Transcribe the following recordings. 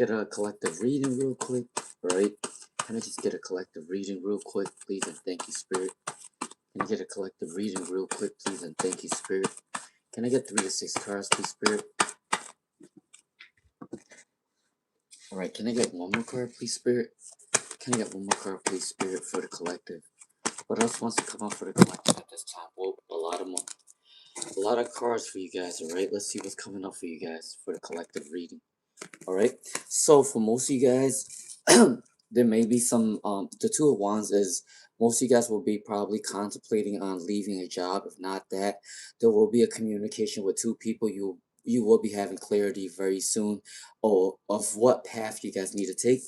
get a collective reading real quick, alright? Can I just get a collective reading real quick, please, and thank you, Spirit? Can I get a collective reading real quick, please, and thank you, Spirit? Can I get 3 to 6 cards, please, Spirit? Alright, can I get one more card, please, Spirit? Can I get one more card, please, Spirit, for the collective? What else wants to come out for the collective at this time? Well, a lot of cards for you guys, alright? Let's see what's coming up for you guys for the collective reading. Alright, so for most of you guys, there may be some, the Two of Wands is, most of you guys will be probably contemplating on leaving a job. If not that, there will be a communication with two people. You will be having clarity very soon of what path you guys need to take.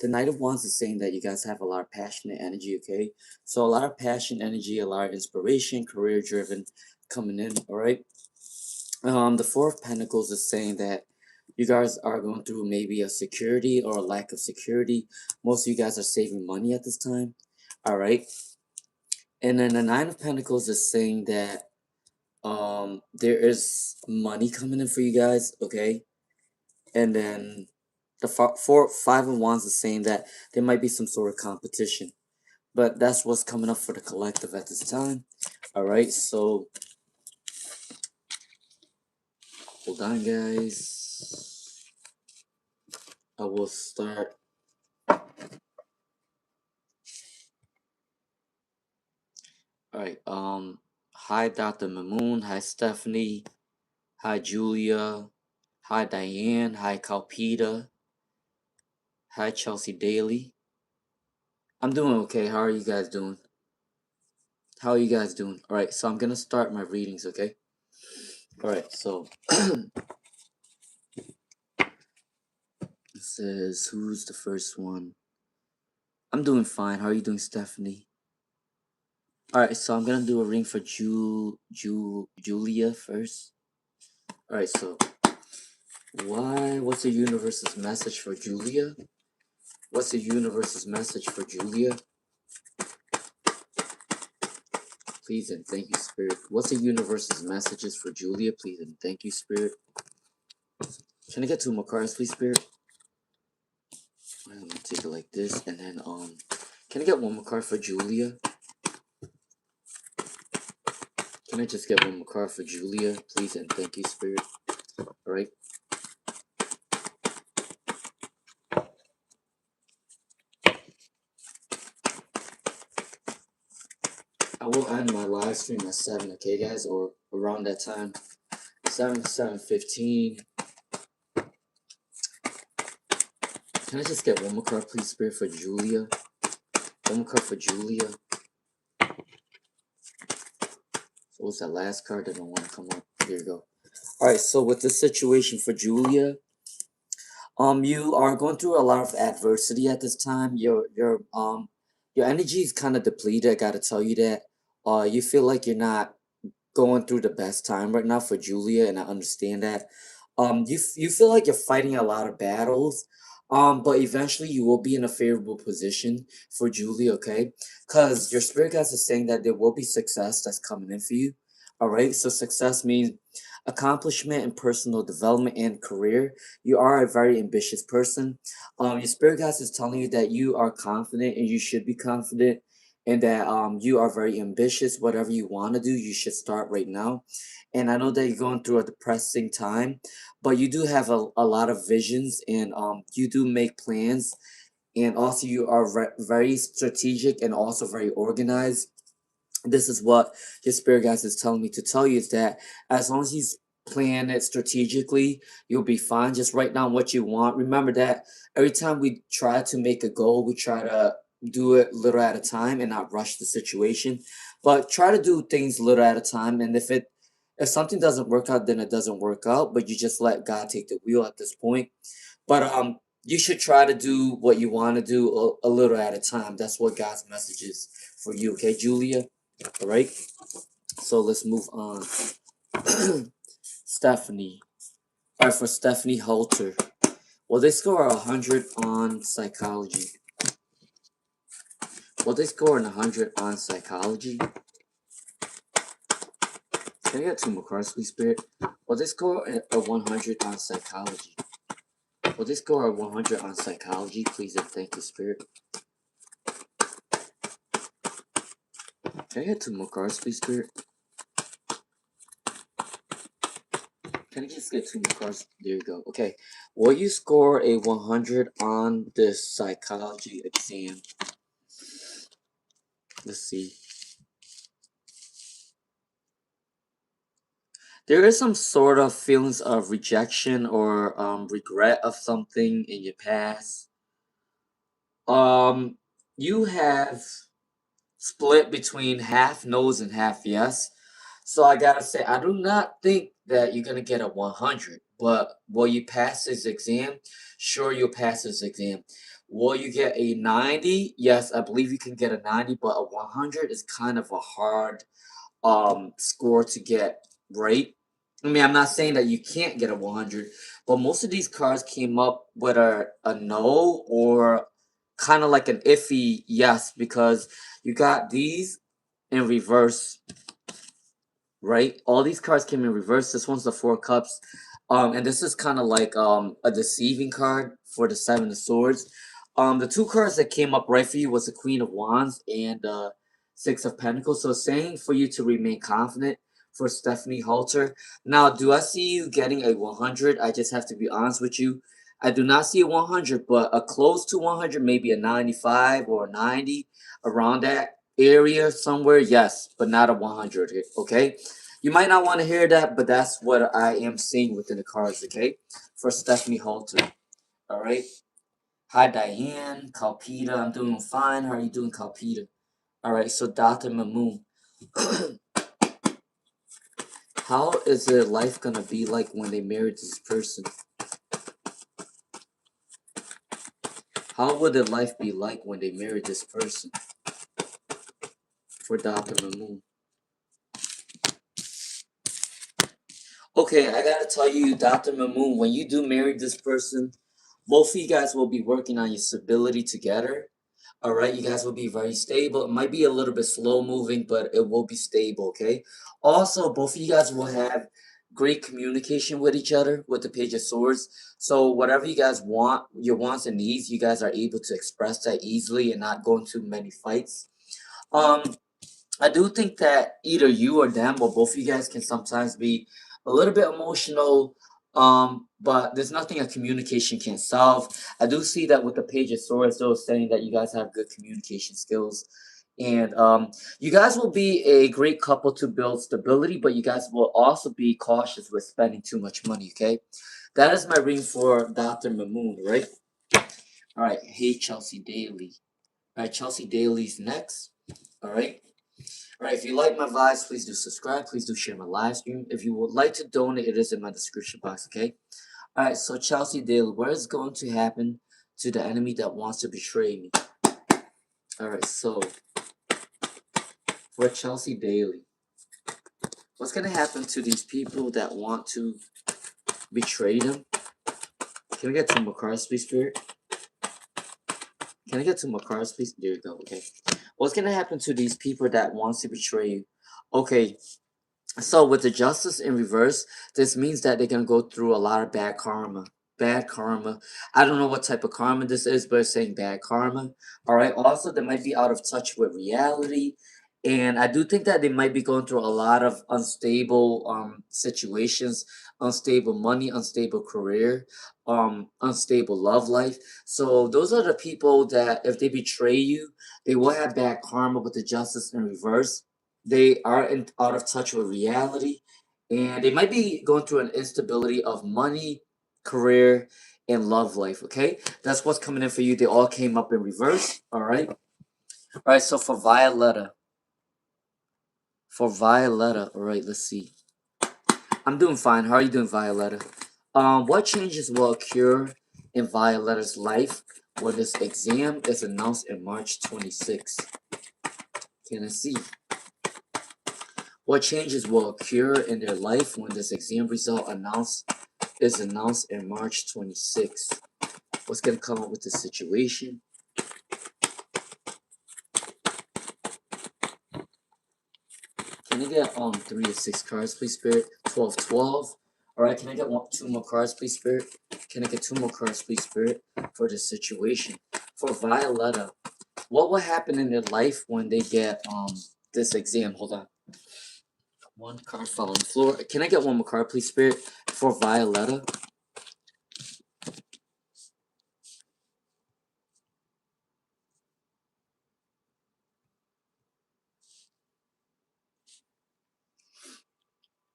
The Knight of Wands is saying that you guys have a lot of passionate energy, okay? So a lot of passion, energy, a lot of inspiration, career driven coming in, alright? The Four of Pentacles is saying that you guys are going through maybe a security or a lack of security. Most of you guys are saving money at this time. Alright. And then the Nine of Pentacles is saying that there is money coming in for you guys, okay? And then the Five of Wands is saying that there might be some sort of competition. But that's what's coming up for the collective at this time. Alright, so hold on, guys. I will start. Alright, hi Dr. Mimoon, hi Stephanie, hi Julia, hi Diane, hi Kalpita, hi Chelsea Daly. I'm doing okay, how are you guys doing? How are you guys doing? Alright, so I'm gonna start my readings, okay? Alright, so it says, who's the first one? I'm doing fine, how are you doing, Stephanie? Alright, so I'm gonna do a ring for Julia first. Alright, so what's the universe's message for Julia? What's the universe's message for Julia? Please and thank you, Spirit. What's the universe's messages for Julia? Please and thank you, Spirit. Can I get 2 more cards, please, Spirit? I'm gonna take it like this, and then can I get 1 more card for Julia? Can I just get 1 more card for Julia, please and thank you, Spirit? All right. I will end my live stream at 7, okay, guys, or around that time, 7:15. Can I just get 1 more card, please, Spirit, for Julia? 1 more card for Julia. So what's that last card that I want to come up? Here you go. Alright, so with this situation for Julia, you are going through a lot of adversity at this time. Your energy is kind of depleted, I gotta tell you that. You feel like you're not going through the best time right now for Julia, and I understand that. You feel like you're fighting a lot of battles, but eventually you will be in a favorable position for Julia, okay? Because your spirit guides are saying that there will be success that's coming in for you. All right, so success means accomplishment in personal development and career. You are a very ambitious person. Your spirit guides is telling you that you are confident and you should be confident, and that you are very ambitious. Whatever you want to do, you should start right now. And I know that you're going through a depressing time, but you do have a lot of visions, and you do make plans, and also you are very strategic and also very organized. This is what your spirit guides is telling me to tell you, is that as long as you plan it strategically, you'll be fine. Just write down what you want. Remember that every time we try to make a goal, we try to do it little at a time and not rush the situation. But try to do things little at a time. And if something doesn't work out, then it doesn't work out. But you just let God take the wheel at this point. But you should try to do what you want to do a little at a time. That's what God's message is for you, okay, Julia? All right, so let's move on. Stephanie. All right, for Stephanie Halter. Well, they score 100 on psychology. Well, they score 100 on psychology. Can I get 2 more cards, please, Spirit? Well, they score a 100 on psychology. Will they score a 100 on psychology, please and thank you, Spirit? Can I get 2 more cards, please, Spirit? Can I just get 2 more cards? There you go. Okay. Will you score a 100 on this psychology exam? Let's see. There is some sort of feelings of rejection or regret of something in your past. You have split between half no's and half yes. So I gotta say, I do not think that you're gonna get a 100. But will you pass this exam? Sure, you'll pass this exam. Will you get a 90? Yes, I believe you can get a 90, but a 100 is kind of a hard score to get, right? I mean, I'm not saying that you can't get a 100, but most of these cards came up with a no or kind of like an iffy yes, because you got these in reverse, right? All these cards came in reverse. This one's the 4 cups. And this is kind of like a deceiving card for the 7 of swords. The 2 cards that came up right for you was the Queen of Wands and the 6 of Pentacles. So saying for you to remain confident for Stephanie Halter. Now, do I see you getting a 100? I just have to be honest with you. I do not see a 100, but a close to 100, maybe a 95 or a 90, around that area somewhere, yes, but not a 100, okay? You might not want to hear that, but that's what I am seeing within the cards, okay? For Stephanie Halter, all right? Hi, Diane, Kalpita, I'm doing fine. How are you doing, Kalpita? All right, so Dr. Mimoon. How is their life going to be like when they marry this person? How would their life be like when they marry this person? For Dr. Mimoon. Okay, I gotta tell you, Dr. Mimoon, when you do marry this person, both of you guys will be working on your stability together. All right, you guys will be very stable. It might be a little bit slow moving, but it will be stable, okay? Also, both of you guys will have great communication with each other with the Page of Swords. So whatever you guys want, your wants and needs, you guys are able to express that easily and not go into many fights. Um, I do think that either you or them or both of you guys can sometimes be a little bit emotional, but there's nothing a communication can't solve. I do see that with the Page of Swords, though, saying that you guys have good communication skills. And you guys will be a great couple to build stability, but you guys will also be cautious with spending too much money, okay? That is my ring for Dr. Mimoon, right? All right, hey, Chelsea Daly. All right, Chelsea Daly's next. All right. All right, if you like my vibes, please do subscribe. Please do share my live stream. If you would like to donate, it is in my description box, okay? All right, so Chelsea Daly, what is going to happen to the enemy that wants to betray me? All right, so for Chelsea Daly, what's going to happen to these people that want to betray them? Can I get 2 more cards, please, Spirit? Can I get 2 more cards, please? There you go, okay. What's going to happen to these people that wants to betray you? Okay, so with the justice in reverse, this means that they're gonna go through a lot of bad karma. Bad karma. I don't know what type of karma this is, but it's saying bad karma. All right. Also, they might be out of touch with reality, and I do think that they might be going through a lot of unstable situations, unstable money, unstable career, unstable love life. So those are the people that if they betray you, they will have bad karma with the justice in reverse. They are out of touch with reality, and they might be going through an instability of money, career, and love life. Okay, that's what's coming in for you. They all came up in reverse. All right. All right. So for Violeta, all right. Let's see. I'm doing fine. How are you doing, Violeta? What changes will occur in Violeta's life when this exam is announced in March 26th? Can I see? What changes will occur in their life when this exam result is announced in March 26th? What's going to come up with the situation? Can I get 3 of 6 cards, please, Spirit? 12, 12. All right, can I get 2 more cards, please, Spirit? Can I get 2 more cards, please, Spirit, for this situation? For Violeta, what will happen in their life when they get this exam? Hold on. 1 card fell on the floor. Can I get 1 more card, please, Spirit, for Violeta?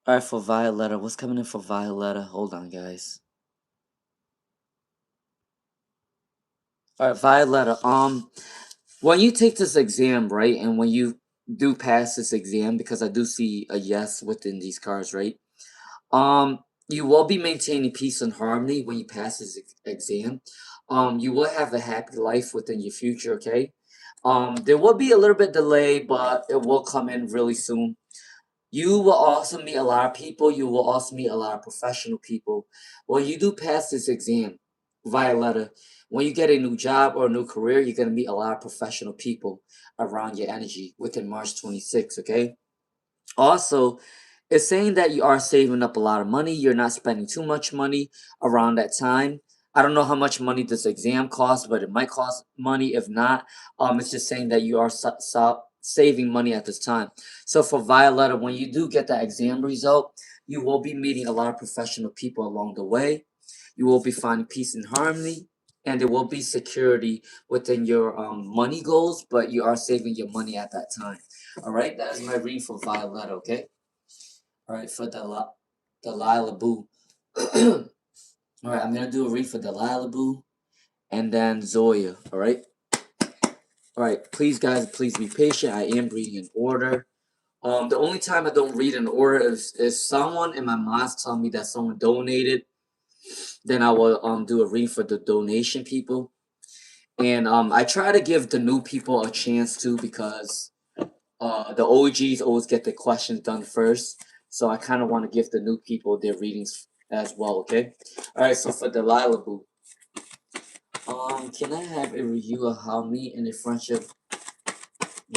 Alright, for Violeta. What's coming in for Violeta? Hold on, guys. Alright, Violeta. When you take this exam, right, and when you do pass this exam, because I do see a yes within these cards, right? You will be maintaining peace and harmony when you pass this exam. You will have a happy life within your future, okay? There will be a little bit delay, but it will come in really soon. You will also meet a lot of people. You will also meet a lot of professional people. When you do pass this exam, Violeta, when you get a new job or a new career, you're going to meet a lot of professional people around your energy within March 26, okay? Also, it's saying that you are saving up a lot of money. You're not spending too much money around that time. I don't know how much money this exam costs, but it might cost money. If not, it's just saying that you are saving money at this time. So for Violeta, when you do get that exam result, you will be meeting a lot of professional people along the way. You will be finding peace and harmony, and there will be security within your money goals, but you are saving your money at that time. All right, that is my reading for Violeta, okay? All right, for the Liaboo. All right, I'm going to do a read for the Liaboo and then Zoya, all right? All right, please, guys, please be patient. I am reading in order. The only time I don't read in order is if someone in my mind's telling me that someone donated, then I will do a read for the donation people. And I try to give the new people a chance too, because the OGs always get the questions done first. So I kind of want to give the new people their readings as well, okay? Alright, so for the Liaboo. Can I have a review of how me and a friendship,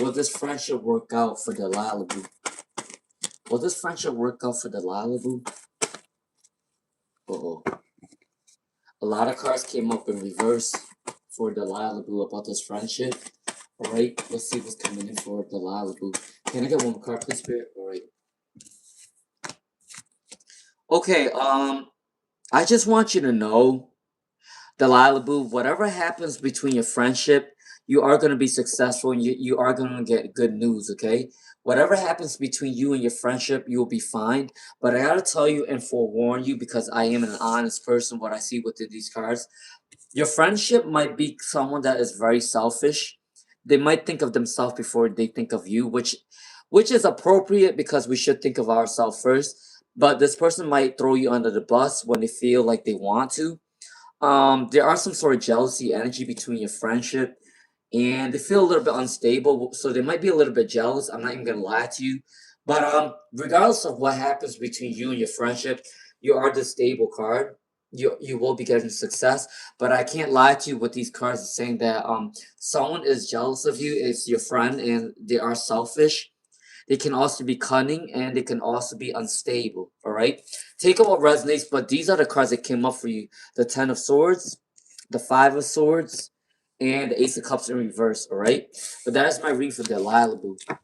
will this friendship work out for the Liaboo? Will this friendship work out for the Liaboo? Uh-oh. A lot of cards came up in reverse for the Liaboo about this friendship. Alright, let's see what's coming in for the Liaboo. Can I get 1 more card, please, Spirit? Alright. Okay, I just want you to know, the Liaboo, whatever happens between your friendship, you are going to be successful and you are going to get good news, okay? Whatever happens between you and your friendship, you'll be fine. But I got to tell you and forewarn you, because I am an honest person, what I see within these cards. Your friendship might be someone that is very selfish. They might think of themselves before they think of you, which is appropriate, because we should think of ourselves first. But this person might throw you under the bus when they feel like they want to. There are some sort of jealousy energy between your friendship, and they feel a little bit unstable, so they might be a little bit jealous. I'm not even gonna lie to you. But regardless of what happens between you and your friendship, you are the stable card. You will be getting success. But I can't lie to you with these cards saying that someone is jealous of you, it's your friend, and they are selfish. They can also be cunning, and they can also be unstable. All right, take it what resonates. But these are the cards that came up for you: the 10 of Swords, the 5 of Swords, and the Ace of Cups in reverse. All right, but that is my read for the Liaboo. All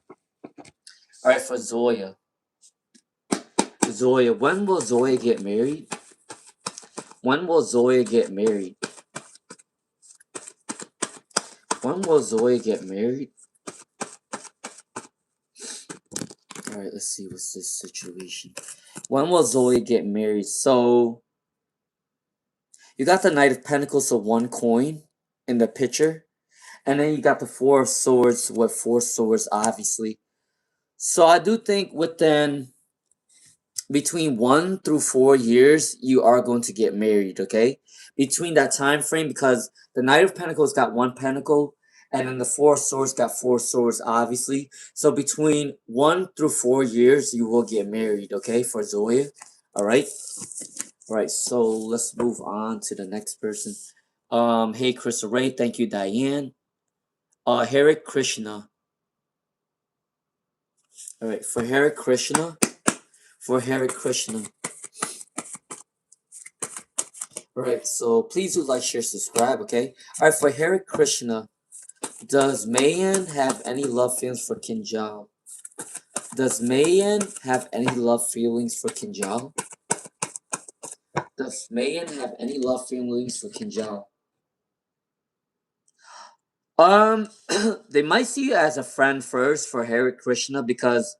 right, for Zoya. Zoya, when will Zoya get married? When will Zoya get married? When will Zoya get married? Alright, let's see what's this situation. When will Zoya get married? So, you got the Knight of Pentacles, so 1 coin in the picture. And then you got the 4 of Swords with 4 swords, obviously. So I do think within between 1 through 4 years, you are going to get married, okay? Between that time frame, because the Knight of Pentacles got 1 pentacle, and then the 4 of Swords got 4 swords, obviously. So between 1 through 4 years, you will get married, okay, for Zoya. Alright? Alright, so let's move on to the next person. Hey, Chris Ray, thank you, Diane. Hare Krishna. Alright, for Hare Krishna. Alright, so please do like, share, subscribe, okay? Alright, for Hare Krishna, does Mayan have any love feelings for Kinjal? Does Mayan have any love feelings for Kinjal? Does Mayan have any love feelings for Kinjal? They might see you as a friend first for Hare Krishna because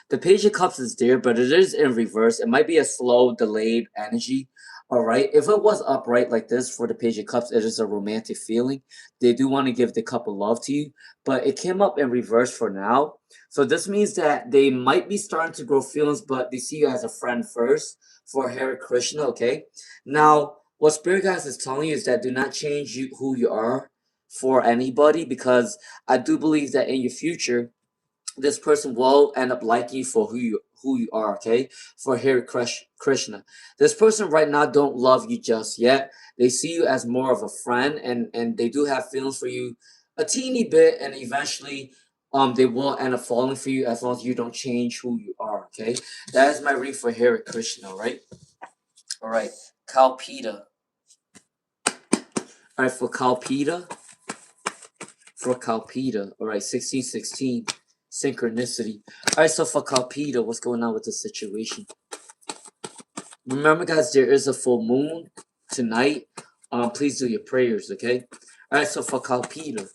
the Page of Cups is there, but it is in reverse. It might be a slow, delayed energy. Alright, if it was upright like this for the Page of Cups, it is a romantic feeling. They do want to give the cup of love to you, but it came up in reverse for now. So this means that they might be starting to grow feelings, but they see you as a friend first for Hare Krishna, okay? Now, what Spirit Guides is telling you is that do not change who you are for anybody, because I do believe that in your future, this person will end up liking you for who you are, okay? For Hare Krishna. This person right now don't love you just yet. They see you as more of a friend, and they do have feelings for you a teeny bit, and eventually they will end up falling for you as long as you don't change who you are, okay? That is my read for Hare Krishna, right? Alright. Kalpita. Alright, for Kalpita. Alright, 1616. Synchronicity. Alright, so for Kalpita, what's going on with the situation? Remember, guys, there is a full moon tonight. Please do your prayers, okay? Alright, so for Kalpita,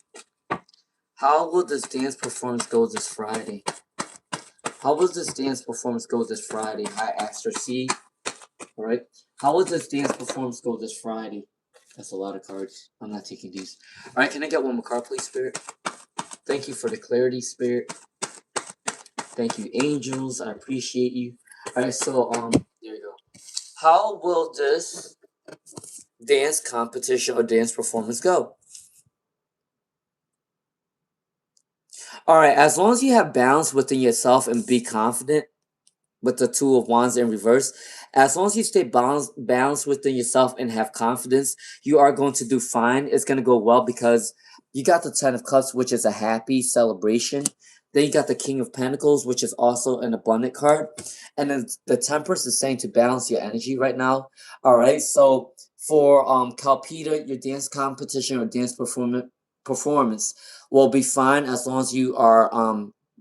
how will this dance performance go this Friday? How will this dance performance go this Friday? Hi, Aster C. Alright. How will this dance performance go this Friday? That's a lot of cards. I'm not taking these. Alright, can I get one more card, please, Spirit? Thank you for the clarity, Spirit. Thank you, angels. I appreciate you. Alright, so there you go. How will this dance competition or dance performance go? Alright, as long as you have balance within yourself and be confident with the Two of Wands in reverse, as long as you stay balanced within yourself and have confidence, you are going to do fine. It's going to go well because you got the Ten of Cups, which is a happy celebration. Then you got the King of Pentacles, which is also an abundant card. And then the Temperance is saying to balance your energy right now. Alright, so for Kalpita, your dance competition or dance performance will be fine as long as you are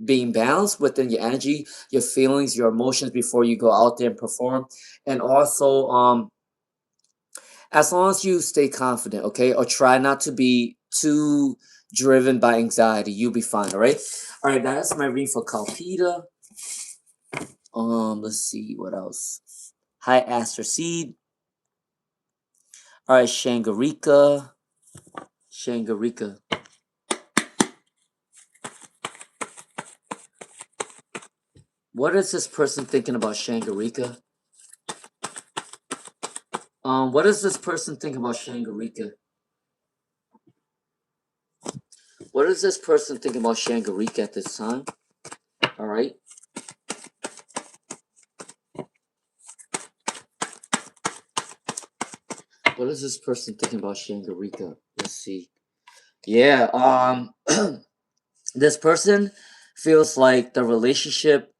being balanced within your energy, your feelings, your emotions before you go out there and perform. And also, as long as you stay confident, okay, or try not to be too driven by anxiety, you'll be fine. All right. All right. That's my reading for Kalpita. Let's see what else. Hi, Aster Seed. All right, Shangarika. What is this person thinking about Shangarika? What does this person think about Shangarika? What is this person thinking about Shangarika at this time? Alright. What is this person thinking about Shangarika? Let's see. Yeah, this person feels like the relationship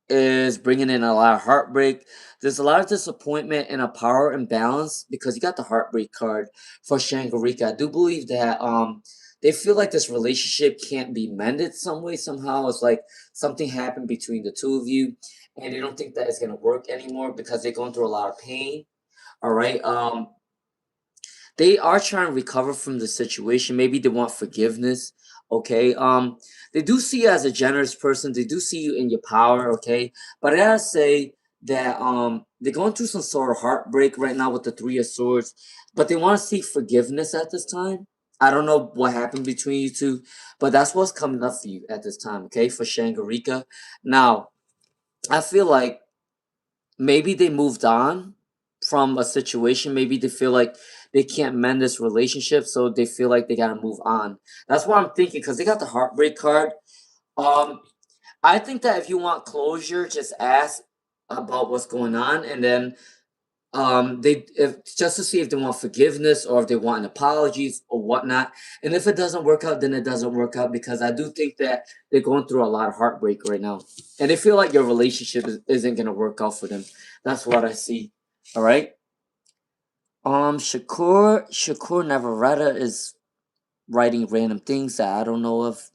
is bringing in a lot of heartbreak. There's a lot of disappointment and a power imbalance because you got the heartbreak card for Shangarika. I do believe that they feel like this relationship can't be mended some way, somehow. It's like something happened between the two of you and they don't think that it's gonna work anymore because they're going through a lot of pain. Alright. They are trying to recover from the situation. Maybe they want forgiveness. Okay. They do see you as a generous person. They do see you in your power. Okay. But I gotta say that they're going through some sort of heartbreak right now with the Three of Swords. But they want to seek forgiveness at this time. I don't know what happened between you two, but that's what's coming up for you at this time. Okay, for Shangarika. Now, I feel like maybe they moved on from a situation. Maybe they feel like they can't mend this relationship, so they feel like they gotta move on. That's what I'm thinking because they got the heartbreak card. Um, I think that if you want closure, just ask about what's going on, and then they if just to see if they want forgiveness or if they want apologies or whatnot. And if it doesn't work out, then it doesn't work out because I do think that they're going through a lot of heartbreak right now, and they feel like your relationship isn't gonna work out for them. That's what I see. All right. Shakur Navarrete is writing random things that I don't know of.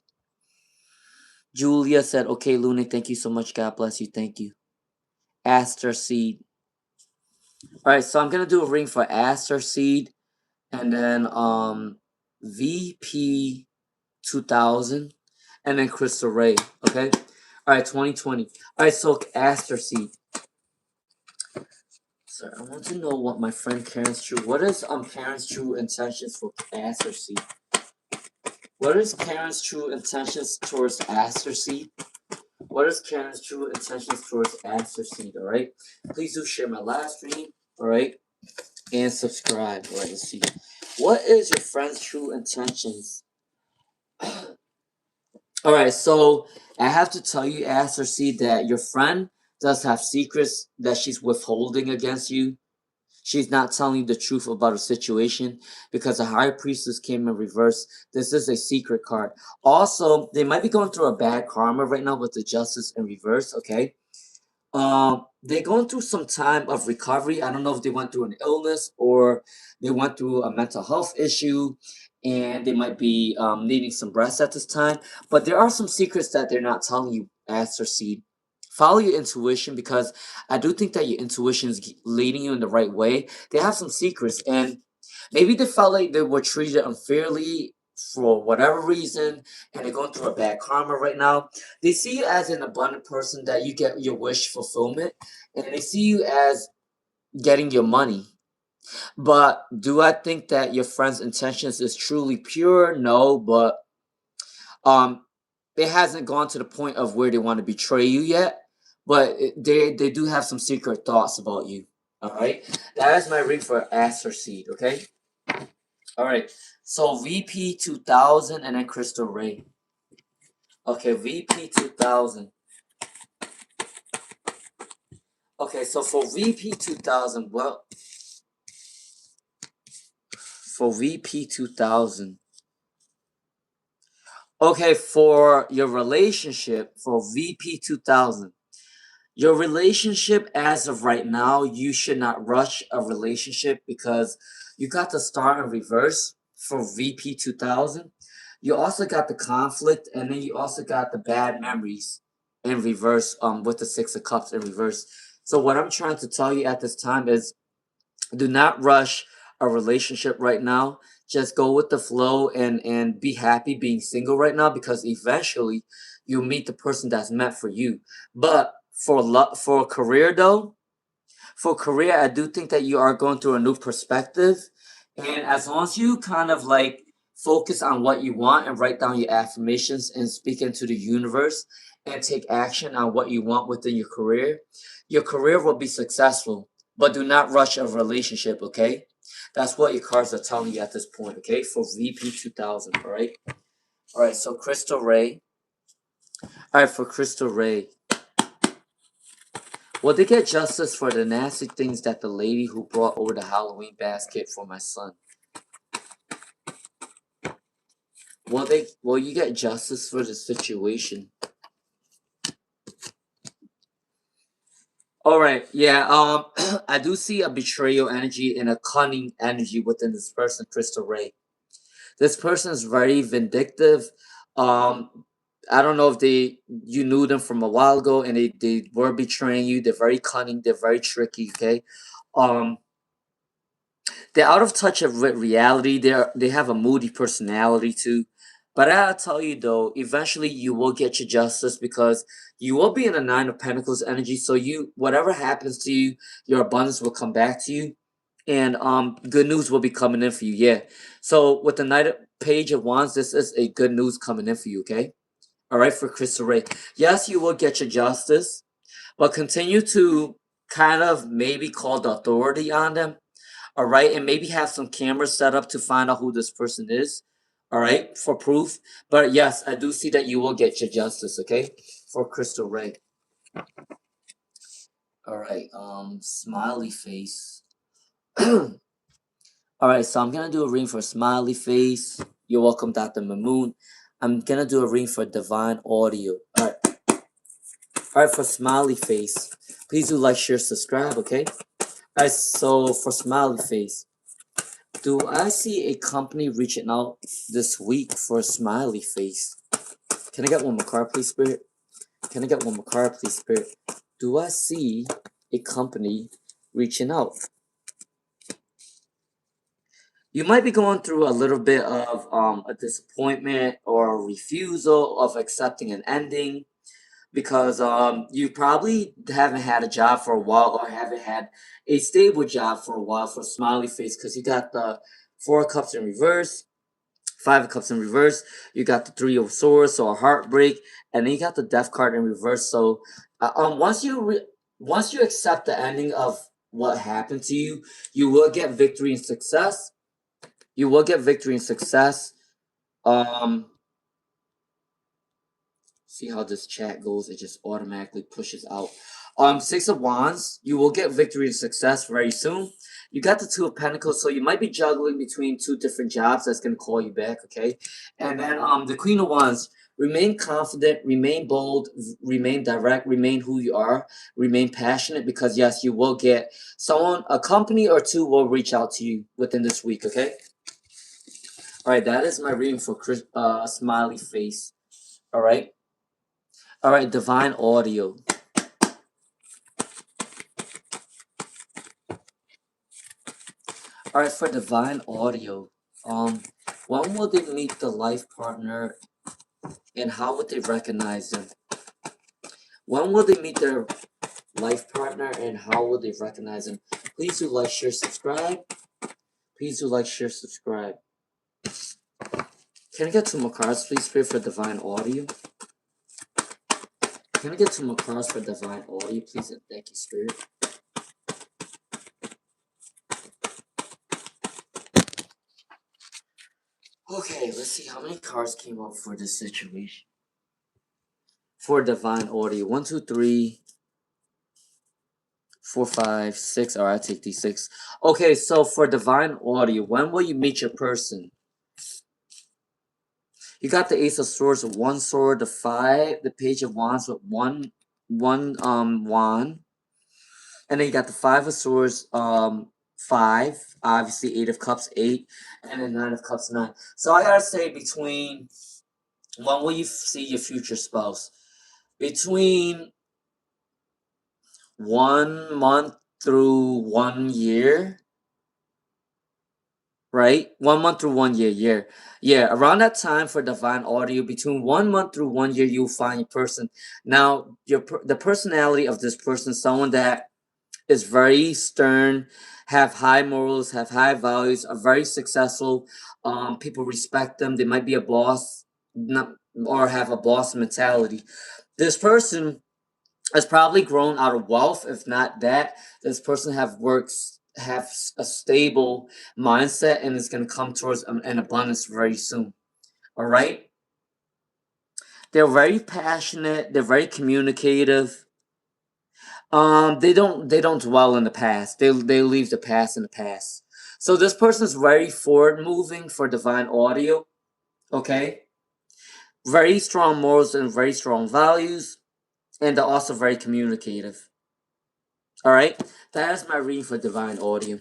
Julia said, okay, Luna, thank you so much. God bless you. Thank you. Aster Seed. Alright, so I'm gonna do a ring for Aster Seed and then VP 2000 and then Crystal Ray. Okay? Alright, 2020. Alright, so Aster Seed. So I want to know what my friend Karen's true. What is Karen's true intentions for Aster Seed? What is Karen's true intentions towards Aster Seed? What is Karen's true intentions towards Aster Seed? Alright? Please do share my live stream. Alright? And subscribe. Alright, let's see. What is your friend's true intentions? Alright, so I have to tell you, Aster Seed, that your friend does have secrets that she's withholding against you. She's not telling you the truth about her situation because the High Priestess came in reverse. This is a secret card. Also, they might be going through a bad karma right now with the Justice in reverse, okay? They're going through some time of recovery. I don't know if they went through an illness or they went through a mental health issue and they might be needing some rest at this time. But there are some secrets that they're not telling you, Aster Seed. Follow your intuition because I do think that your intuition is leading you in the right way. They have some secrets and maybe they felt like they were treated unfairly for whatever reason and they're going through a bad karma right now. They see you as an abundant person that you get your wish fulfillment and they see you as getting your money. But do I think that your friend's intentions is truly pure? No, but um it hasn't gone to the point of where they want to betray you yet, but they do have some secret thoughts about you. All right, that is my ring for Aster Seed. Okay, all right. So VP 2000 and then Crystal Ray. Okay, VP 2000. Okay, so for VP 2000, well, for VP 2000. Okay, for your relationship for VP 2000. Your relationship as of right now, you should not rush a relationship because you got the star in reverse for VP 2000. You also got the conflict and then you also got the bad memories in reverse with the 6 of cups in reverse. So what I'm trying to tell you at this time is do not rush a relationship right now. Just go with the flow and be happy being single right now because eventually you'll meet the person that's meant for you. But for a career though, for career, I do think that you are going through a new perspective. And as long as you kind of like focus on what you want and write down your affirmations and speak into the universe and take action on what you want within your career will be successful. But do not rush a relationship, okay? That's what your cards are telling you at this point, okay? For VP 2000, all right? All right, so Crystal Ray. All right, for Crystal Ray. Will they get justice for the nasty things that the lady who brought over the Halloween basket for my son? Will you get justice for the situation? Alright, yeah, I do see a betrayal energy and a cunning energy within this person, Crystal Ray. This person is very vindictive. I don't know if you knew them from a while ago and they were betraying you. They're very cunning, they're very tricky, okay? Um they're out of touch with reality. They have a moody personality too. But I gotta tell you though, eventually you will get your justice because you will be in a 9 of Pentacles energy. So you whatever happens to you, your abundance will come back to you. And good news will be coming in for you, yeah. So with the Page of Wands, this is a good news coming in for you, okay? Alright, for Crystal Ray. Yes, you will get your justice, but continue to kind of maybe call the authority on them. All right, and maybe have some cameras set up to find out who this person is. All right, for proof. But yes, I do see that you will get your justice. Okay, for Crystal Ray. All right, smiley face. All right, so I'm gonna do a reading for smiley face. You're welcome, Dr. Mimoon. I'm gonna do a reading for divine audio. All right, for smiley face. Please do like, share, subscribe. Okay. All right, so for smiley face. Do I see a company reaching out this week for a smiley face? Can I get one more card, please, Spirit? Can I get one more card, please, Spirit? Do I see a company reaching out? You might be going through a little bit of a disappointment or a refusal of accepting an ending because you probably haven't had a job for a while or haven't had a stable job for a while for smiley face because you got the Four of Cups in reverse, Five of Cups in reverse, you got the Three of Swords, so a heartbreak, and then you got the Death card in reverse. So once you accept the ending of what happened to you, you will get victory and success. You will get victory and success. See how this chat goes? It just automatically pushes out. Six of Wands. You will get victory and success very soon. You got the Two of Pentacles, so you might be juggling between two different jobs. That's gonna call you back, okay? And then the Queen of Wands. Remain confident, remain bold, remain direct, remain who you are, remain passionate because yes, you will get someone, a company or two will reach out to you within this week, okay? All right, that is my reading for Smiley Face. All right. All right, Divine Audio. All right, for Divine Audio, when will they meet the life partner and how would they recognize them? When will they meet their life partner and how will they recognize them? Please do like, share, subscribe. Please do like, share, subscribe. Can I get two more cards, please, Spirit, for Divine Audio? Can I get two more cards for Divine Audio, please, and thank you, Spirit. Okay, let's see how many cards came up for this situation. For Divine Audio, 1, 2, 3, 4, 5, 6. All right, I'll take these 6. Okay, so for Divine Audio, when will you meet your person? You got the Ace of Swords with 1 sword, the Page of Wands with one wand, and then you got the Five of Swords, 5, obviously 8 of Cups, 8, and then 9 of Cups, 9. So I gotta say, between when will you see your future spouse? Between 1 month through 1 year, right? 1 month through 1 year, yeah. Around that time for Divine Audio, between 1 month through 1 year, you'll find your person. Now, the personality of this person, someone that is very stern, have high morals, have high values, are very successful. People respect them. They might be a boss, not or have a boss mentality. This person has probably grown out of wealth. If not that, this person have a stable mindset and is going to come towards an abundance very soon. All right. They're very passionate. They're very communicative. They don't dwell in the past. They leave the past in the past. So this person is very forward moving for Divine Audio. Okay. Very strong morals and very strong values, and they're also very communicative. All right, that is my reading for Divine Audio.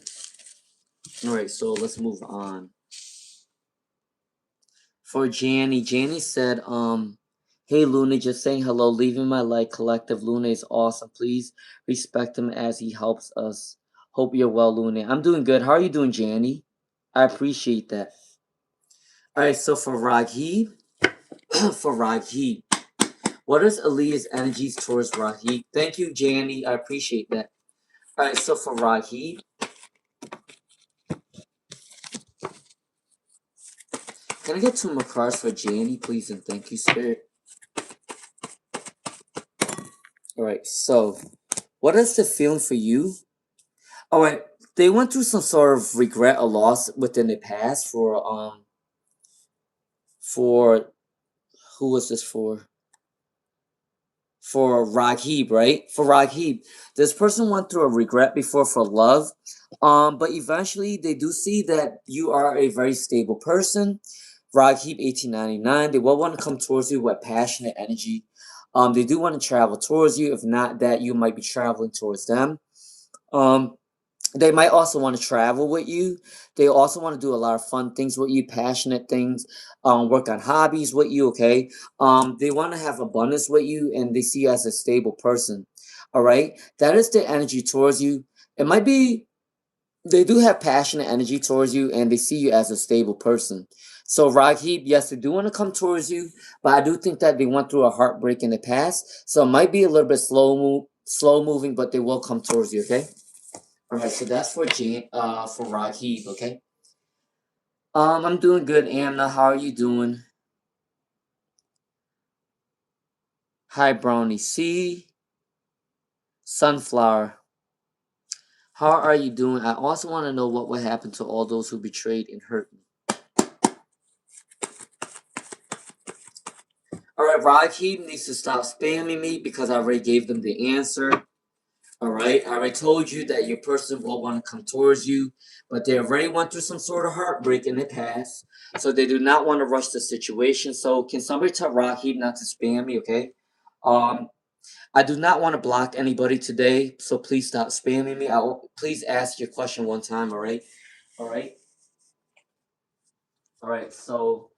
All right, so let's move on. For Janny said, hey Luna, just saying hello, leaving my light collective. Luna is awesome. Please respect him as he helps us. Hope you're well, Luna. I'm doing good. How are you doing, Janny? I appreciate that. All right, so for Rahee, what is Aaliyah's energies towards Rahee? Thank you, Janny. I appreciate that. All right, so for Rahee, can I get two more cards for Janny, please, and thank you, Spirit. All right, so what is the feeling for you? All right, they went through some sort of regret or loss within the past for who was this for? For Rahee, right? For Rahee, this person went through a regret before for love, but eventually they do see that you are a very stable person. Rahee 1899, they will want to come towards you with passionate energy. They do want to travel towards you. If not that, you might be traveling towards them. They might also want to travel with you. They also want to do a lot of fun things with you, passionate things, work on hobbies with you, okay? They want to have abundance with you, and they see you as a stable person. All right? That is the energy towards you. It might be they do have passionate energy towards you, and they see you as a stable person. So Rahee, yes, they do want to come towards you, but I do think that they went through a heartbreak in the past, so it might be a little bit slow moving, but they will come towards you. Okay. All right. So that's for for Rahee. Okay. I'm doing good, Amna. How are you doing? Hi, Brownie C. Sunflower. How are you doing? I also want to know what would happen to all those who betrayed and hurt me. Alright, Rahib needs to stop spamming me because I already gave them the answer. Alright, I already told you that your person will want to come towards you, but they already went through some sort of heartbreak in the past, so they do not want to rush the situation. So can somebody tell Rahib not to spam me, okay? Um, I do not want to block anybody today, so please stop spamming me. Please ask your question one time, alright? Alright? Alright, so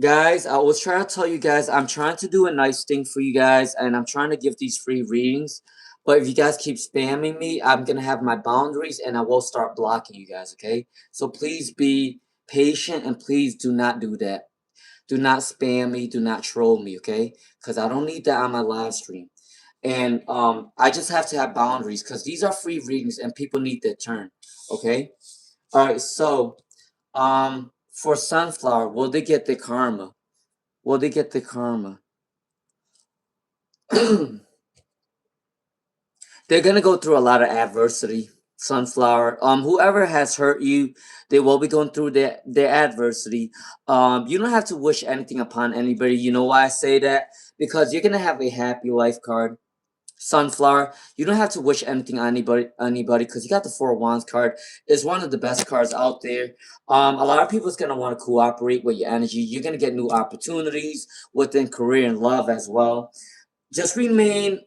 guys, I was trying to tell you guys, I'm trying to do a nice thing for you guys, and I'm trying to give these free readings. But if you guys keep spamming me, I'm going to have my boundaries, and I will start blocking you guys, okay? So please be patient, and please do not do that. Do not spam me. Do not troll me, okay? Because I don't need that on my live stream. And I just have to have boundaries, because these are free readings, and people need their turn, okay? All right, so for Sunflower, will they get the karma? Will they get the karma? They're gonna go through a lot of adversity. Sunflower. Whoever has hurt you, they will be going through their adversity. You don't have to wish anything upon anybody. You know why I say that? Because you're gonna have a happy life card. Sunflower, you don't have to wish anything on anybody because you got the Four of Wands card. It's one of the best cards out there. A lot of people's gonna want to cooperate with your energy. You're gonna get new opportunities within career and love as well. Just remain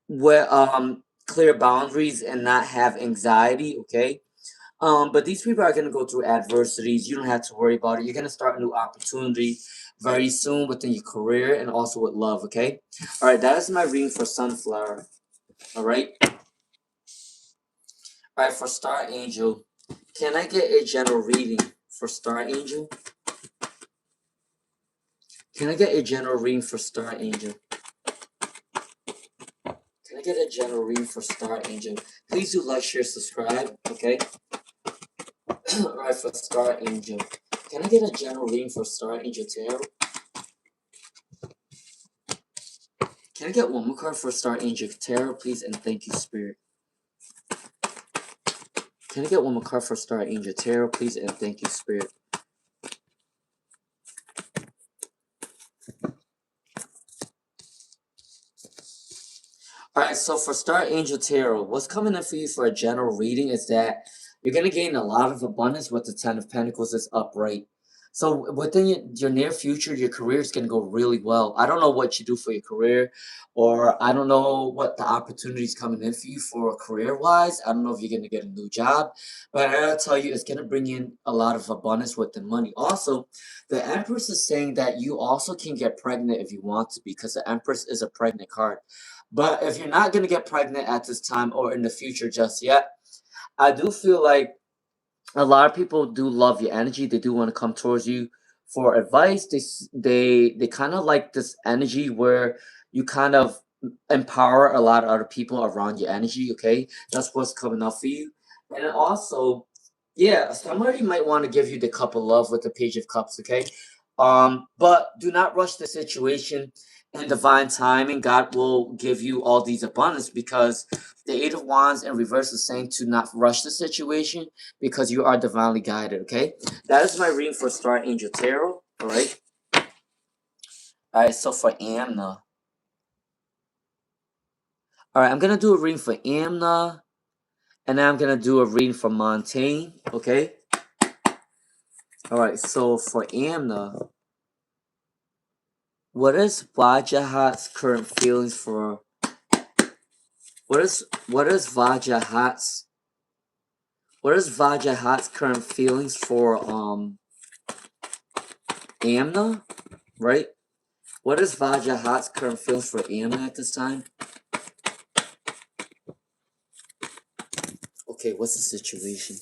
with clear boundaries and not have anxiety, okay? But these people are gonna go through adversities. You don't have to worry about it. You're gonna start a new opportunity very soon within your career and also with love, okay? All right, that is my reading for Sunflower. All right. All right, for Star Angel, can I get a general reading for Star Angel? Can I get a general reading for Star Angel? Can I get a general reading for Star Angel? Please do like, share, subscribe, okay? Alright, for Star Angel. Can I get a general reading for Star Angel Tarot? Can I get one more card for Star Angel Tarot, please? And thank you, Spirit. Can I get one more card for Star Angel Tarot, please? And thank you, Spirit. Alright, so for Star Angel Tarot, what's coming in for you for a general reading is that you're going to gain a lot of abundance with the Ten of Pentacles is upright. So within your near future, your career is going to go really well. I don't know what you do for your career, or I don't know what the opportunities coming in for you for career-wise. I don't know if you're going to get a new job, but I gotta tell you, it's going to bring in a lot of abundance with the money. Also, the Empress is saying that you also can get pregnant if you want to, because the Empress is a pregnant card. But if you're not going to get pregnant at this time or in the future just yet, I do feel like a lot of people do love your energy. They do want to come towards you for advice. They kind of like this energy where you kind of empower a lot of other people around your energy. Okay, that's what's coming up for you. And then also, yeah, somebody might want to give you the cup of love with the Page of Cups. Okay, but do not rush the situation. In divine timing, God will give you all these abundance, because the Eight of Wands in reverse is saying to not rush the situation because you are divinely guided, okay? That is my reading for Star Angel Tarot, all right? All right, so for Amna. All right, I'm going to do a reading for Amna, and then I'm going to do a reading for Montaigne, okay? All right, so for Amna, what is Wajahat's current feelings for What is Vajahat's current feelings for Amna, right? What is Vajahat's current feelings for Amna at this time? Okay, what's the situation?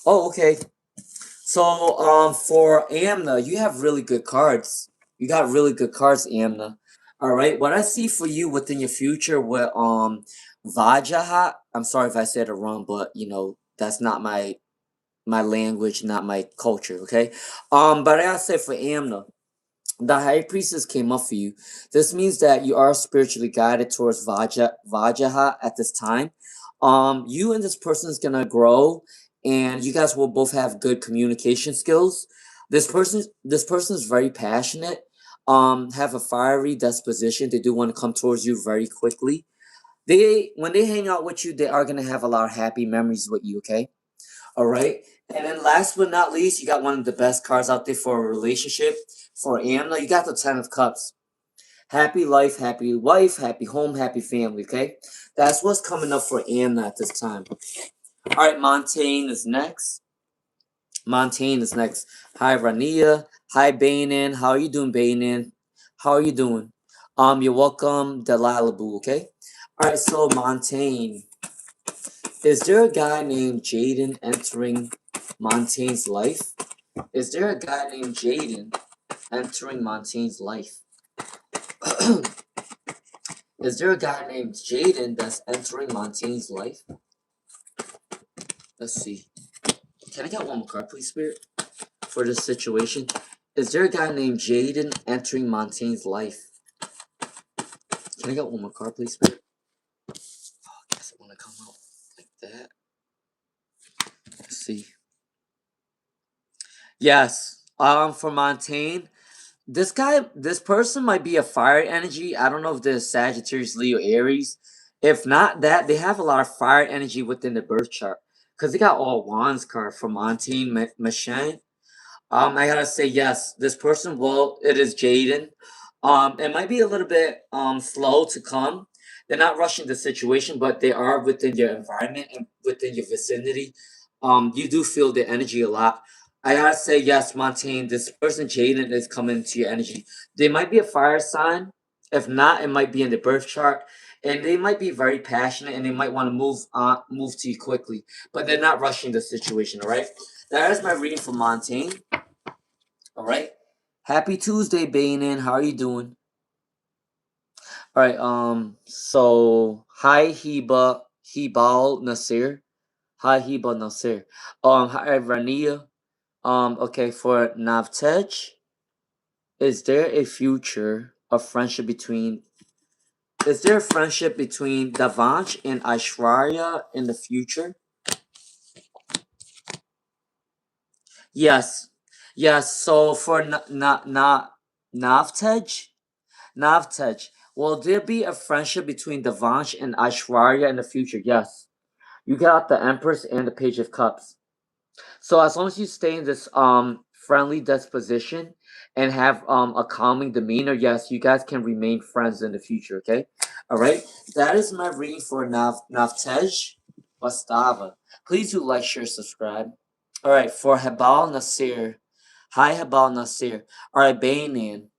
Oh, okay. So, for Amna, you have really good cards. You got really good cards, Amna. All right. What I see for you within your future with Vajahat. I'm sorry if I said it wrong, but that's not my language, not my culture. Okay. But I gotta say for Amna, the high priestess came up for you. This means that you are spiritually guided towards Vajaha at this time. You and this person is gonna grow, and you guys will both have good communication skills. This person is very passionate. Have a fiery disposition. They do want to come towards you very quickly. When they hang out with you, they are gonna have a lot of happy memories with you. Okay. All right. And then last but not least, you got one of the best cards out there for a relationship. For Amna, you got the Ten of Cups. Happy life, happy wife, happy home, happy family, okay? That's what's coming up for Amna at this time. All right, Montaigne is next. Hi, Rania. Hi, Bayon. How are you doing, Bayon? How are you doing? You're welcome, the Liaboo, okay? All right, so Montaigne. Is there a guy named Jaden entering Montaigne's life? Is there a guy named Jaden entering Montaigne's life? Is there a guy named Jaden that's entering Montaigne's life? Let's see. Can I get one more card, please, Spirit? For this situation. Is there a guy named Jaden entering Montaigne's life? Can I get one more card, please, Spirit? Oh, I guess I want to come out like that. Let's see. Yes. For Montaigne, this person might be a fire energy. I don't know if they're Sagittarius, Leo, Aries. If not that, they have a lot of fire energy within the birth chart. Because they got all wands card from Montaigne Machine. I gotta say yes. This person, well, it is Jaden. It might be a little bit slow to come. They're not rushing the situation, but they are within your environment and within your vicinity. You do feel the energy a lot. I gotta say yes, Montaigne. This person, Jaden, is coming to your energy. They might be a fire sign. If not, it might be in the birth chart, and they might be very passionate, and they might want to move to you quickly, but they're not rushing the situation. All right. That is my reading for Montaigne. All right. Happy Tuesday, Bayon. How are you doing? All right. So hi, Hibal Nasir. Hi, Hibal Nasir. Hi, Rania. Okay, for Navage, is there a future of friendship between? Is there a friendship between Davanch and Aishwarya in the future? Yes. Yes. So for Navtej, Navtej, will there be a friendship between Devansh and Aishwarya in the future? Yes. You got the Empress and the Page of Cups. So as long as you stay in this friendly disposition and have a calming demeanor, yes, you guys can remain friends in the future, okay? Alright. That is my reading for Navtej Vastava. Please do like, share, subscribe. Alright, for Hibal Nasir. Hi Hibal Nasir. Alright, Bayon.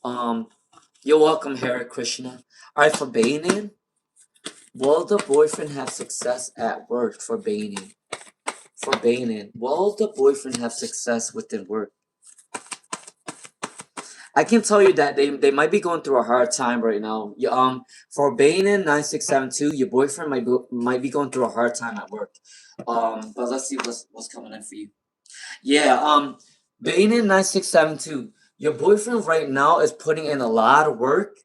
Um You're welcome, Hare Krishna. Alright, for Bayon, will the boyfriend have success at work for Bayon? For Bayon, will the boyfriend have success within work? I can tell you that they might be going through a hard time right now. For Bayon 9672, your boyfriend might be going through a hard time at work. But let's see what's coming in for you. Yeah, Bayon 9672, your boyfriend right now is putting in a lot of work.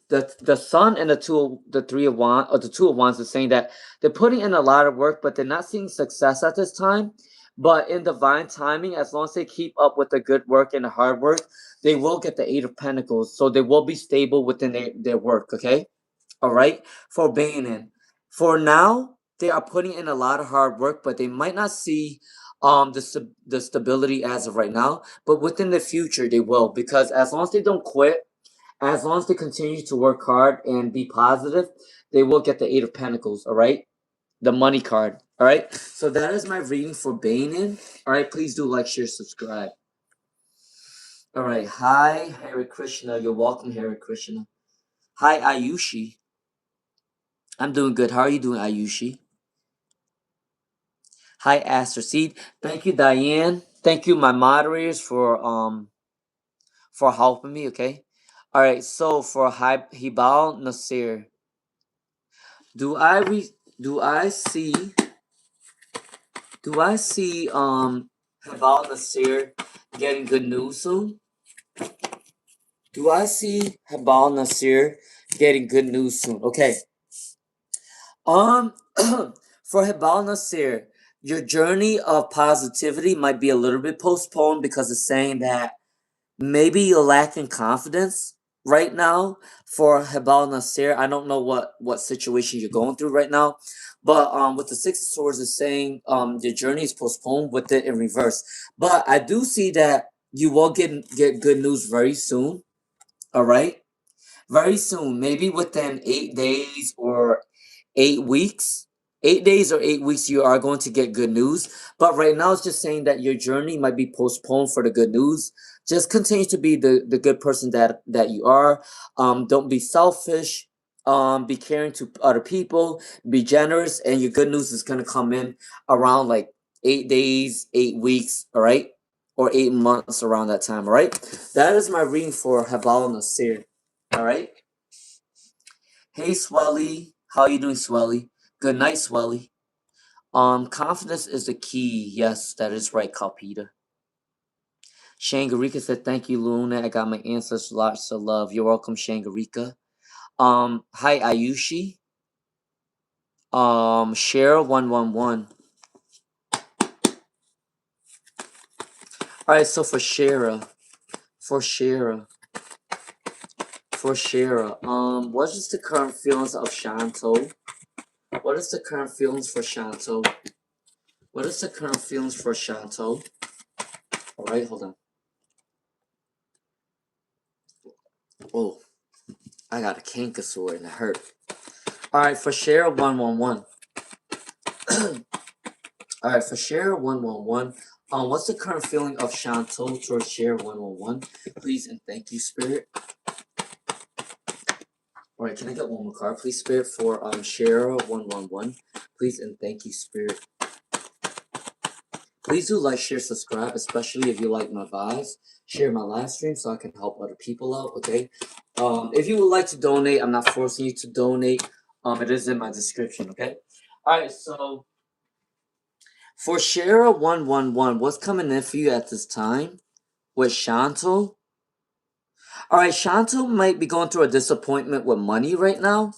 The Sun and the Three of Wands, or the Two of Wands, is saying that they're putting in a lot of work, but they're not seeing success at this time. But in divine timing, as long as they keep up with the good work and the hard work, they will get the Eight of Pentacles. So they will be stable within their work, okay? All right? For Bayon. For now, they are putting in a lot of hard work, but they might not see the stability as of right now. But within the future, they will, because as long as they don't quit, as long as they continue to work hard and be positive, they will get the Eight of Pentacles, all right? The money card, all right? So that is my reading for Bayon. All right, please do like, share, subscribe. All right, hi, Hare Krishna. You're welcome, Hare Krishna. Hi, Ayushi. I'm doing good. How are you doing, Ayushi? Hi, Aster Seed. Thank you, Diane. Thank you, my moderators, for helping me. Okay. All right. So for Hibal Nasir, do I see Hibal Nasir getting good news soon? Do I see Hibal Nasir getting good news soon? Okay. For Hibal Nasir, your journey of positivity might be a little bit postponed because it's saying that maybe you're lacking confidence right now. For Hibal Nasir, I don't know what situation you're going through right now, but with the Six of Swords is saying your journey is postponed with it in reverse. But I do see that you will get good news very soon. All right, very soon, maybe within 8 days or 8 weeks. 8 days or 8 weeks, you are going to get good news. But right now, it's just saying that your journey might be postponed for the good news. Just continue to be the good person that you are. Don't be selfish. Be caring to other people. Be generous, and your good news is gonna come in around like 8 days, 8 weeks. All right, or 8 months around that time. All right. That is my reading for Hibal Nasir. All right. Hey, Swelly. How you doing, Swelly? Good night, Swelly. Confidence is the key. Yes, that is right, Kalpita. Shangarika said, thank you, Luna. I got my ancestors lots of love. You're welcome, Shangarika. Hi, Ayushi. Share 111. Alright, so for Shara, what is the current feelings of Shanto? What is the current feelings for Shanto? What is the current feelings for Shanto? Alright, hold on. Oh, I got a canker sore and it hurt. Alright, for Share 111. Alright, for Share 111. What's the current feeling of Shanto towards Share 111? Please and thank you, Spirit. Alright, can I get one more card, please, Spirit, for Share 111? Please and thank you, Spirit. Please do like, share, subscribe, especially if you like my vibes. Share my live stream so I can help other people out, okay? If you would like to donate, I'm not forcing you to donate. It is in my description, okay? Alright, so for Shara 111, what's coming in for you at this time with Shanto? Alright, Shanto might be going through a disappointment with money right now.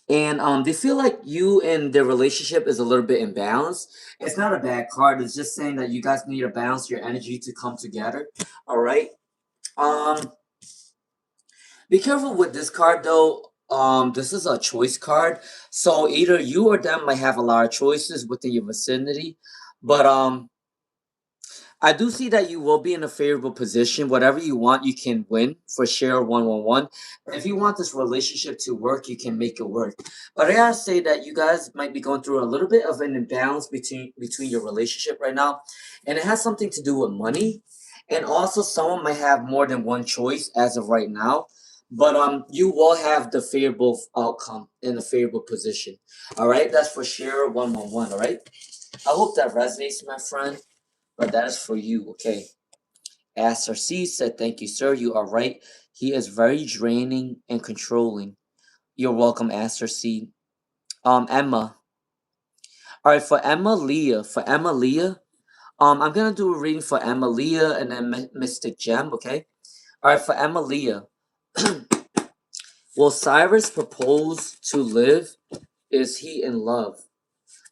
And they feel like you and their relationship is a little bit imbalanced. It's not a bad card. It's just saying that you guys need to balance your energy to come together. All right. Be careful with this card though. This is a choice card, so either you or them might have a lot of choices within your vicinity, but I do see that you will be in a favorable position. Whatever you want, you can win for Share 111. If you want this relationship to work, you can make it work. But I gotta say that you guys might be going through a little bit of an imbalance between your relationship right now, and it has something to do with money. And also, someone might have more than one choice as of right now. But you will have the favorable outcome in a favorable position. All right, that's for Share 111. All right. I hope that resonates, my friend. But that is for you, okay? Aster C said, thank you, sir. You are right. He is very draining and controlling. You're welcome, Aster C. Emma. Alright, for Emma Leah. I'm gonna do a reading for Emma Leah and then Mystic Gem, okay? Alright, for Emma Leah. Will Cyrus propose to live? Is he in love?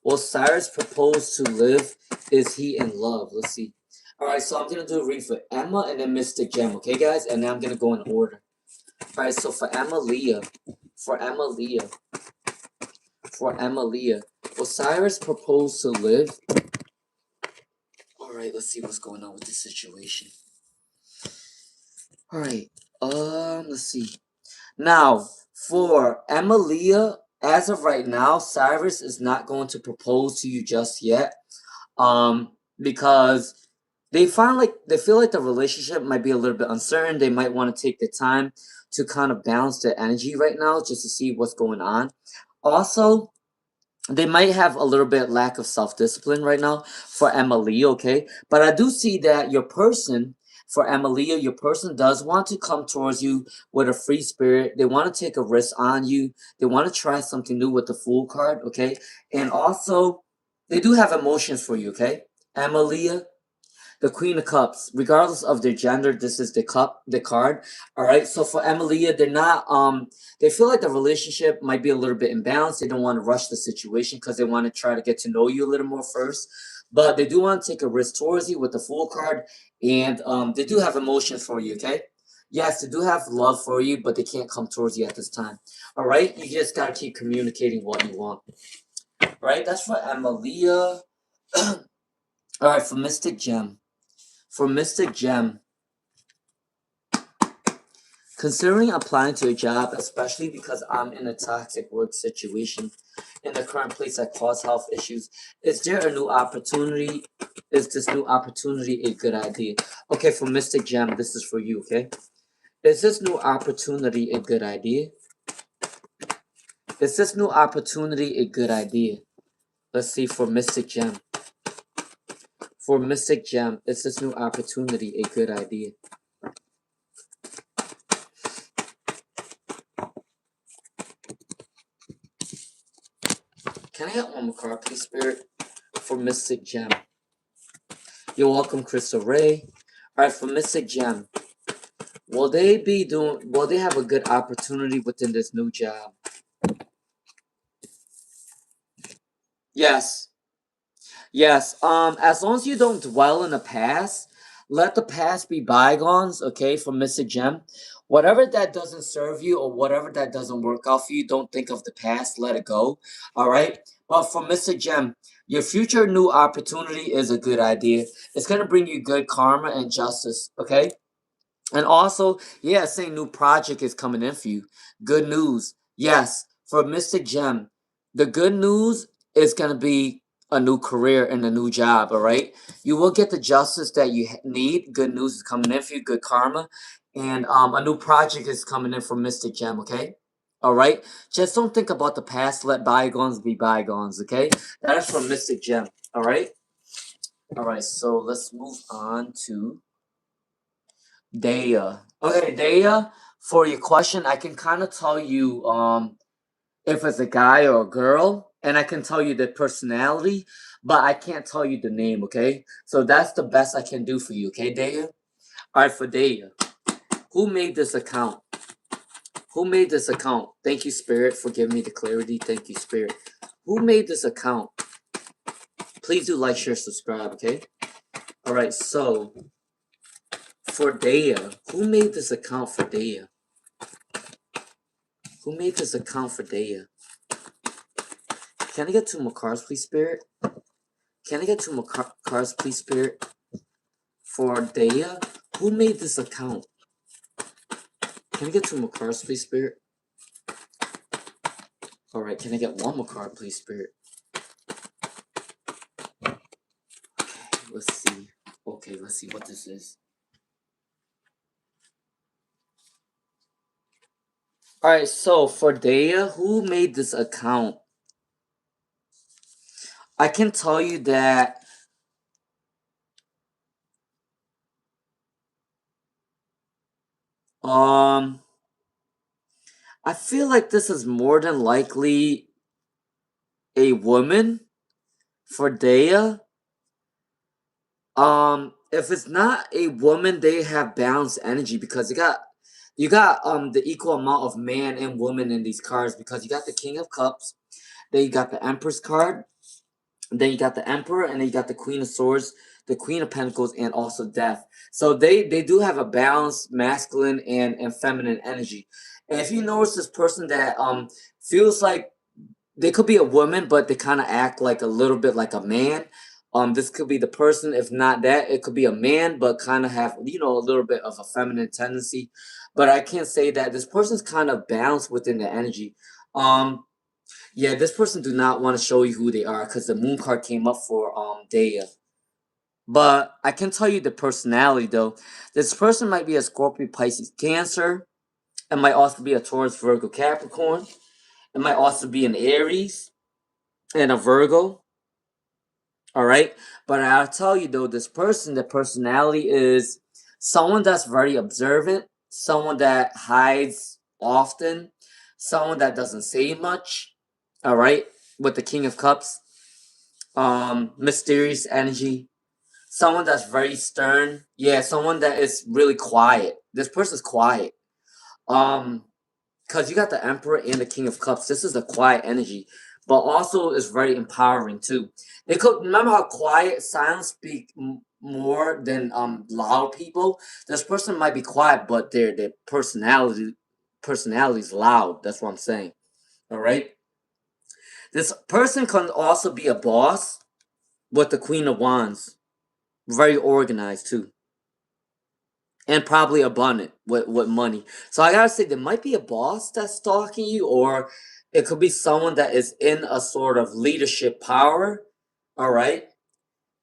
Will Cyrus propose to live? Is he in love? Let's see. Alright, so I'm going to do a read for Emma and then Mystic Gem, okay, guys? And then I'm going to go in order. Alright, so for Emma Leah. Will Cyrus propose to live? Alright, let's see what's going on with this situation. Alright, Let's see. Now, for Emilia, as of right now, Cyrus is not going to propose to you just yet. Because they feel like the relationship might be a little bit uncertain. They might want to take the time to kind of balance their energy right now just to see what's going on. Also, they might have a little bit lack of self-discipline right now for Emily, okay? But I do see that your person, for Emilia, your person does want to come towards you with a free spirit. They want to take a risk on you. They want to try something new with the Fool card, okay? And also, they do have emotions for you, okay? Emilia, the Queen of Cups, regardless of their gender, this is the card. All right. So for Emilia, they're not they feel like the relationship might be a little bit imbalanced. They don't want to rush the situation because they want to try to get to know you a little more first. But they do want to take a risk towards you with the Fool card, and they do have emotions for you. Okay. Yes, they do have love for you, but they can't come towards you at this time. All right. You just gotta keep communicating what you want. All right. That's for Emilia. All right. For Mystic Gem. For Mystic Gem, considering applying to a job, especially because I'm in a toxic work situation in the current place that cause health issues, is there a new opportunity? Is this new opportunity a good idea? Okay, for Mystic Gem, this is for you, okay? Is this new opportunity a good idea? Is this new opportunity a good idea? Let's see for Mystic Gem. For Mystic Gem, is this new opportunity a good idea? Can I get one more card, please, Spirit? For Mystic Gem. You're welcome, Crystal Ray. Alright, for Mystic Gem. Will they have a good opportunity within this new job? Yes. Yes. As long as you don't dwell in the past, let the past be bygones, okay, for Mystic Gem. Whatever that doesn't serve you or whatever that doesn't work out for you, don't think of the past, let it go. Alright? But for Mystic Gem, your future new opportunity is a good idea. It's gonna bring you good karma and justice, okay? And also, yeah, saying new project is coming in for you. Good news. Yes, for Mystic Gem, the good news is going to be a new career and a new job, all right? You will get the justice that you need. Good news is coming in for you, good karma. And a new project is coming in for Mystic Gem, okay? All right? Just don't think about the past. Let bygones be bygones, okay? That is for Mystic Gem, all right? All right, so let's move on to Daya. Okay, Daya, for your question, I can kind of tell you if it's a guy or a girl, and I can tell you the personality, but I can't tell you the name, okay? So that's the best I can do for you, okay, Daya? Alright, for Daya. Who made this account? Who made this account? Thank you, Spirit, for giving me the clarity. Thank you, Spirit. Who made this account? Please do like, share, subscribe, okay? Alright, so for Daya, who made this account for Daya? Who made this account for Daya? Can I get 2 more cards, please, Spirit? Can I get 2 more cards, please, Spirit? For Daya? Who made this account? Can I get 2 more cards, please, Spirit? Alright, can I get 1 more card, please, Spirit? Okay, let's see. Okay, let's see what this is. Alright, so for Daya, who made this account? I can tell you that I feel like this is more than likely a woman for Daya. If it's not a woman, they have balanced energy because you got the equal amount of man and woman in these cards because you got the King of Cups, then you got the Empress card, then you got the Emperor, and then you got the Queen of Swords, the Queen of Pentacles, and also Death. So they do have a balanced masculine and feminine energy. And if you notice this person that feels like they could be a woman, but they kind of act like a little bit like a man. This could be the person. If not that, it could be a man, but kind of have a little bit of a feminine tendency. but I can't say that this person's kind of balanced within the energy. Yeah, this person do not want to show you who they are because the moon card came up for Daya. But I can tell you the personality though. This person might be a Scorpio, Pisces, Cancer. It might also be a Taurus, Virgo, Capricorn. It might also be an Aries and a Virgo. All right. But I'll tell you though, this person, the personality is someone that's very observant, someone that hides often, someone that doesn't say much. All right. With the King of Cups, mysterious energy, someone that's very stern. Yeah, someone that is really quiet. This person's quiet. Because you got the Emperor and the King of Cups. This is a quiet energy, but also is very empowering too. They could remember how quiet, silent speak more than loud people. This person might be quiet, but their personality is loud. That's what I'm saying. All right. This person can also be a boss with the Queen of Wands. Very organized too. And probably abundant with money. So I gotta say, there might be a boss that's stalking you, or it could be someone that is in a sort of leadership power. All right.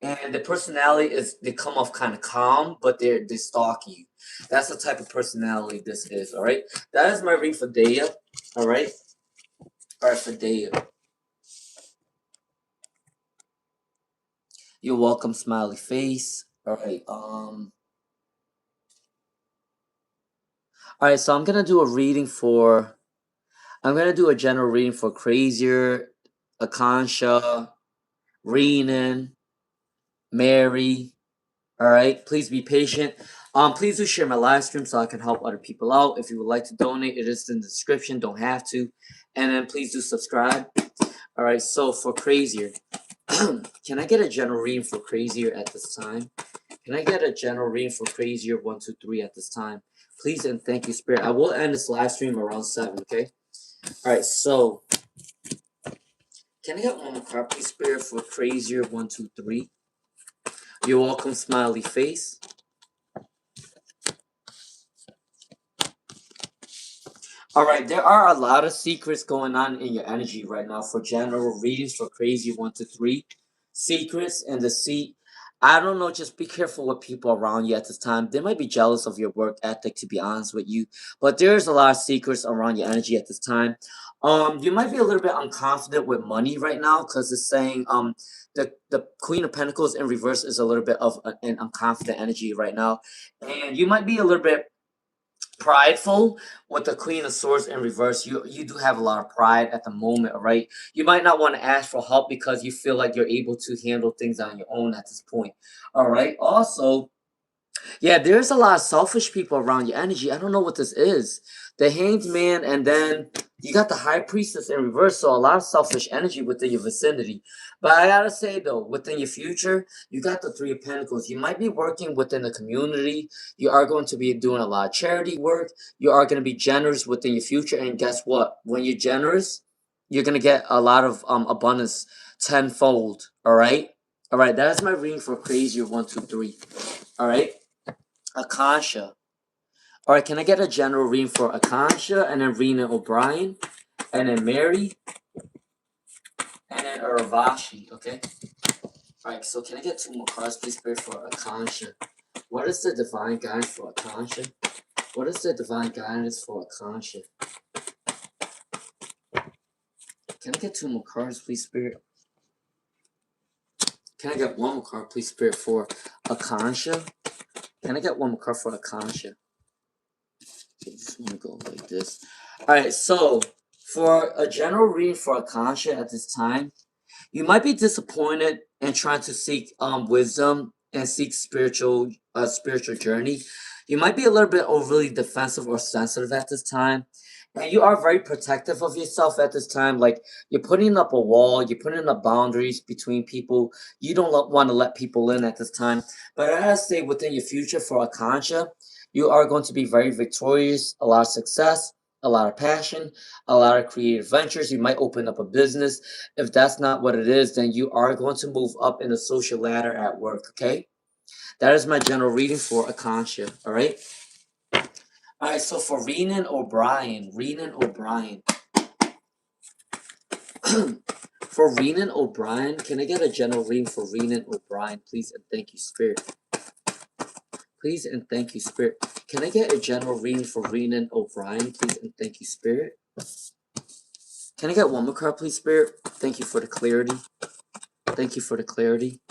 And the personality is they come off kind of calm, but they're stalking you. That's the type of personality this is. All right. That is my reading for Daya. All right. All right, for Daya. You're welcome, smiley face. All right. All right, so I'm gonna do a reading for. I'm gonna do a general reading for Crazier, Akansa, Rean, Mary. All right, please be patient. Please do share my live stream so I can help other people out. If you would like to donate, it is in the description. Don't have to, and then please do subscribe. All right, so for Crazier, can I get a general reading for Crazier at this time? Can I get a general reading for Crazier 1, 2, 3 at this time? Please and thank you, Spirit. I will end this live stream around 7. Okay. All right, so can I get one more card, please, Spirit, for Crazier 1, 2, 3? You're welcome, smiley face. All right, there are a lot of secrets going on in your energy right now for general readings for Crazier 1 to 3. Secrets and deceit. I don't know, just be careful with people around you at this time. They might be jealous of your work ethic, to be honest with you. But there's a lot of secrets around your energy at this time. You might be a little bit unconfident with money right now because it's saying the Queen of Pentacles in reverse is a little bit of an unconfident energy right now. And you might be a little bit prideful with the Queen of Swords in reverse. You do have a lot of pride at the moment, right? You might not want to ask for help because you feel like you're able to handle things on your own at this point. All right. Also, yeah, there's a lot of selfish people around your energy. I don't know what this is. The Hanged Man, and then you got the High Priestess in reverse, so a lot of selfish energy within your vicinity. But I gotta say though, within your future, you got the Three of Pentacles. You might be working within the community. You are going to be doing a lot of charity work. You are going to be generous within your future, and guess what? When you're generous, you're going to get a lot of abundance tenfold. All right. All right. That is my reading for Crazier 1, 2, 3. All right. Akansa. All right, can I get a general reading for Akansa, and then Rena O'Brien, and then Mary, and then Ervashi, okay? All right, so can I get 2 more cards, please, Spirit, for Akansa? What is the divine guidance for Akansa? What is the divine guidance for Akansa? Can I get 2 more cards, please, Spirit? Can I get 1 more card, please, Spirit, for Akansa? Can I get 1 more card for Akansa? I just want to go like this. All right, so for a general reading for Akansa at this time, you might be disappointed and trying to seek wisdom and seek spiritual journey. You might be a little bit overly defensive or sensitive at this time. And you are very protective of yourself at this time. Like you're putting up a wall, you're putting up boundaries between people. You don't want to let people in at this time. But I gotta say, within your future for Akansa, you are going to be very victorious, a lot of success, a lot of passion, a lot of creative ventures. You might open up a business. If that's not what it is, then you are going to move up in the social ladder at work, okay? That is my general reading for Akansa, all right? All Alright, so for Rean O'Brien. For Rean O'Brien, can I get a general reading for Rean O'Brien, please? And thank you, Spirit. Please and thank you, Spirit. Can I get a general reading for Rean O'Brien, please? And thank you, Spirit. Can I get one more card, please, Spirit? Thank you for the clarity. Thank you for the clarity.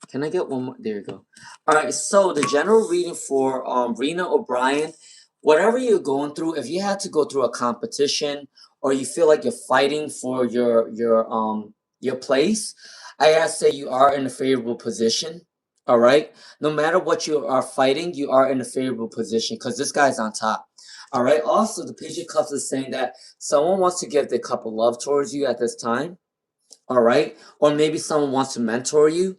Can I get one more? There you go. Alright, so the general reading for Rean O'Brien, whatever you're going through, if you had to go through a competition or you feel like you're fighting for your place, I gotta say you are in a favorable position. Alright? No matter what you are fighting, you are in a favorable position because this guy's on top. Alright, also the Page of Cups is saying that someone wants to give their cup of love towards you at this time. Alright? Or maybe someone wants to mentor you.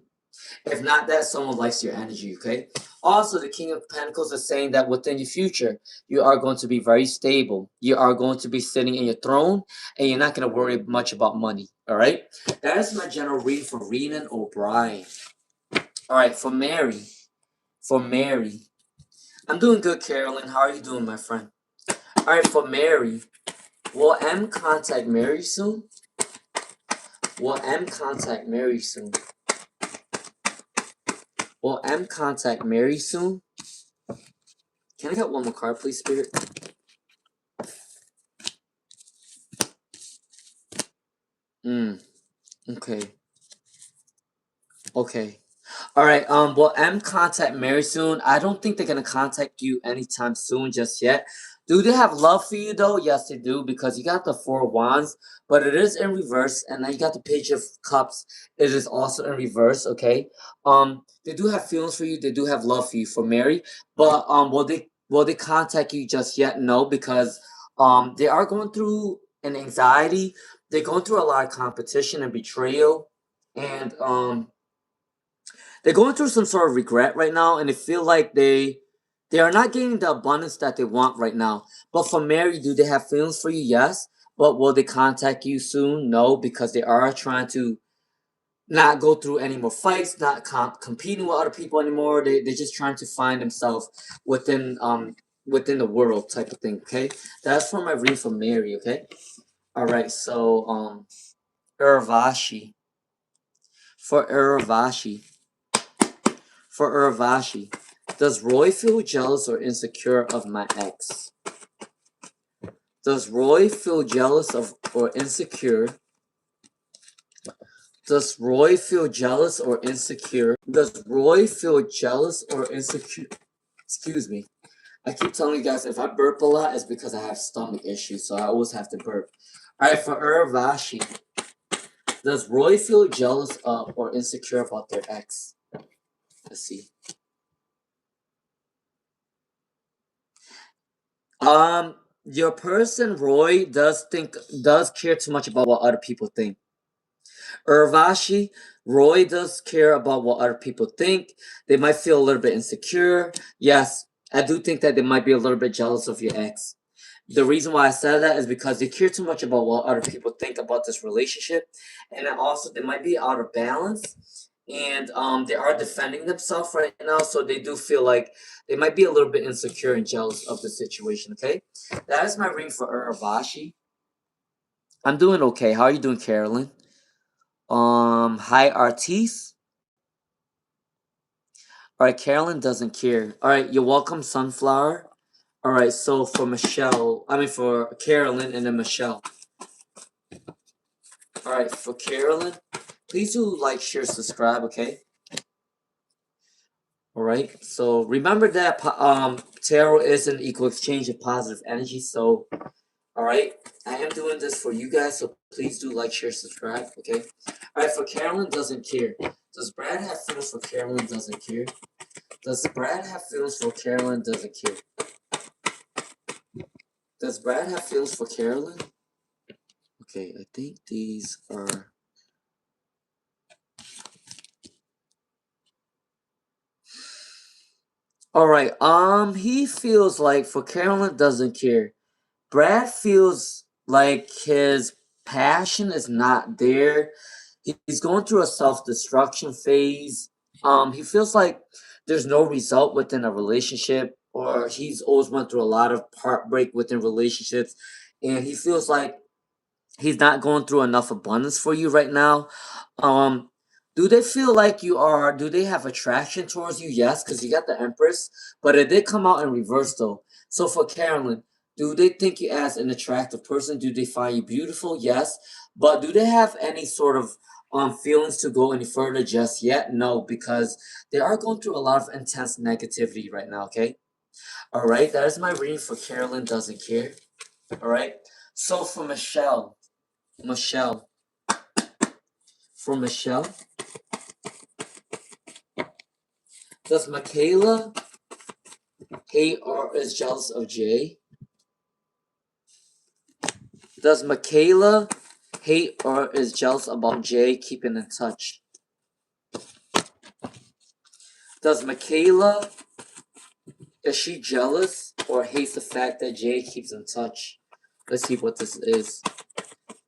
If not that, someone likes your energy, okay? Also, the King of Pentacles is saying that within your future, you are going to be very stable. You are going to be sitting in your throne, and you're not going to worry much about money, all right? That is my general reading for Rean O'Brien. All right, for Mary. I'm doing good, Carolyn. How are you doing, my friend? All right, for Mary. Will M contact Mary soon? Will M contact Mary soon? Will M contact Mary soon? Can I get one more card, please, Spirit? Okay. Okay. Alright, will M contact Mary soon? I don't think they're gonna contact you anytime soon just yet. Do they have love for you though? Yes, they do, because you got the Four of Wands, but it is in reverse, and then you got the Page of Cups. It is also in reverse, okay? They do have feelings for you, they do have love for you for Mary, but will they contact you just yet? No, because they are going through an anxiety, they're going through a lot of competition and betrayal, and they're going through some sort of regret right now, and they feel like they are not getting the abundance that they want right now. But for Mary, do they have feelings for you? Yes. But will they contact you soon? No, because they are trying to not go through any more fights, not competing with other people anymore. They're just trying to find themselves within the world type of thing. Okay, that's for my read for Mary. Okay, all right. So Ervashi. For Ervashi. For Ervashi, does Roy feel jealous or insecure of my ex? Does Roy feel jealous of or insecure? Does Roy feel jealous or insecure? Does Roy feel jealous or insecure? Excuse me. I keep telling you guys, if I burp a lot, it's because I have stomach issues, so I always have to burp. Alright, for Ervashi, does Roy feel jealous of or insecure about their ex? Let's see. Your person, Roy, does care too much about what other people think. Ervashi, Roy does care about what other people think. They might feel a little bit insecure. Yes, I do think that they might be a little bit jealous of your ex. The reason why I said that is because they care too much about what other people think about this relationship, and then also they might be out of balance, and they are defending themselves right now, so they do feel like they might be a little bit insecure and jealous of the situation. Okay, that is my reading for Ervashi. I'm doing okay. How are you doing, Carolyn? Hi, Artis. All right, Carolyn doesn't care. All right, you're welcome, Sunflower. All right, so for for Carolyn and then Michelle. All right, for Carolyn, please do like, share, subscribe, okay? All right, so remember that tarot is an equal exchange of positive energy. So, all right, I am doing this for you guys, so please do like, share, subscribe, okay? All right, for Carolyn doesn't care. Does Brad have feelings for Carolyn doesn't care? Does Brad have feelings for Carolyn doesn't care? Does Brad have feelings for Carolyn? Okay, I think these are... Alright, he feels like for Carolyn doesn't care. Brad feels like his passion is not there. He's going through a self-destruction phase. He feels like there's no result within a relationship or he's always went through a lot of heartbreak within relationships, and he feels like he's not going through enough abundance for you right now. Um, do they feel like you are? Do they have attraction towards you? Yes, because you got the Empress, but it did come out in reverse though. So for Carolyn, do they think you as an attractive person? Do they find you beautiful? Yes, but do they have any sort of feelings to go any further just yet? No, because they are going through a lot of intense negativity right now. Okay, all right, that is my reading for Carolyn doesn't care. All right, so for Michelle. For Michelle, does Michaela hate or is jealous of Jay? Does Michaela hate or is jealous about Jay keeping in touch? Does Michaela, is she jealous or hates the fact that Jay keeps in touch? Let's see what this is.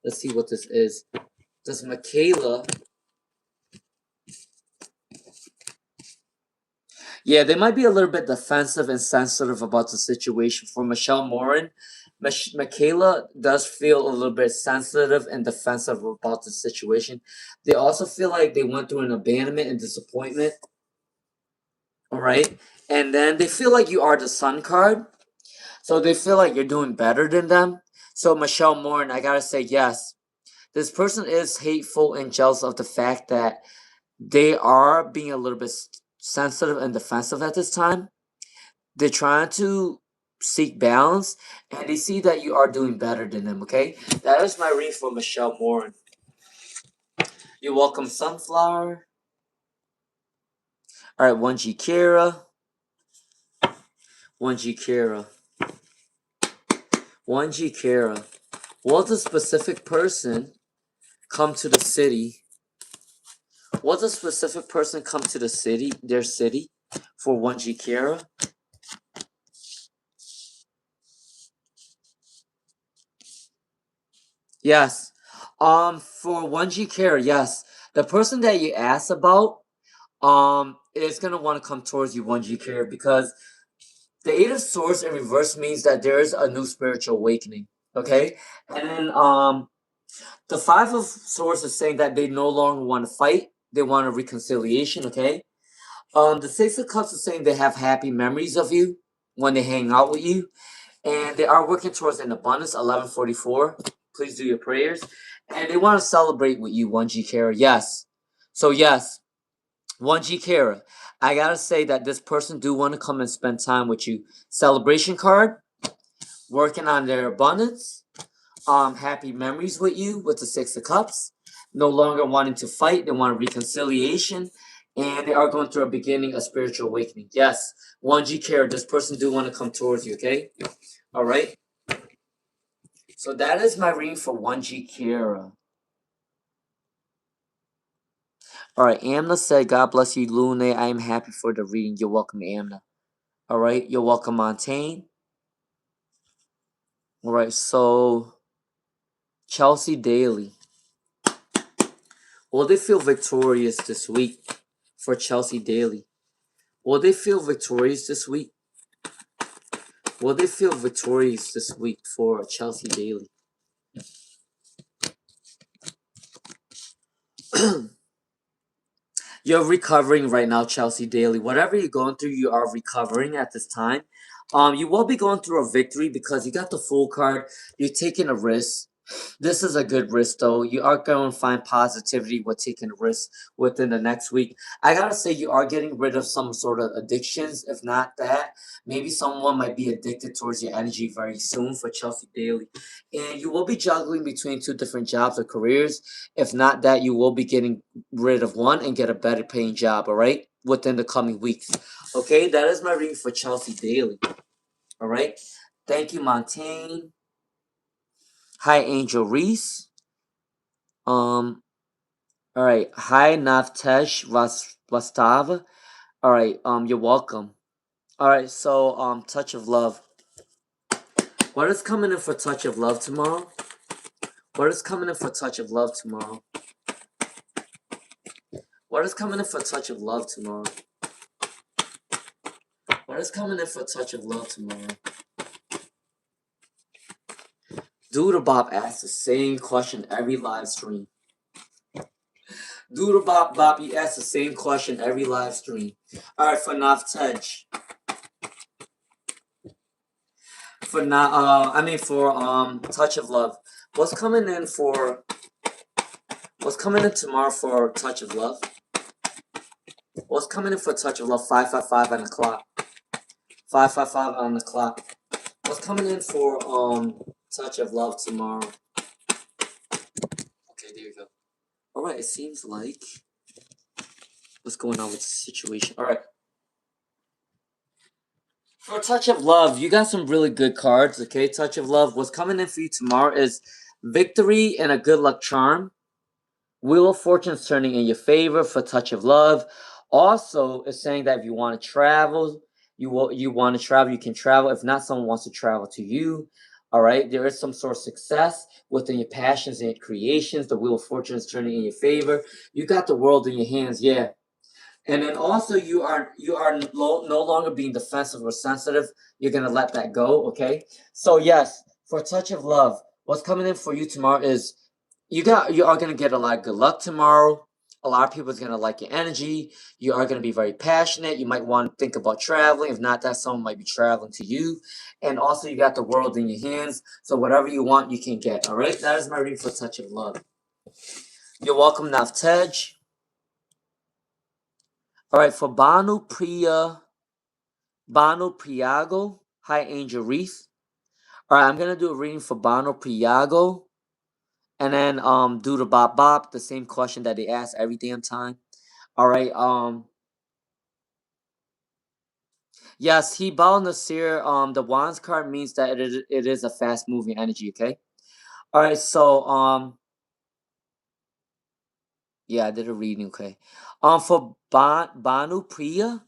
Let's see what this is. Does Michaela... Yeah, they might be a little bit defensive and sensitive about the situation. For Michelle Morin, Michaela does feel a little bit sensitive and defensive about the situation. They also feel like they went through an abandonment and disappointment. All right. And then they feel like you are the Sun card. So they feel like you're doing better than them. So Michelle Morin, I gotta say yes. This person is hateful and jealous of the fact that they are being a little bit sensitive and defensive at this time. They're trying to seek balance, and they see that you are doing better than them, okay? That is my read for Michelle Morin. You're welcome, Sunflower. All right, Wgi Care. Wgi Care. Wgi Care. Will the specific person come to the city? Will the specific person come to the city, their city, for Wgi Care? Yes. For Wgi Care, yes. The person that you asked about, is gonna want to come towards you, Wgi Care, because the Eight of Swords in reverse means that there is a new spiritual awakening. Okay? And then the Five of Swords is saying that they no longer want to fight, they want a reconciliation, okay? The Six of Cups is saying they have happy memories of you when they hang out with you. And they are working towards an abundance, 1144. Please do your prayers. And they want to celebrate with you, Wgi Care. Yes. So yes, Wgi Care. I gotta say that this person do want to come and spend time with you. Celebration card, working on their abundance, happy memories with you with the Six of Cups, no longer wanting to fight, they want a reconciliation, and they are going through a beginning, a spiritual awakening. Yes, Wgi Care, this person do want to come towards you, okay? All right. So that is my reading for Wgi Care. All right, Amna said, God bless you, Lune. I am happy for the reading. You're welcome, Amna. All right, you're welcome, Montaigne. All right, so Chelsea Daly. Will they feel victorious this week for Chelsea Daly? Will they feel victorious this week? Will they feel victorious this week for Chelsea Daly? You're recovering right now, Chelsea Daly. Whatever you're going through, you are recovering at this time. You will be going through a victory because you got the Fool card. You're taking a risk. This is a good risk, though. You are going to find positivity with taking a risk within the next week. I gotta say, you are getting rid of some sort of addictions. If not that, maybe someone might be addicted towards your energy very soon for Chelsea Daly. And you will be juggling between two different jobs or careers. If not that, you will be getting rid of one and get a better paying job, all right? Within the coming weeks. Okay, that is my reading for Chelsea Daly. All right. Thank you, Montaigne. Hi, Angel Reese. All right. Hi, Navtesh Vastava. All right. You're welcome. All right. So, Touch of Love. What is coming in for Touch of Love tomorrow? What is coming in for Touch of Love tomorrow? What is coming in for Touch of Love tomorrow? What is coming in for Touch of Love tomorrow? Doodlebop asks the same question every live stream. Doodlebop he asks the same question every live stream. Alright, for Navage. For Touch of Love. What's coming in tomorrow for Touch of Love? What's coming in for Touch of Love? 555 on the clock. 555 on the clock. What's coming in for Touch of Love tomorrow? Okay, there you go. Alright, it seems like what's going on with the situation. Alright. For Touch of Love, you got some really good cards, okay? Touch of Love. What's coming in for you tomorrow is Victory and a Good Luck Charm. Wheel of Fortune's turning in your favor for Touch of Love. Also, it's saying that if you want to travel, you want to travel, you can travel. If not, someone wants to travel to you. All right, there is some sort of success within your passions and your creations. The Wheel of Fortune is turning in your favor. You got the world in your hands, yeah. And then also you are no longer being defensive or sensitive. You're gonna let that go, okay? So yes, for Touch of Love, what's coming in for you tomorrow is you are gonna get a lot of good luck tomorrow. A lot of people is gonna like your energy. You are gonna be very passionate. You might want to think about traveling. If not, that someone might be traveling to you. And also you got the world in your hands. So whatever you want, you can get. All right, that is my reading for Touch of Love. You're welcome, Navage. All right, for Banu Priyago. Hi, Angel Reese. All right, I'm gonna do a reading for Banu Priyago, and then do the bop, the same question that they ask every damn time. All right, yes, Hibal Nasir. The Wands card means that it is a fast moving energy. Okay. All right, so yeah, I did a reading. Okay. For Banu Priyago.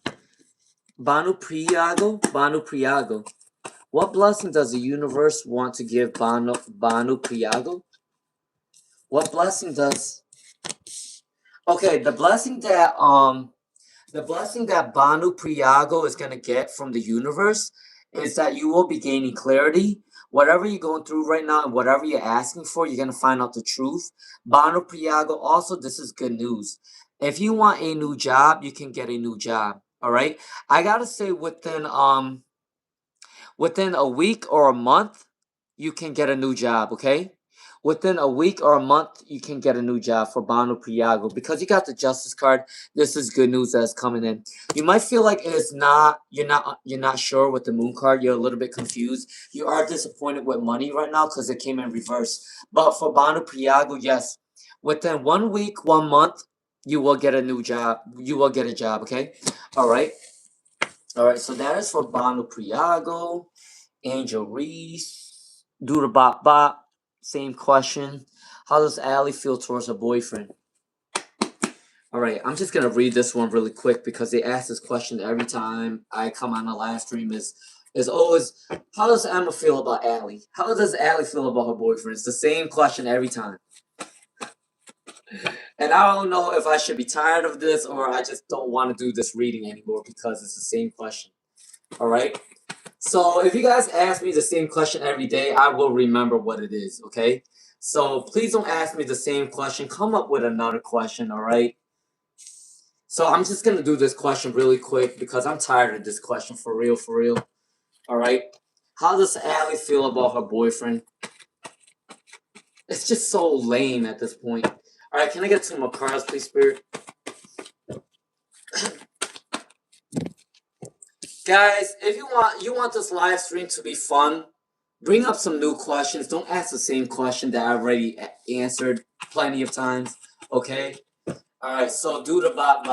What blessing does the universe want to give Banu Priyago? What blessing does? Okay, the blessing that Banu Priyago is gonna get from the universe is that you will be gaining clarity. Whatever you're going through right now and whatever you're asking for, you're gonna find out the truth. Banu Priyago, also, this is good news. If you want a new job, you can get a new job. All right. I gotta say within a week or a month, you can get a new job, okay? Within a week or a month, you can get a new job for Banu Priyago. Because you got the Justice card, this is good news that's coming in. You might feel like you're not sure with the Moon card. You're a little bit confused. You are disappointed with money right now because it came in reverse. But for Banu Priyago, yes. Within 1 week, 1 month, you will get a new job. You will get a job, okay? All right. All right, so that is for Banu Priyago. Angel Reese. Doodlebop. Same question. How does Allie feel towards her boyfriend? All right, I'm just going to read this one really quick because they ask this question every time I come on the live stream is always, how does Emma feel about Allie? How does Allie feel about her boyfriend? It's the same question every time. And I don't know if I should be tired of this or I just don't want to do this reading anymore because it's the same question. All right? So if you guys ask me the same question every day, I will remember what it is, okay? So please don't ask me the same question. Come up with another question, all right? So I'm just going to do this question really quick because I'm tired of this question for real, all right? How does Allie feel about her boyfriend? It's just so lame at this point. All right, can I get 2 more cards, please, Spirit? Guys, if you want this live stream to be fun, bring up some new questions. Don't ask the same question that I already answered plenty of times. Okay? Alright, so do the bop.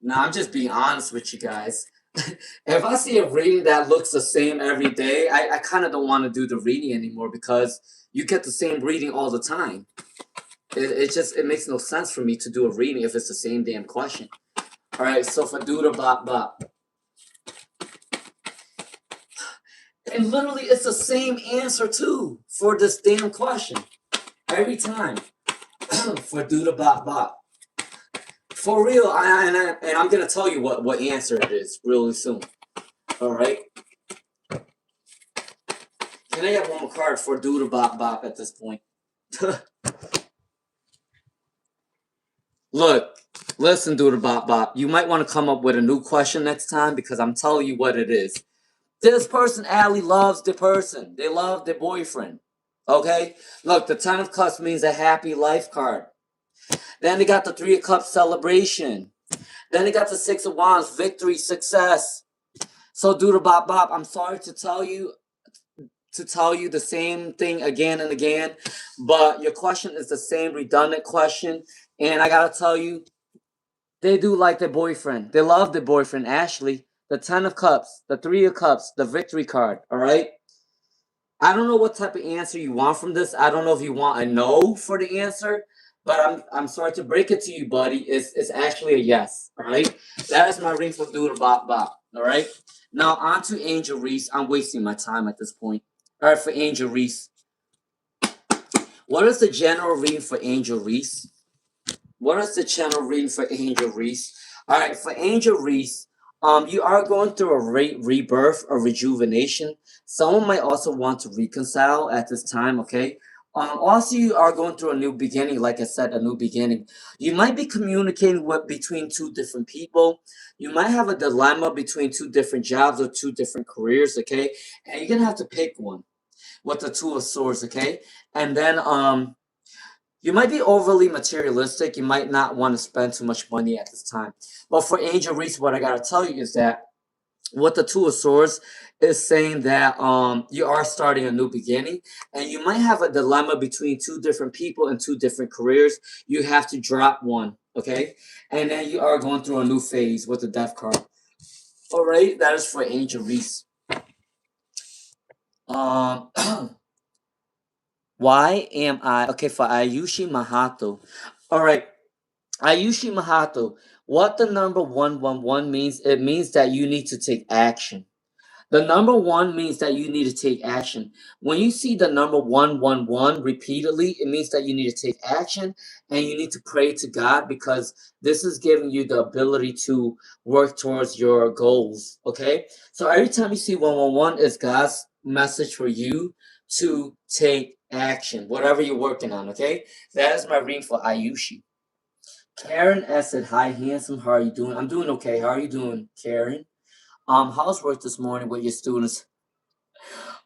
Now, I'm just being honest with you guys. If I see a reading that looks the same every day, I kind of don't want to do the reading anymore because you get the same reading all the time. It makes no sense for me to do a reading if it's the same damn question. Alright, so for do the bop. And literally, it's the same answer, too, for this damn question. Every time. For Doodlebop. For real, and I'm gonna tell you what answer it is really soon. All right. Can I get one more card for Doodlebop at this point? Look, listen, Doodlebop. You might want to come up with a new question next time because I'm telling you what it is. This person actually loves the person. They love their boyfriend. Okay? Look, the Ten of Cups means a happy life card. Then they got the Three of Cups celebration. Then they got the Six of Wands, victory, success. So Doodlebop, I'm sorry to tell you the same thing again and again, but your question is the same redundant question, and I gotta tell you, they do like their boyfriend. They love their boyfriend, Ashley. The Ten of Cups, the Three of Cups, the victory card, all right? I don't know what type of answer you want from this. I don't know if you want a no for the answer, but I'm sorry to break it to you, buddy. It's actually a yes, all right? That is my ring for Doodlebop, all right? Now, on to Angel Reese. I'm wasting my time at this point. All right, for Angel Reese. What is the general reading for Angel Reese? What is the general reading for Angel Reese? All right, for Angel Reese, you are going through a rebirth or rejuvenation. Someone might also want to reconcile at this time, okay? Also, you are going through a new beginning. Like I said, a new beginning. You might be communicating between two different people. You might have a dilemma between two different jobs or two different careers, okay? And you're going to have to pick one with the Two of Swords, okay? And then, you might be overly materialistic. You might not want to spend too much money at this time. But for Angel Reese, what I got to tell you is that what the Two of Swords is saying that you are starting a new beginning, and you might have a dilemma between two different people and two different careers. You have to drop one, okay? And then you are going through a new phase with the Death card. All right, that is for Angel Reese. Why am I okay for Ayushi Mahato? All right, Ayushi Mahato. What the number 111 means? It means that you need to take action. The number one means that you need to take action. When you see the number 111 repeatedly, it means that you need to take action and you need to pray to God because this is giving you the ability to work towards your goals. Okay? So every time you see 111 is God's message for you to take action, whatever you're working on. Okay? That is my reading for Ayushi. Karen S said, "Hi, handsome. How are you doing?" I'm doing okay. How are you doing, Karen? How's work this morning with your students?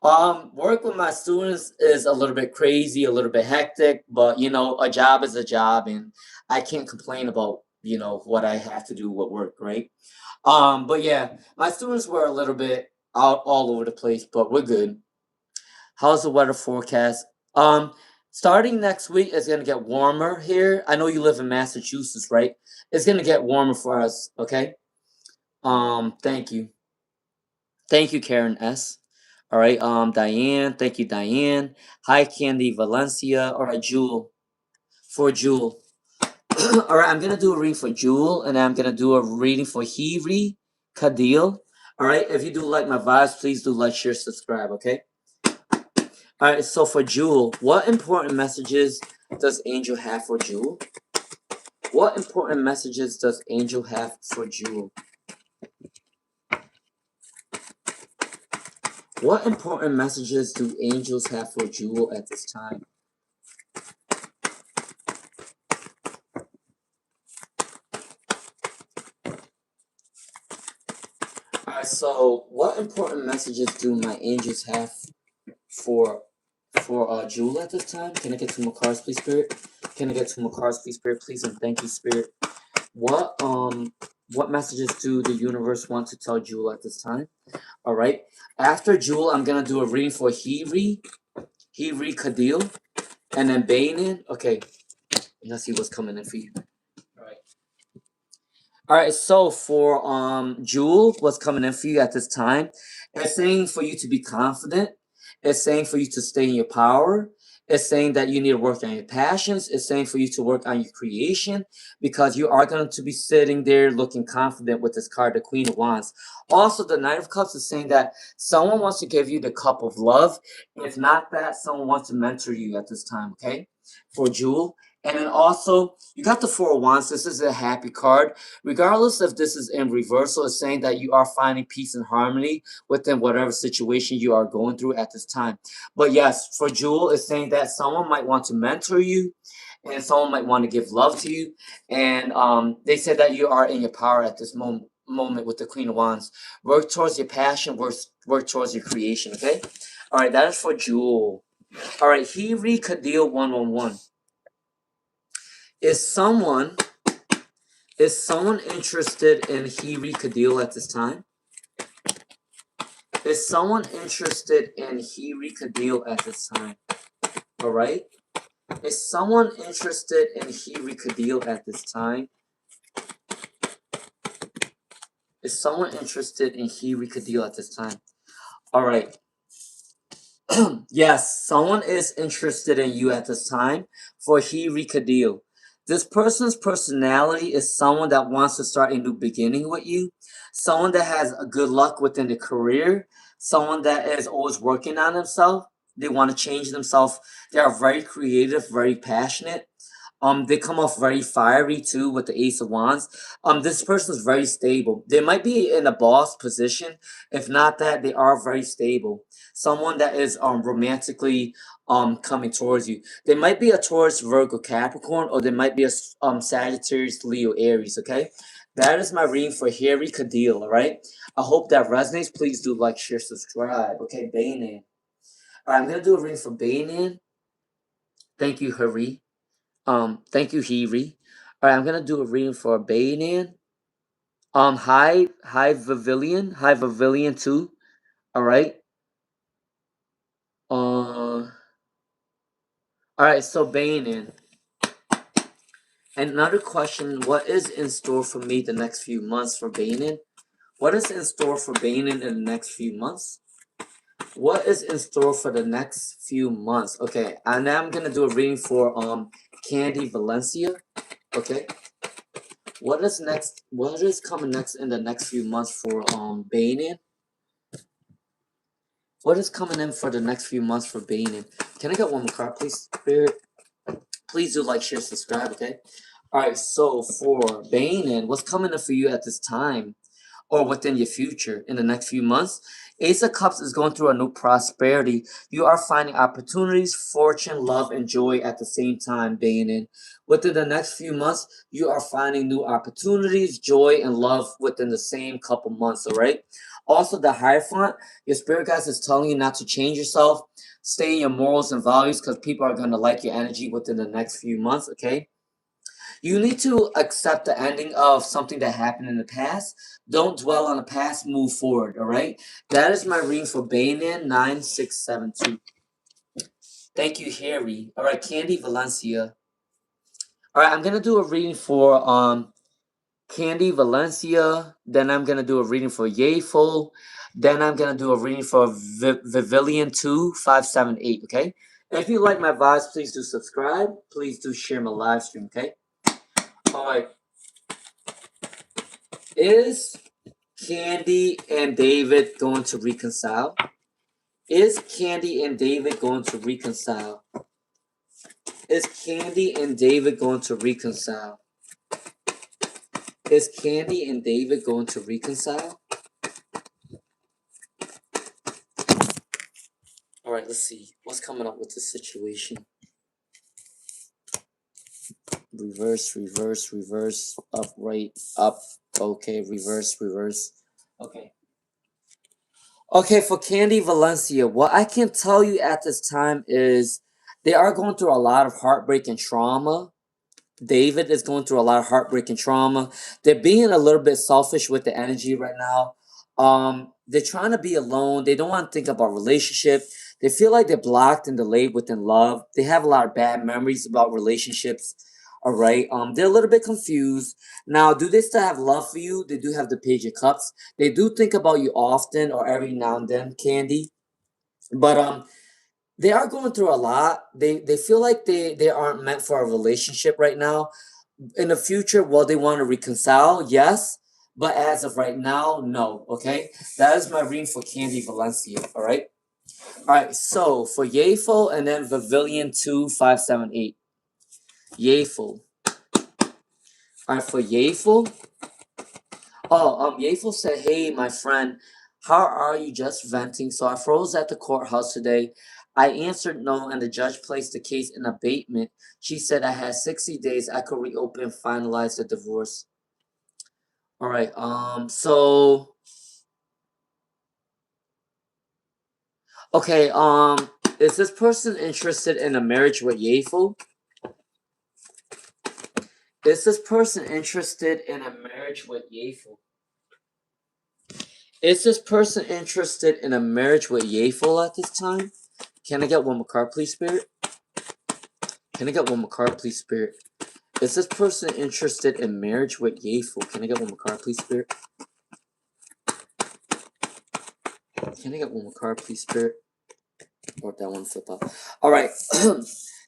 Work with my students is a little bit crazy, a little bit hectic, but you know, a job is a job, and I can't complain about what I have to do with work, right? But yeah, my students were a little bit out all over the place, but we're good. How's the weather forecast? Starting next week, it's gonna get warmer here. I know you live in Massachusetts, right? It's gonna get warmer for us, okay? Thank you. Thank you, Karen S. All right, Diane. Thank you, Diane. Hi, Candy Valencia. All right, Jewel. For Jewel. All right, I'm gonna do a reading for Jewel, and I'm gonna do a reading for Hiri Kadil. All right, if you do like my vibes, please do like, share, subscribe. Okay. All right, so for Jewel, what important messages does Angel have for Jewel? What important messages does Angel have for Jewel? What important messages do angels have for Jewel at this time? Alright, so what important messages do my angels have for Jewel at this time? Can I get two more cards, please, Spirit? Can I get two more cards, please, Spirit? Please and thank you, Spirit. What messages do the universe want to tell Jewel at this time? Alright. After Jewel, I'm gonna do a reading for Hiri Kadil, and then Bayon. Okay. Let's see what's coming in for you. Alright. Alright, so for Jewel, what's coming in for you at this time? It's saying for you to be confident. It's saying for you to stay in your power. It's saying that you need to work on your passions. It's saying for you to work on your creation because you are going to be sitting there looking confident with this card, the Queen of Wands. Also, the Knight of Cups is saying that someone wants to give you the cup of love. If not that, someone wants to mentor you at this time, okay? For Jewel. And then also, you got the Four of Wands. This is a happy card. Regardless if this is in reversal, it's saying that you are finding peace and harmony within whatever situation you are going through at this time. But yes, for Jewel, it's saying that someone might want to mentor you, and someone might want to give love to you. And they said that you are in your power at this moment with the Queen of Wands. Work towards your passion, work towards your creation, okay? All right, that is for Jewel. All right, Hiri Kadil 111. Is someone interested in Hiri Kadil at this time? Is someone interested in Hiri Kadil at this time? All right. Is someone interested in Hiri Kadil at this time? Is someone interested in Hiri Kadil at this time? All right. Yes, someone is interested in you at this time for Hiri Kadil. This person's personality is someone that wants to start a new beginning with you, someone that has a good luck within the career, someone that is always working on themselves. They want to change themselves. They are very creative, very passionate. They come off very fiery too with the Ace of Wands. This person is very stable. They might be in a boss position. If not that, they are very stable. Someone that is romantically coming towards you. They might be a Taurus, Virgo, Capricorn, or they might be a Sagittarius, Leo, Aries. Okay, that is my reading for Harry Kadil. All right. I hope that resonates. Please do like, share, subscribe. Okay, Bayon. All right, I'm gonna do a reading for Bayon. Thank you, Harry. Thank you, Hiri. All right, I'm gonna do a reading for Bayon. Hi, Vavilion too. All right. All right. So Bayon. Another question: what is in store for me the next few months for Bayon? What is in store for Bayon in the next few months? What is in store for the next few months? Okay, and now I'm gonna do a reading for Candy Valencia. Okay. What is next? What is coming next in the next few months for Bayon? What is coming in for the next few months for Bayon? Can I get one more card, please? Spirit, please do like, share, subscribe, okay? All right, so for Bayon, what's coming in for you at this time? Or within your future in the next few months. Ace of Cups is going through a new prosperity. You are finding opportunities, fortune, love, and joy at the same time, Bayon. Within the next few months, you are finding new opportunities, joy, and love within the same couple months, all right? Also, the Hierophant, your spirit guides is telling you not to change yourself. Stay in your morals and values because people are going to like your energy within the next few months, okay? You need to accept the ending of something that happened in the past. Don't dwell on the past, move forward, all right? That is my reading for Bayon 9672. Thank you, Harry. All right, Candy Valencia. All right, I'm going to do a reading for Candy Valencia. Then I'm going to do a reading for Yayful. Then I'm going to do a reading for Vivilion 2578, okay? If you like my vibes, please do subscribe. Please do share my live stream, okay? All right. Is Candy and David going to reconcile? Is Candy and David going to reconcile? Is Candy and David going to reconcile? Is Candy and David going to reconcile? All right, let's see. What's coming up with this situation? Reverse, reverse, reverse, up, right, up. Okay, reverse, reverse. Okay. Okay, for Candy Valencia, what I can tell you at this time is they are going through a lot of heartbreak and trauma. David is going through a lot of heartbreak and trauma. They're being a little bit selfish with the energy right now. They're trying to be alone. They don't want to think about relationship. They feel like they're blocked and delayed within love. They have a lot of bad memories about relationships. All right. They're a little bit confused. Now, do they still have love for you? They do have the Page of Cups. They do think about you often or every now and then, Candy. But they are going through a lot. They feel like they aren't meant for a relationship right now. In the future, will they want to reconcile? Yes. But as of right now, no. Okay. That is my reading for Candy Valencia. All right. All right. So for Yafo and then Pavilion 2578. Yafel. Alright, for Yafel. Oh, Yafel said, hey, my friend, how are you? Just venting. So I froze at the courthouse today. I answered no, and the judge placed the case in abatement. She said I had 60 days. I could reopen and finalize the divorce. Alright, so... Okay, is this person interested in a marriage with Yafel? Is this person interested in a marriage with Yafel? Is this person interested in a marriage with Yafel at this time? Can I get one more card, please, Spirit? Can I get one more card, please, Spirit? Is this person interested in marriage with Yafel? Can I get one more card, please, Spirit? Can I get one more card, please, Spirit? Or that one flip up. Alright.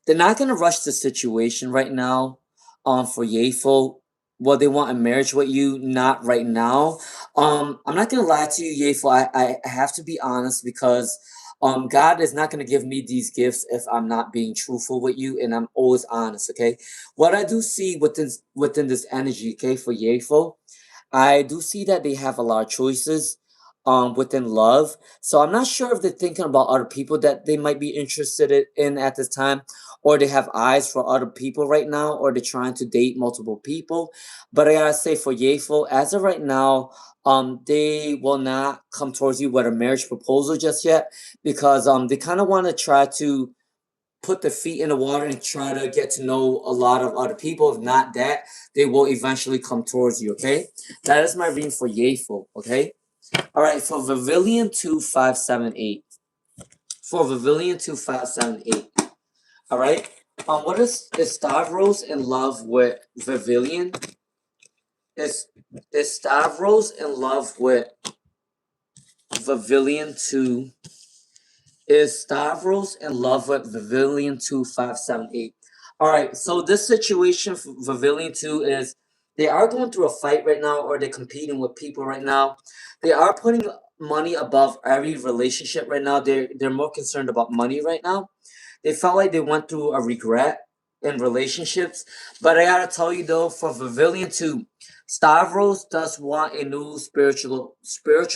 They're not gonna rush the situation right now. For Yafel. Well, they want a marriage with you, not right now. I'm not gonna lie to you, Yafel. I have to be honest because God is not gonna give me these gifts if I'm not being truthful with you, and I'm always honest, okay? What I do see within this energy, okay, for Yafel, I do see that they have a lot of choices within love. So I'm not sure if they're thinking about other people that they might be interested in at this time, or they have eyes for other people right now, or they're trying to date multiple people. But I gotta say for Yafel, as of right now, they will not come towards you with a marriage proposal just yet because they kind of want to try to put their feet in the water and try to get to know a lot of other people. If not that, they will eventually come towards you, okay? That is my reading for Yafel, okay? All right, for Pavilion 2578. For Pavilion 2578. All right? What is Stavros in love with Pavilion? Is Stavros in love with Pavilion 2? Is Stavros in love with Pavilion 2578? Alright, so this situation for Pavilion 2 is they are going through a fight right now, or they're competing with people right now. They are putting money above every relationship right now. They're more concerned about money right now. They felt like they went through a regret in relationships. But I gotta tell you though, for Pavilion 2, Stavros does want a new spiritual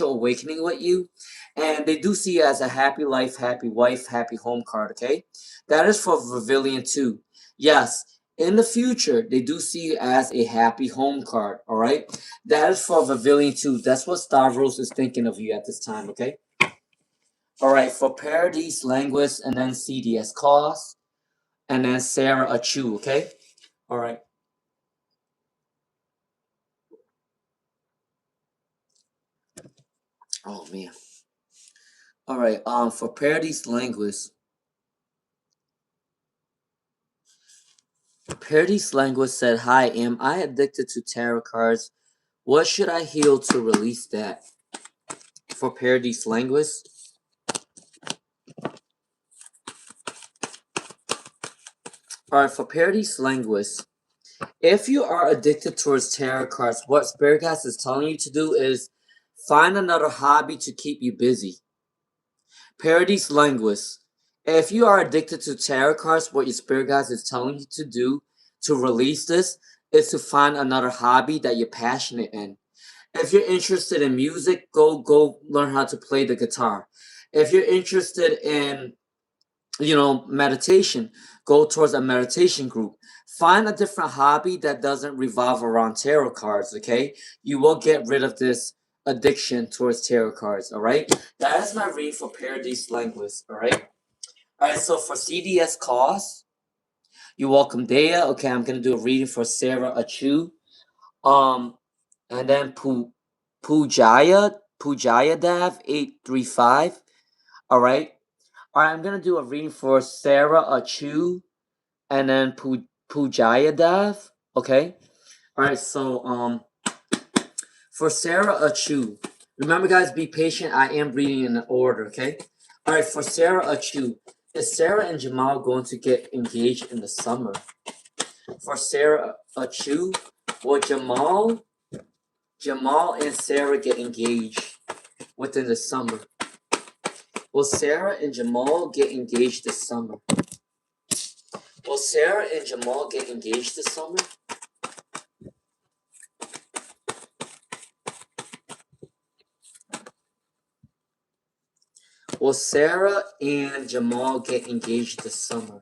awakening with you. And they do see it as a happy life, happy wife, happy home card, okay? That is for Pavilion 2. Yes, in the future, they do see it as a happy home card, alright? That is for Pavilion 2. That's what Stavros is thinking of you at this time, okay? Alright, for Paradise Language, and then CDS Cost, and then Sarah Achu, okay? Alright. Oh, man. Alright, for Paradise Language, Paradise Language said, hi, am I addicted to tarot cards? What should I heal to release that? For Paradise Language. Alright, for Paradise Language. If you are addicted towards tarot cards, what Spirit Guides is telling you to do is find another hobby to keep you busy. Paradise Language. If you are addicted to tarot cards, what your Spirit Guides is telling you to do to release this is to find another hobby that you're passionate in. If you're interested in music, go learn how to play the guitar. If you're interested in, meditation, go towards a meditation group. Find a different hobby that doesn't revolve around tarot cards, okay? You will get rid of this addiction towards tarot cards, all right? That is my read for Paradise Language, all right? All right, so for CDS cost, you're welcome, Dea. Okay, I'm going to do a reading for Sarah Achu. And then Pujaya Dav 835. All right. All right, I'm going to do a reading for Sarah Achu and then Pujaya Dav. Okay. All right, so for Sarah Achu, remember guys, be patient. I am reading in order, okay? All right, for Sarah Achu, is Sarah and Jamal going to get engaged in the summer? For Sarah Achu, will Jamal and Sarah get engaged within the summer? Will Sarah and Jamal get engaged this summer? Will Sarah and Jamal get engaged this summer? Will Sarah and Jamal get engaged this summer?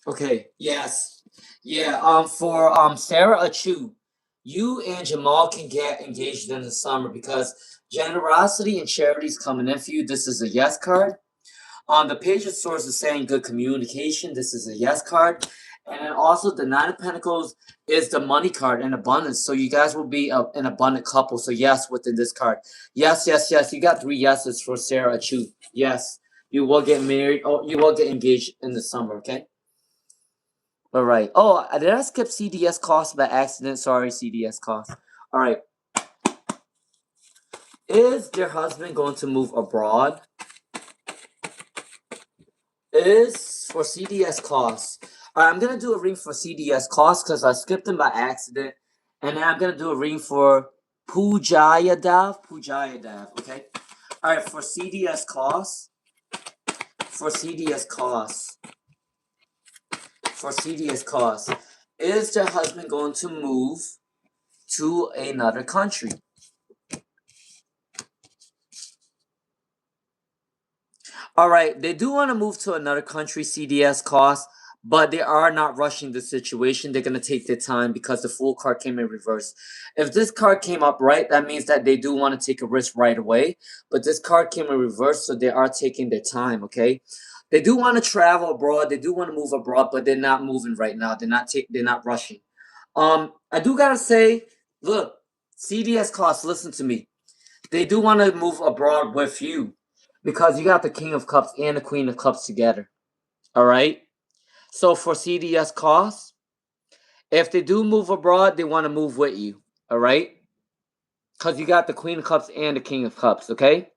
Okay, yes. Yeah, for Sarah Achu, you and Jamal can get engaged in the summer because generosity and charity is coming in for you. This is a yes card. The page of swords is saying good communication. This is a yes card. And then also the Nine of Pentacles is the money card and abundance. So you guys will be an abundant couple. So yes, within this card. Yes, yes, yes. You got 3 yeses for Sarah Achu. Yes. You will get married. Oh, you will get engaged in the summer, okay? All right. Oh, did I skip CDS cost by accident? Sorry, CDS cost. All right. Is your husband going to move abroad? Is for CDS costs. All right, I'm going to do a reading for CDS costs because I skipped them by accident. And then I'm going to do a reading for Pujayadav. Okay? All right, for CDS costs. For CDS costs. For CDS costs. Is your husband going to move to another country? All right, they do want to move to another country, CDS costs, but they are not rushing the situation. They're going to take their time because the Fool card came in reverse. If this card came up right, that means that they do want to take a risk right away. But this card came in reverse, so they are taking their time, okay? They do want to travel abroad. They do want to move abroad, but they're not moving right now. They're not rushing. I do got to say, look, CDS costs, listen to me. They do want to move abroad with you. Because you got the King of Cups and the Queen of Cups together. Alright? So for CDS costs, if they do move abroad, they want to move with you. Alright? Because you got the Queen of Cups and the King of Cups, okay?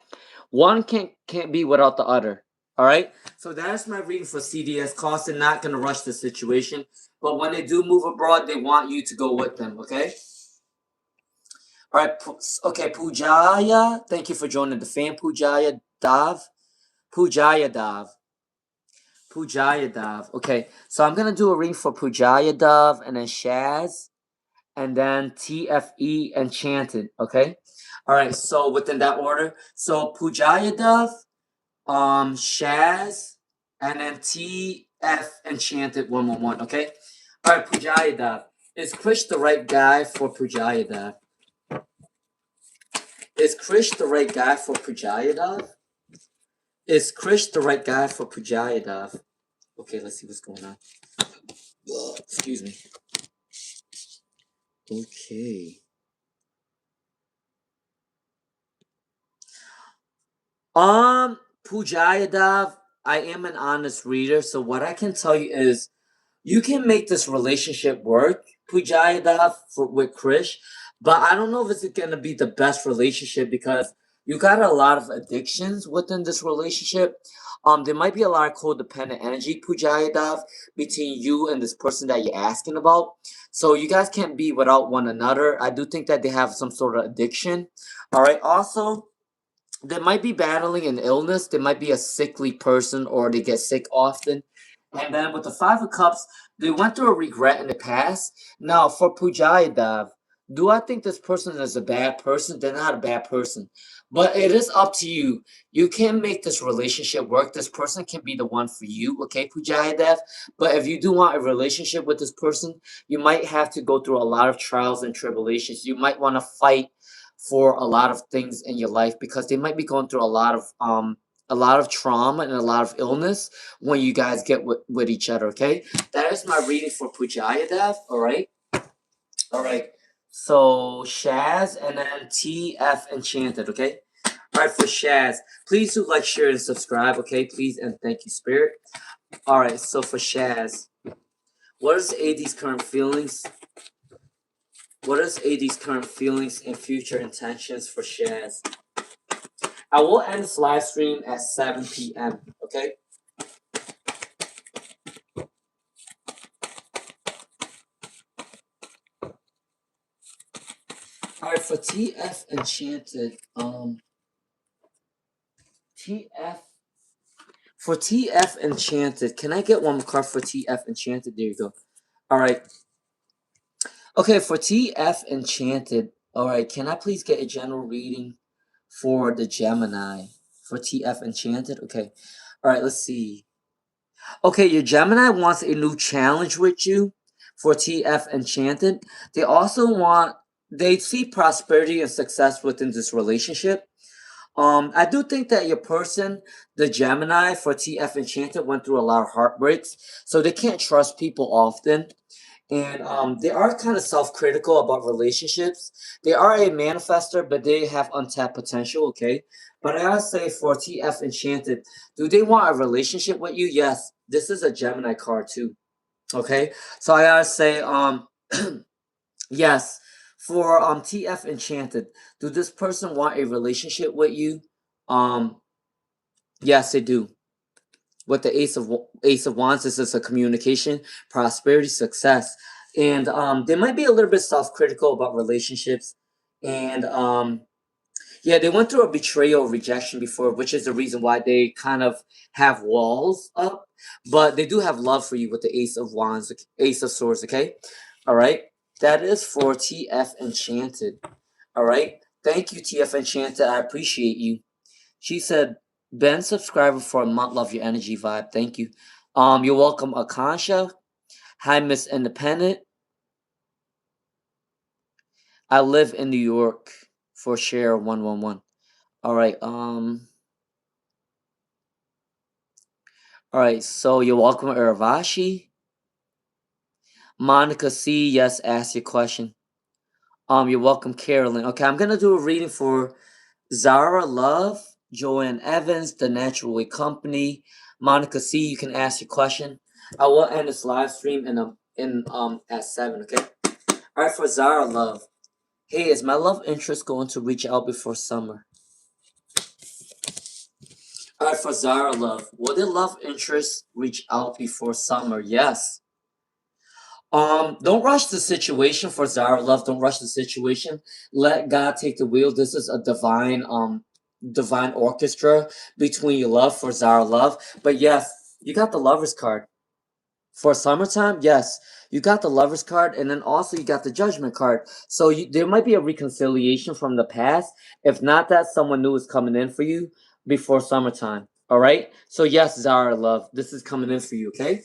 One can't be without the other. Alright? So that's my reading for CDS costs. They're not going to rush the situation. But when they do move abroad, they want you to go with them, okay? Alright, okay, Pujaya. Thank you for joining the fan, Pujaya Dav. Pujayadav. Okay, so I'm gonna do a reading for Pujayadav and then Shaz and then TFE Enchanted. Okay, all right. So within that order, so Pujayadav, Shaz, and then TF Enchanted 111. Okay, all right. Pujayadav. Is Krish the right guy for Pujayadav? Is Krish the right guy for Pujayadav? Is Krish the right guy for Pujayadav? Okay, let's see what's going on. Excuse me. Okay. Pujayadav, I am an honest reader, so what I can tell you is you can make this relationship work, Pujayadav, with Krish, but I don't know if it's gonna be the best relationship because you got a lot of addictions within this relationship. There might be a lot of codependent energy, Pujayadav, between you and this person that you're asking about. So you guys can't be without one another. I do think that they have some sort of addiction. All right. Also, they might be battling an illness. They might be a sickly person or they get sick often. And then with the Five of Cups, they went through a regret in the past. Now, for Pujayadav, do I think this person is a bad person? They're not a bad person. But it is up to you. You can make this relationship work. This person can be the one for you, okay, Pujayadav? But if you do want a relationship with this person, you might have to go through a lot of trials and tribulations. You might want to fight for a lot of things in your life because they might be going through a lot of trauma and a lot of illness when you guys get with each other, okay? That is my reading for Pujayadav, alright? Alright. So Shaz and then TF Enchanted, okay? Alright, for Shaz. Please do like, share, and subscribe, okay? Please and thank you, Spirit. Alright, so for Shaz. What is AD's current feelings? What is AD's current feelings and future intentions for Shaz? I will end this live stream at 7 p.m., okay? Alright, for TF Enchanted, TF. For TF Enchanted, can I get one more card for TF Enchanted? There you go. Alright. Okay, for TF Enchanted, alright, can I please get a general reading for the Gemini? For TF Enchanted? Okay. Alright, let's see. Okay, your Gemini wants a new challenge with you for TF Enchanted. They also they see prosperity and success within this relationship. I do think that your person, the Gemini for TF Enchanted, went through a lot of heartbreaks, so they can't trust people often. And they are kind of self-critical about relationships. They are a manifester, but they have untapped potential, okay? But I gotta say for TF Enchanted, do they want a relationship with you? Yes. This is a Gemini card too. Okay? So I gotta say, yes. For TF Enchanted, do this person want a relationship with you? Yes, they do. With the Ace of Wands, this is a communication, prosperity, success, and they might be a little bit self-critical about relationships, and yeah, they went through a betrayal, rejection before, which is the reason why they kind of have walls up. But they do have love for you with the Ace of Wands, Ace of Swords. Okay, all right. That is for TF Enchanted. All right. Thank you, TF Enchanted. I appreciate you. She said, "Ben, subscriber for a month. Love your energy vibe. Thank you. You're welcome, Akansa. Hi, Miss Independent. I live in New York for Sher 111. All right. All right. So you're welcome, Ervashi. Monica C. Yes, ask your question. You're welcome, Carolyn. Okay, I'm gonna do a reading for Zara Love, Joanne Evans, The Natural Way Company, Monica C. You can ask your question. I will end this live stream at 7. Okay. All right, for Zara Love. Hey, is my love interest going to reach out before summer? All right, for Zara Love. Will the love interest reach out before summer? Yes. Don't rush the situation for Zara Love. Don't rush the situation. Let God take the wheel. This is a divine orchestra between your love for Zara Love. But yes, you got the Lover's card. For summertime, yes, you got the Lover's card, and then also you got the Judgment card. So there might be a reconciliation from the past. If not that, someone new is coming in for you before summertime. All right. So yes, Zara Love, this is coming in for you. Okay.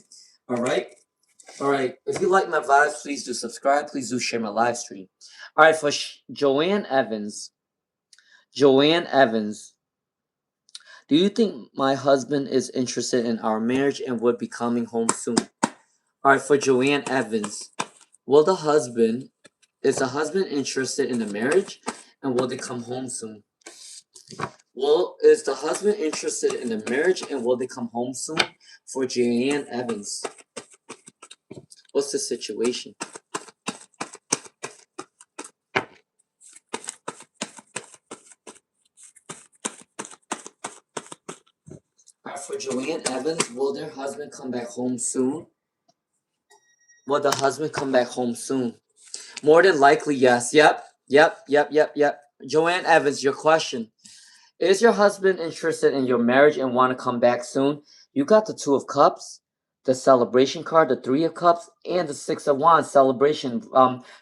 All right. All right. If you like my vibes, please do subscribe. Please do share my live stream. All right. For Joanne Evans. Joanne Evans. Do you think my husband is interested in our marriage and would be coming home soon? All right. For Joanne Evans. Is the husband interested in the marriage and will they come home soon? Well, is the husband interested in the marriage and will they come home soon? For Joanne Evans. What's the situation? For Joanne Evans, will their husband come back home soon? Will the husband come back home soon? More than likely, yes. Yep. Joanne Evans, your question. Is your husband interested in your marriage and want to come back soon? You got the Two of Cups, the celebration card, the Three of Cups, and the Six of Wands celebration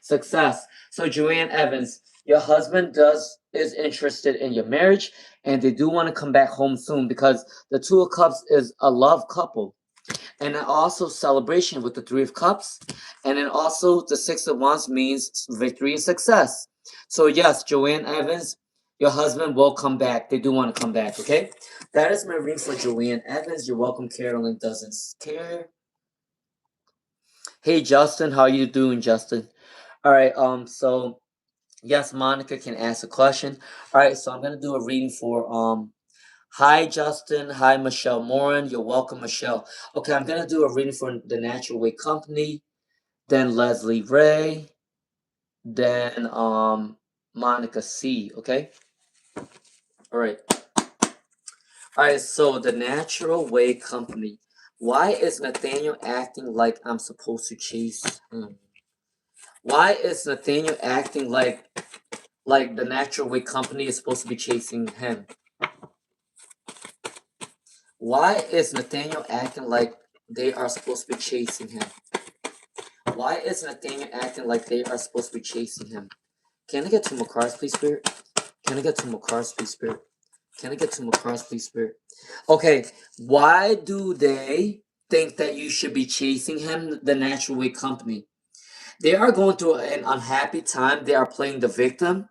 success. So Joanne Evans, your husband is interested in your marriage and they do want to come back home soon because the Two of Cups is a love couple. And then also celebration with the Three of Cups. And then also the Six of Wands means victory and success. So yes, Joanne Evans, your husband will come back. They do want to come back, okay? That is my reading for Joanne Evans. You're welcome, Carolyn Doesn't Care. Hey Justin, how you doing, Justin? Alright, so yes, Monica can ask a question. Alright, so I'm gonna do a reading for hi, Justin. Hi, Michelle Morin. You're welcome, Michelle. Okay, I'm going to do a reading for the Natural Way Company, then Leslie Ray, then Monica C. Okay? All right. All right, so the Natural Way Company. Why is Nathaniel acting like I'm supposed to chase him? Why is Nathaniel acting like the Natural Way Company is supposed to be chasing him? Why is Nathaniel acting like they are supposed to be chasing him? Why is Nathaniel acting like they are supposed to be chasing him? Can I get 2 more cards, please, Spirit? Can I get 2 more cards, please, Spirit? Can I get 2 more cards, please, Spirit? Okay, why do they think that you should be chasing him, the Natural Way Company? They are going through an unhappy time. They are playing the victim.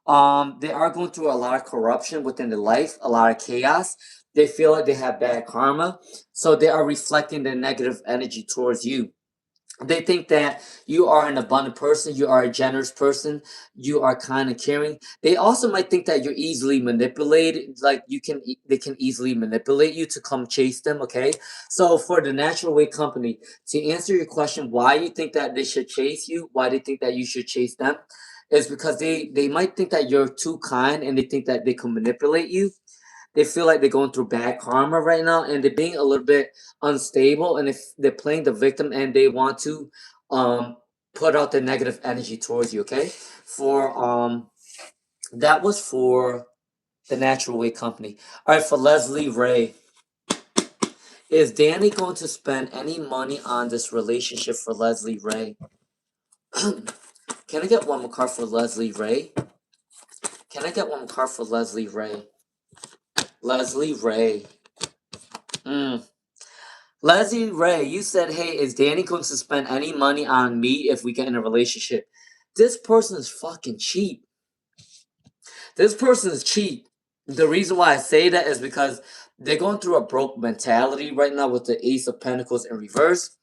They are going through a lot of corruption within their life, a lot of chaos. They feel like they have bad karma, so they are reflecting their negative energy towards you. They think that you are an abundant person, you are a generous person, you are kind and caring. They also might think that you're easily manipulated, like they can easily manipulate you to come chase them, okay? So for the Natural Way Company, to answer your question, why you think that they should chase you, why they think that you should chase them, is because they might think that you're too kind and they think that they can manipulate you. They feel like they're going through bad karma right now and they're being a little bit unstable, and if they're playing the victim and they want to put out the negative energy towards you, okay? For that was for the Natural Way Company. All right, for Leslie Ray, is Danny going to spend any money on this relationship for Leslie Ray? Can I get 1 more card for Leslie Ray? Can I get 1 more card for Leslie Ray? Leslie Ray. Leslie Ray, you said, hey, is Danny going to spend any money on me if we get in a relationship? This person is fucking cheap. This person is cheap. The reason why I say that is because they're going through a broke mentality right now with the Ace of Pentacles in reverse.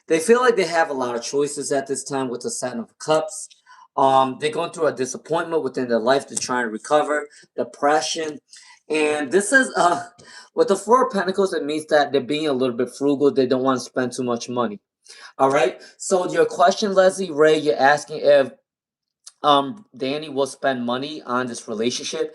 They feel like they have a lot of choices at this time with the Seven of Cups. They're going through a disappointment within their life. They're trying to recover, depression. And this is, with the Four of Pentacles, it means that they're being a little bit frugal. They don't want to spend too much money. All right. So your question, Leslie Ray, you're asking if Danny will spend money on this relationship.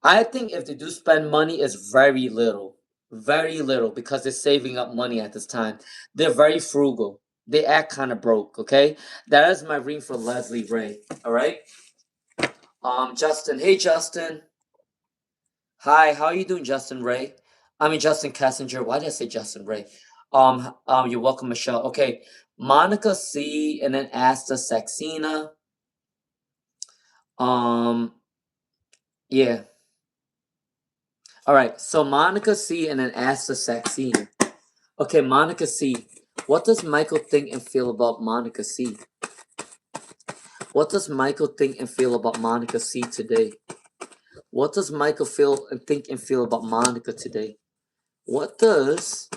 I think if they do spend money, it's very little. Very little, because they're saving up money at this time. They're very frugal. They act kind of broke, okay? That is my reading for Leslie Ray. Alright? Justin. Hey Justin. Hi, how are you doing, Justin Ray? I mean Justin Kessinger. Why did I say Justin Ray? You're welcome, Michelle. Okay. Monica C and then Asa Saxina. Yeah. Alright, so Monica C and then Asa Saxina. Okay, Monica C. What does Michael think and feel about Monica C? What does Michael think and feel about Monica C today? What does Michael feel and think and feel about Monica today? What does...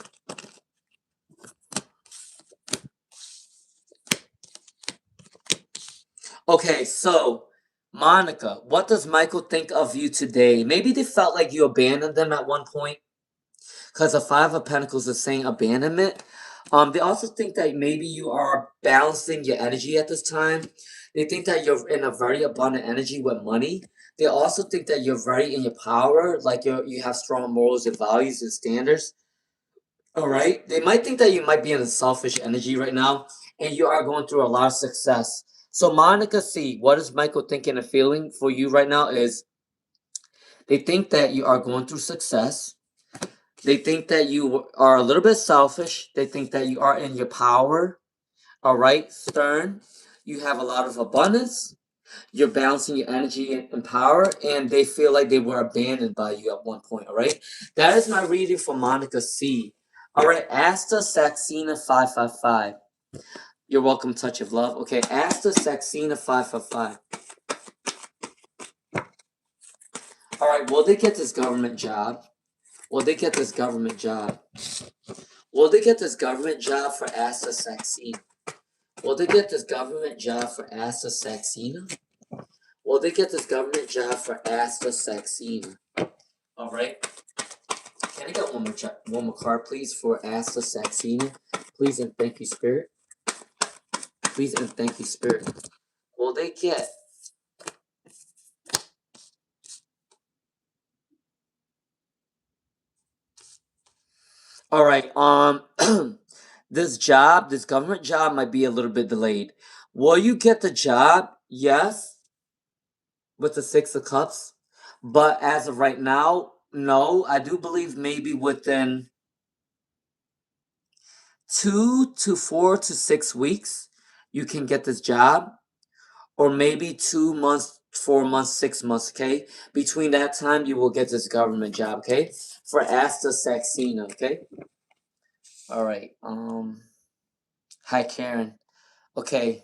Okay, so, Monica, what does Michael think of you today? Maybe they felt like you abandoned them at one point. Because the Five of Pentacles is saying abandonment. They also think that maybe you are balancing your energy at this time. They think that you're in a very abundant energy with money. They also think that you're very in your power, like you have strong morals and values and standards. All right. They might think that you might be in a selfish energy right now, and you are going through a lot of success. So Monica C, what is Michael thinking and feeling for you right now is they think that you are going through success. They think that you are a little bit selfish. They think that you are in your power. All right, Stern. You have a lot of abundance. You're balancing your energy and power, and they feel like they were abandoned by you at one point. All right, that is my reading for Monica C. All right, Aster Saxina 555. You're welcome, Touch of Love. Okay, Aster Saxina 555. All right, will they get this government job? Will they get this government job? Will they get this government job for Asa Saxina? Will they get this government job for Asa Saxina? Will they get this government job for Asa Saxina? All right. Can I get one more card, please, for Asa Saxina? Please and thank you, Spirit. Please and thank you, Spirit. Will they get... All right. This job, this government job might be a little bit delayed. Will you get the job? Yes. With the Six of Cups. But as of right now, No, I do believe maybe within 2 to 4 to 6 weeks you can get this job, or maybe 2 months, 4 months, 6 months. Okay, between that time you will get this government job. Okay, for Asa Saxina. Okay. All right. Hi Karen. Okay.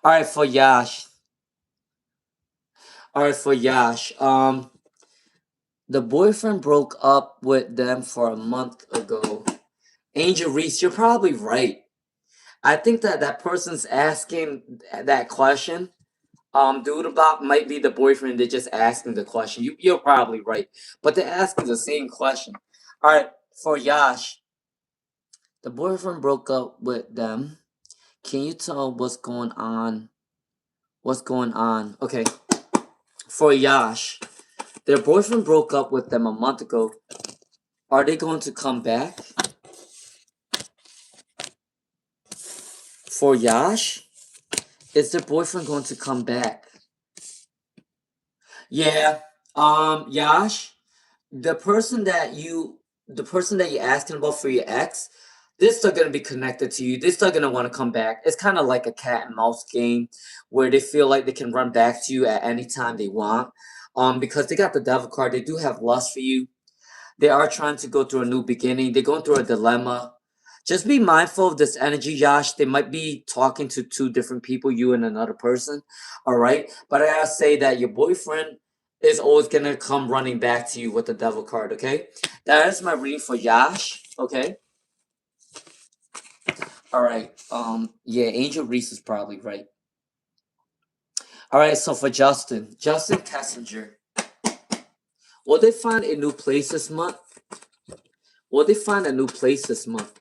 All right, for Yash. All right, for Yash. The boyfriend broke up with them for a month ago. Angel Reese, you're probably right. I think that that person's asking that question. Doodlebop might be the boyfriend. They're just asking the question. You're probably right, but they're asking the same question. All right, for Yash, the boyfriend broke up with them. Can you tell what's going on? What's going on? Okay, for Yash, their boyfriend broke up with them a month ago. Are they going to come back? For Yash, is their boyfriend going to come back? Yeah. Yash, the person that you're asking about for your ex, they're still gonna be connected to you. They're still gonna want to come back. It's kind of like a cat and mouse game where they feel like they can run back to you at any time they want. Because they got the devil card, they do have lust for you. They are trying to go through a new beginning. They're going through a dilemma. Just be mindful of this energy, Yash. They might be talking to two different people, you and another person. All right. But I gotta say that your boyfriend is always gonna come running back to you with the devil card, okay? That is my reading for Yash. Okay. All right. Yeah, Angel Reese is probably right. All right, so for Justin Kessinger, will they find a new place this month? Will they find a new place this month?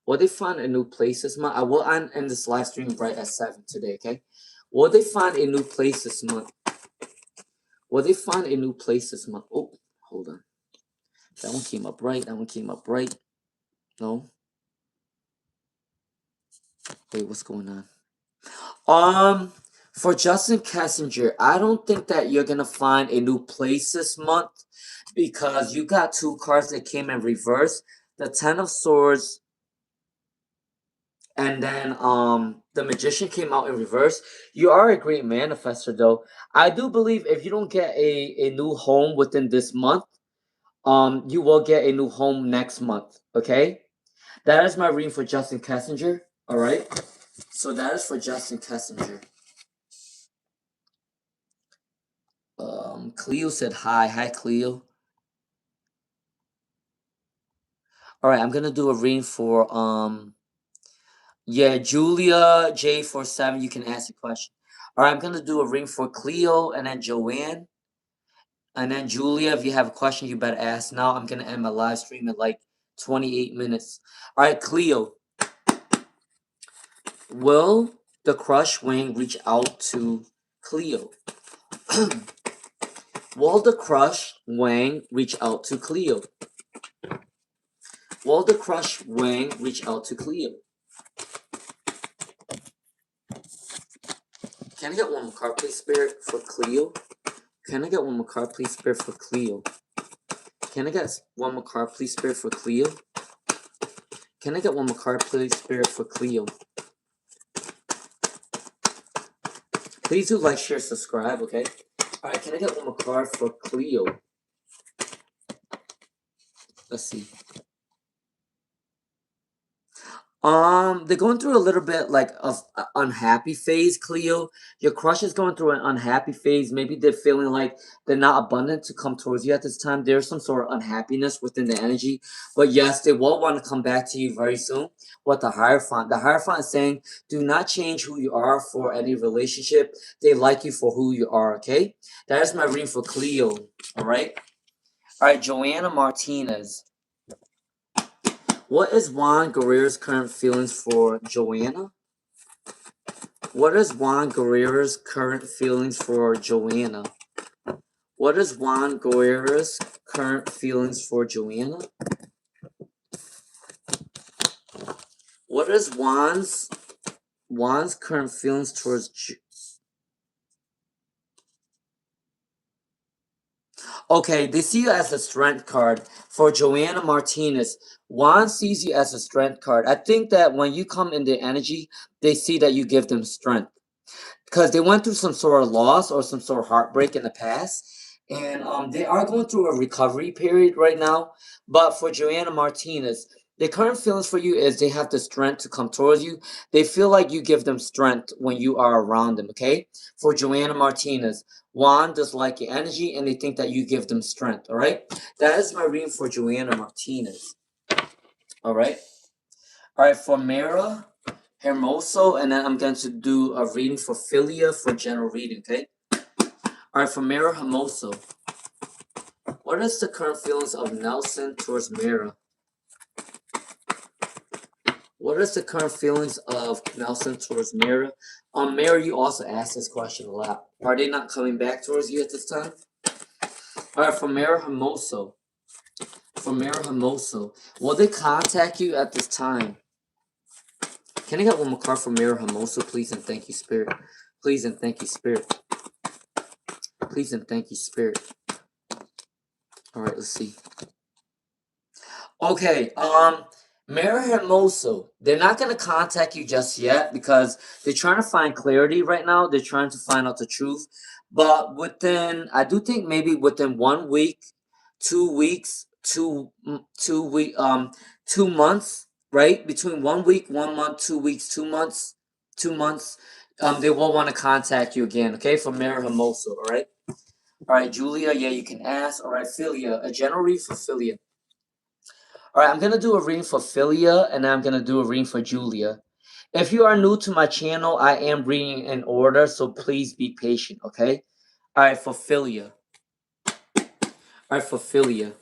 Will they find a new place this month? I will end this live stream right at 7 today, okay? Will they find a new place this month? Will they find a new place this month? Oh, hold on. That one came up right. That one came up right. No. Wait, what's going on? For Justin Kessinger, I don't think that you're gonna find a new place this month because you got two cards that came in reverse. The Ten of Swords and then the Magician came out in reverse. You are a great manifester though. I do believe if you don't get a new home within this month, you will get a new home next month. Okay? That is my reading for Justin Kessinger. Alright? So that is for Justin Kessinger. Cleo said hi. Hi Cleo. Alright, I'm gonna do a reading for yeah, Julia J47, you can ask a question. Alright, I'm gonna do a ring for Cleo and then Joanne. And then Julia, if you have a question, you better ask now. I'm gonna end my live stream in like 28 minutes. Alright, Cleo. Will the crush wing reach out to Cleo? Will the crush wang reach out to Cleo? Will the crush wang reach out to Cleo? Can I get one more card, please, Spirit, for Cleo? Can I get one more card, please, Spirit, for Cleo? Can I get one more card, please, Spirit, for Cleo? Can I get one more card, please, Spirit, for Cleo? Please do like, share, subscribe, okay? Alright, can I get one more card for Cleo? Let's see. They're going through a little bit like of a unhappy phase, Cleo. Your crush is going through an unhappy phase. Maybe they're feeling like they're not abundant to come towards you at this time. There's some sort of unhappiness within the energy. But yes, they will want to come back to you very soon with the Hierophant. The Hierophant is saying, do not change who you are for any relationship. They like you for who you are, okay? That is my reading for Cleo, alright? Alright, Joanna Martinez. What is Juan Guerrero's current feelings for Joanna? What is Juan Guerrero's current feelings for Joanna? What is Juan Guerrero's current feelings for Joanna? What is Juan's current feelings towards Okay, they see you as a strength card. For Joanna Martinez, Juan sees you as a strength card. I think that when you come in their energy, they see that you give them strength. Because they went through some sort of loss or some sort of heartbreak in the past. And they are going through a recovery period right now. But for Joanna Martinez, the current feelings for you is they have the strength to come towards you. They feel like you give them strength when you are around them, okay? For Joanna Martinez, Juan does like your energy and they think that you give them strength, all right? That is my reading for Joanna Martinez, all right? All right, for Mara Hermoso, and then I'm going to do a reading for Philia for general reading, okay? All right, for Mara Hermoso, what is the current feelings of Nelson towards Mara? What is the current feelings of Nelson towards Mara? Mara, you also asked this question a lot. Are they not coming back towards you at this time? All right, for Mara Hermoso. For Mara Hermoso, will they contact you at this time? Can I get one more card for Mara Hermoso, please and thank you, Spirit? Please and thank you, Spirit. Please and thank you, Spirit. All right, let's see. Okay, Mara Hermoso, they're not going to contact you just yet because they're trying to find clarity right now. They're trying to find out the truth. But I do think maybe within 1 week, 2 weeks, 2 months, right? Between 1 week, 1 month, 2 weeks, 2 months, 2 months, they will want to contact you again, okay? For Mara Hermoso, all right? All right, Julia, yeah, you can ask. All right, Philia, a general read for Philia. All right, I'm going to do a reading for Philia, and then I'm going to do a reading for Julia. If you are new to my channel, I am reading in order, so please be patient, okay? All right, for Philia. All right, for Philia.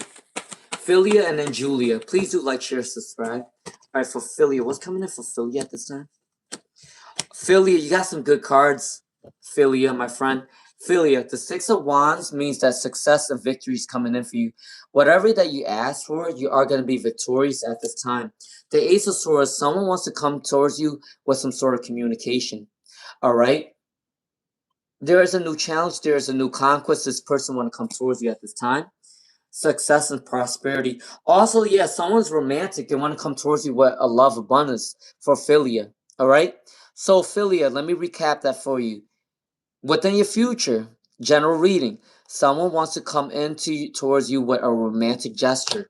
Philia and then Julia. Please do like, share, subscribe. All right, for Philia. What's coming in for Philia at this time? Philia, you got some good cards. Philia, my friend. Philia, the Six of Wands means that success and victory is coming in for you. Whatever that you ask for, you are going to be victorious at this time. The Ace of Swords, someone wants to come towards you with some sort of communication. All right? There is a new challenge. There is a new conquest. This person want to come towards you at this time. Success and prosperity. Also, yeah, someone's romantic. They want to come towards you with a love abundance for Philia. All right? So, Philia, let me recap that for you. Within your future, general reading, someone wants to come towards you with a romantic gesture.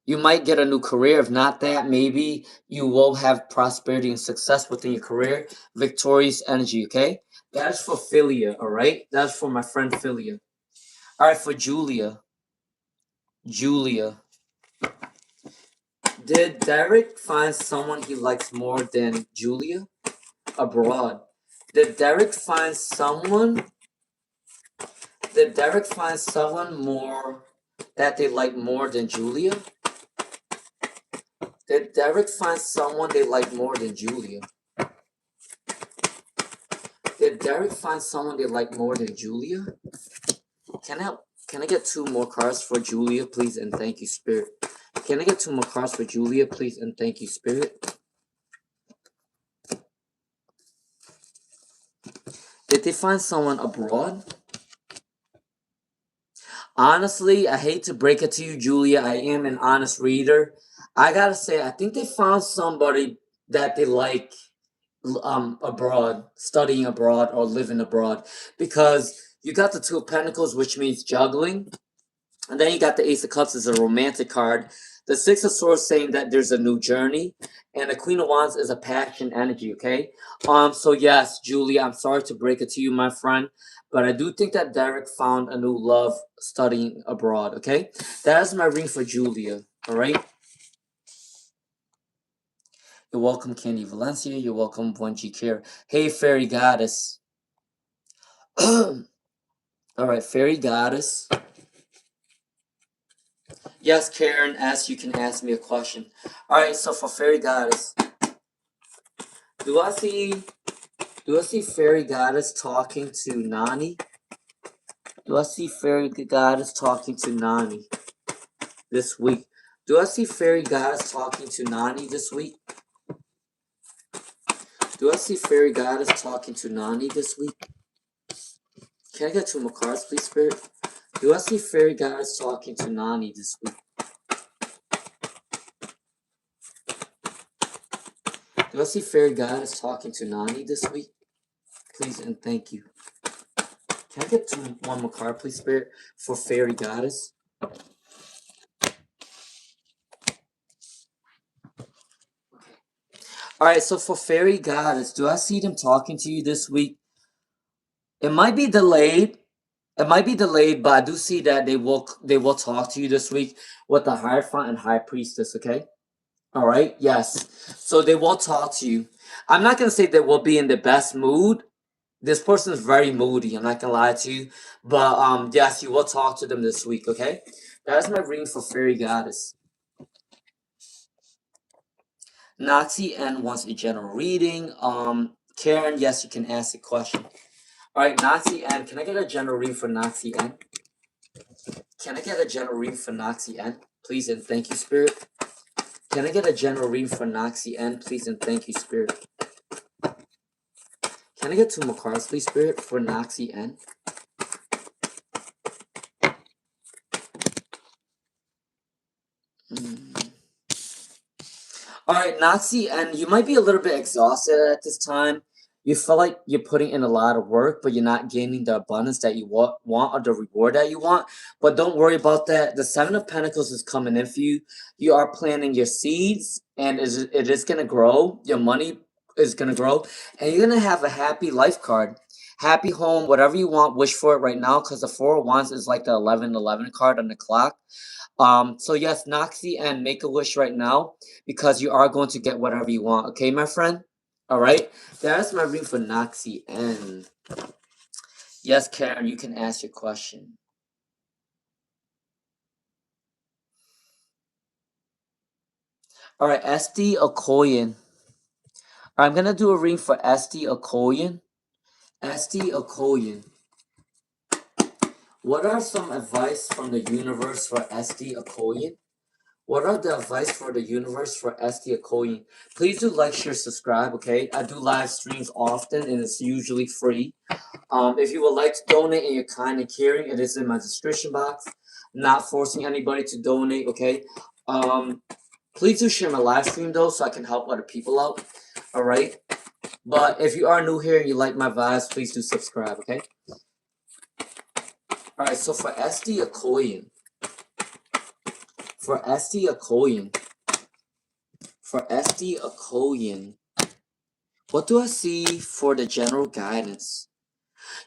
You might get a new career. If not that, maybe you will have prosperity and success within your career. Victorious energy, okay? That is for Philia, all right? That's for my friend Philia. All right, for Julia. Julia. Did Derek find someone he likes more than Julia? Abroad. Did Derek find someone more that they like more than Julia? Did Derek find someone they like more than Julia? Did Derek find someone they like more than Julia? Can I get 2 more cards for Julia, please, and thank you, Spirit? Can I get 2 more cards for Julia, please, and thank you, Spirit? Did they find someone abroad? Honestly, I hate to break it to you, Julia. I am an honest reader. I gotta say, I think they found somebody that they like abroad, studying abroad or living abroad, because you got the 2 of Pentacles, which means juggling, and then you got the Ace of Cups as a romantic card. The Six of Swords saying that there's a new journey, and the Queen of Wands is a passion energy, okay? So yes, Julia, I'm sorry to break it to you, my friend, but I do think that Derek found a new love studying abroad, okay? That is my ring for Julia, all right? You're welcome, Candy Valencia. You're welcome, Wgi Care. Hey, Fairy Goddess. All right, Fairy Goddess. Yes, Karen, you can ask me a question. All right, so for Fairy Goddess, do I see Fairy Goddess talking to Nani? Do I see Fairy Goddess talking to Nani this week? Do I see Fairy Goddess talking to Nani this week? Do I see Fairy Goddess talking to Nani this week? Can I get 2 more cards, please, Spirit? Do I see fairy goddess talking to Nani this week? Do I see fairy goddess talking to Nani this week? Please and thank you. Can I get one more card, please, Spirit, for fairy goddess? Alright, so for fairy goddess, do I see them talking to you this week? It might be delayed. It might be delayed, but I do see that they will talk to you this week with the Hierophant and High Priestess, okay? Alright, yes. So they will talk to you. I'm not gonna say they will be in the best mood. This person is very moody, I'm not gonna lie to you. But yes, you will talk to them this week, okay? That is my reading for Fairy Goddess. Nazi N wants a general reading. Karen, yes, you can ask a question. Alright, Nazi N, can I get a general reading for Nazi N? Can I get a general reading for Nazi N? Please and thank you, Spirit. Can I get a general reading for Nazi N? Please and thank you, Spirit. Can I get 2 more cards, please, Spirit, for Nazi N? Alright, Nazi, and you might be a little bit exhausted at this time. You feel like you're putting in a lot of work, but you're not gaining the abundance that you want or the reward that you want. But don't worry about that. The 7 of Pentacles is coming in for you. You are planting your seeds, and it is going to grow. Your money is going to grow, and you're going to have a happy life card. Happy home, whatever you want, wish for it right now, because the 4 of Wands is like the 11-11 card on the clock. So yes, Noxy and make a wish right now because you are going to get whatever you want. Okay, my friend? Alright? That's my reading for Noxy and yes, Karen, you can ask your question. Alright, SD Okoyen. I'm gonna do a reading for SD Okoyen. SD Okoyen. What are some advice from the universe for SD Okoyen? What are the advice for the universe for SD Okoyen? Please do like, share, subscribe, okay? I do live streams often and it's usually free. If you would like to donate and you're kind and caring, it is in my description box. Not forcing anybody to donate, okay? Please do share my live stream though so I can help other people out, alright? But if you are new here and you like my vibes, please do subscribe, okay? Alright, so for SD Okoyen, for SD Okoyen, what do I see for the general guidance?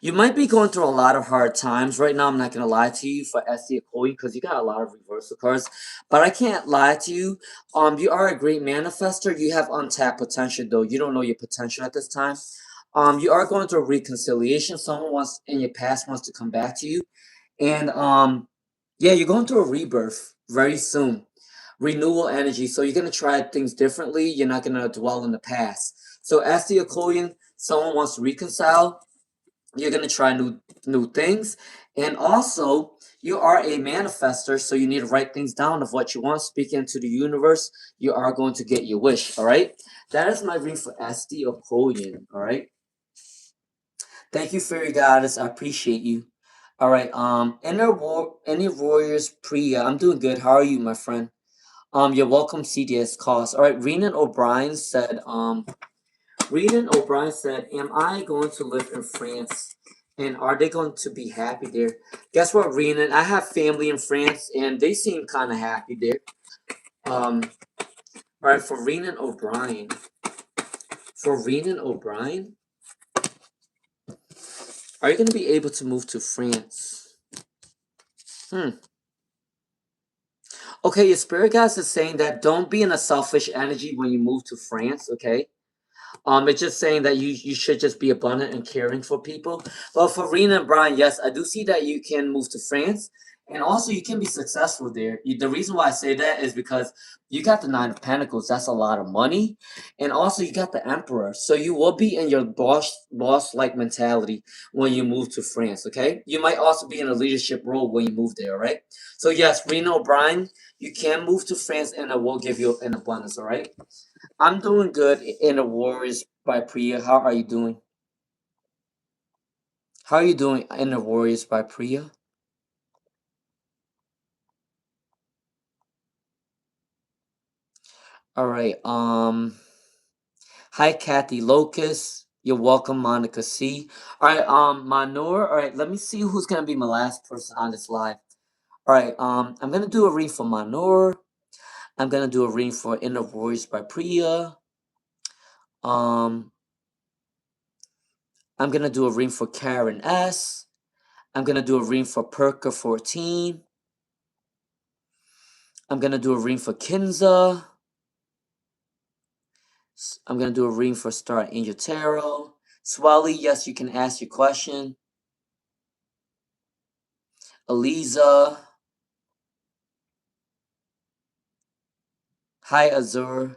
You might be going through a lot of hard times right now. I'm not going to lie to you for SD Okoye because you got a lot of reversal cards. But I can't lie to you. You are a great manifester. You have untapped potential though. You don't know your potential at this time. You are going through a reconciliation. Someone wants in your past wants to come back to you. And yeah, you're going through a rebirth very soon. Renewal energy. So you're going to try things differently. You're not going to dwell in the past. So SD Okoye, someone wants to reconcile. You're going to try new things. And also, you are a manifester, so you need to write things down of what you want. Speak into the universe. You are going to get your wish, all right? That is my reading for SD Okoye, all right? Thank you, Fairy Goddess. I appreciate you. All right, Inner Warriors Priya. I'm doing good. How are you, my friend? You're welcome, CDS Cost. All right, Rean O'Brien said, Rean O'Brien said, am I going to live in France? And are they going to be happy there? Guess what, Renan? I have family in France, and they seem kind of happy there. All right, for Renan O'Brien. For Renan O'Brien, are you going to be able to move to France? Okay, your spirit guides is saying that don't be in a selfish energy when you move to France, okay? It's just saying that you should just be abundant and caring for people. Well, for Rena and Brian, yes, I do see that you can move to France, and also you can be successful there. The reason why I say that is because you got the 9 of Pentacles. That's a lot of money, and also you got the Emperor, so you will be in your boss like mentality when you move to France. Okay, you might also be in a leadership role when you move there. Right. So yes, Rena O'Brien, you can move to France, and it will give you an abundance. All right. I'm doing good in the Warriors by Priya. How are you doing? How are you doing in the Warriors by Priya? Alright, hi Kathy Locust. You're welcome, Monica C. Alright, Manur. Alright, let me see who's gonna be my last person on this live. Alright, I'm gonna do a read for Manur. I'm gonna do a read for Inner Voice by Priya. I'm gonna do a read for Karen S. I'm gonna do a read for Perka 14. I'm gonna do a read for Kinza. I'm gonna do a reading for Star Angel Tarot. Swally, yes, you can ask your question. Aliza. Hi, Azur.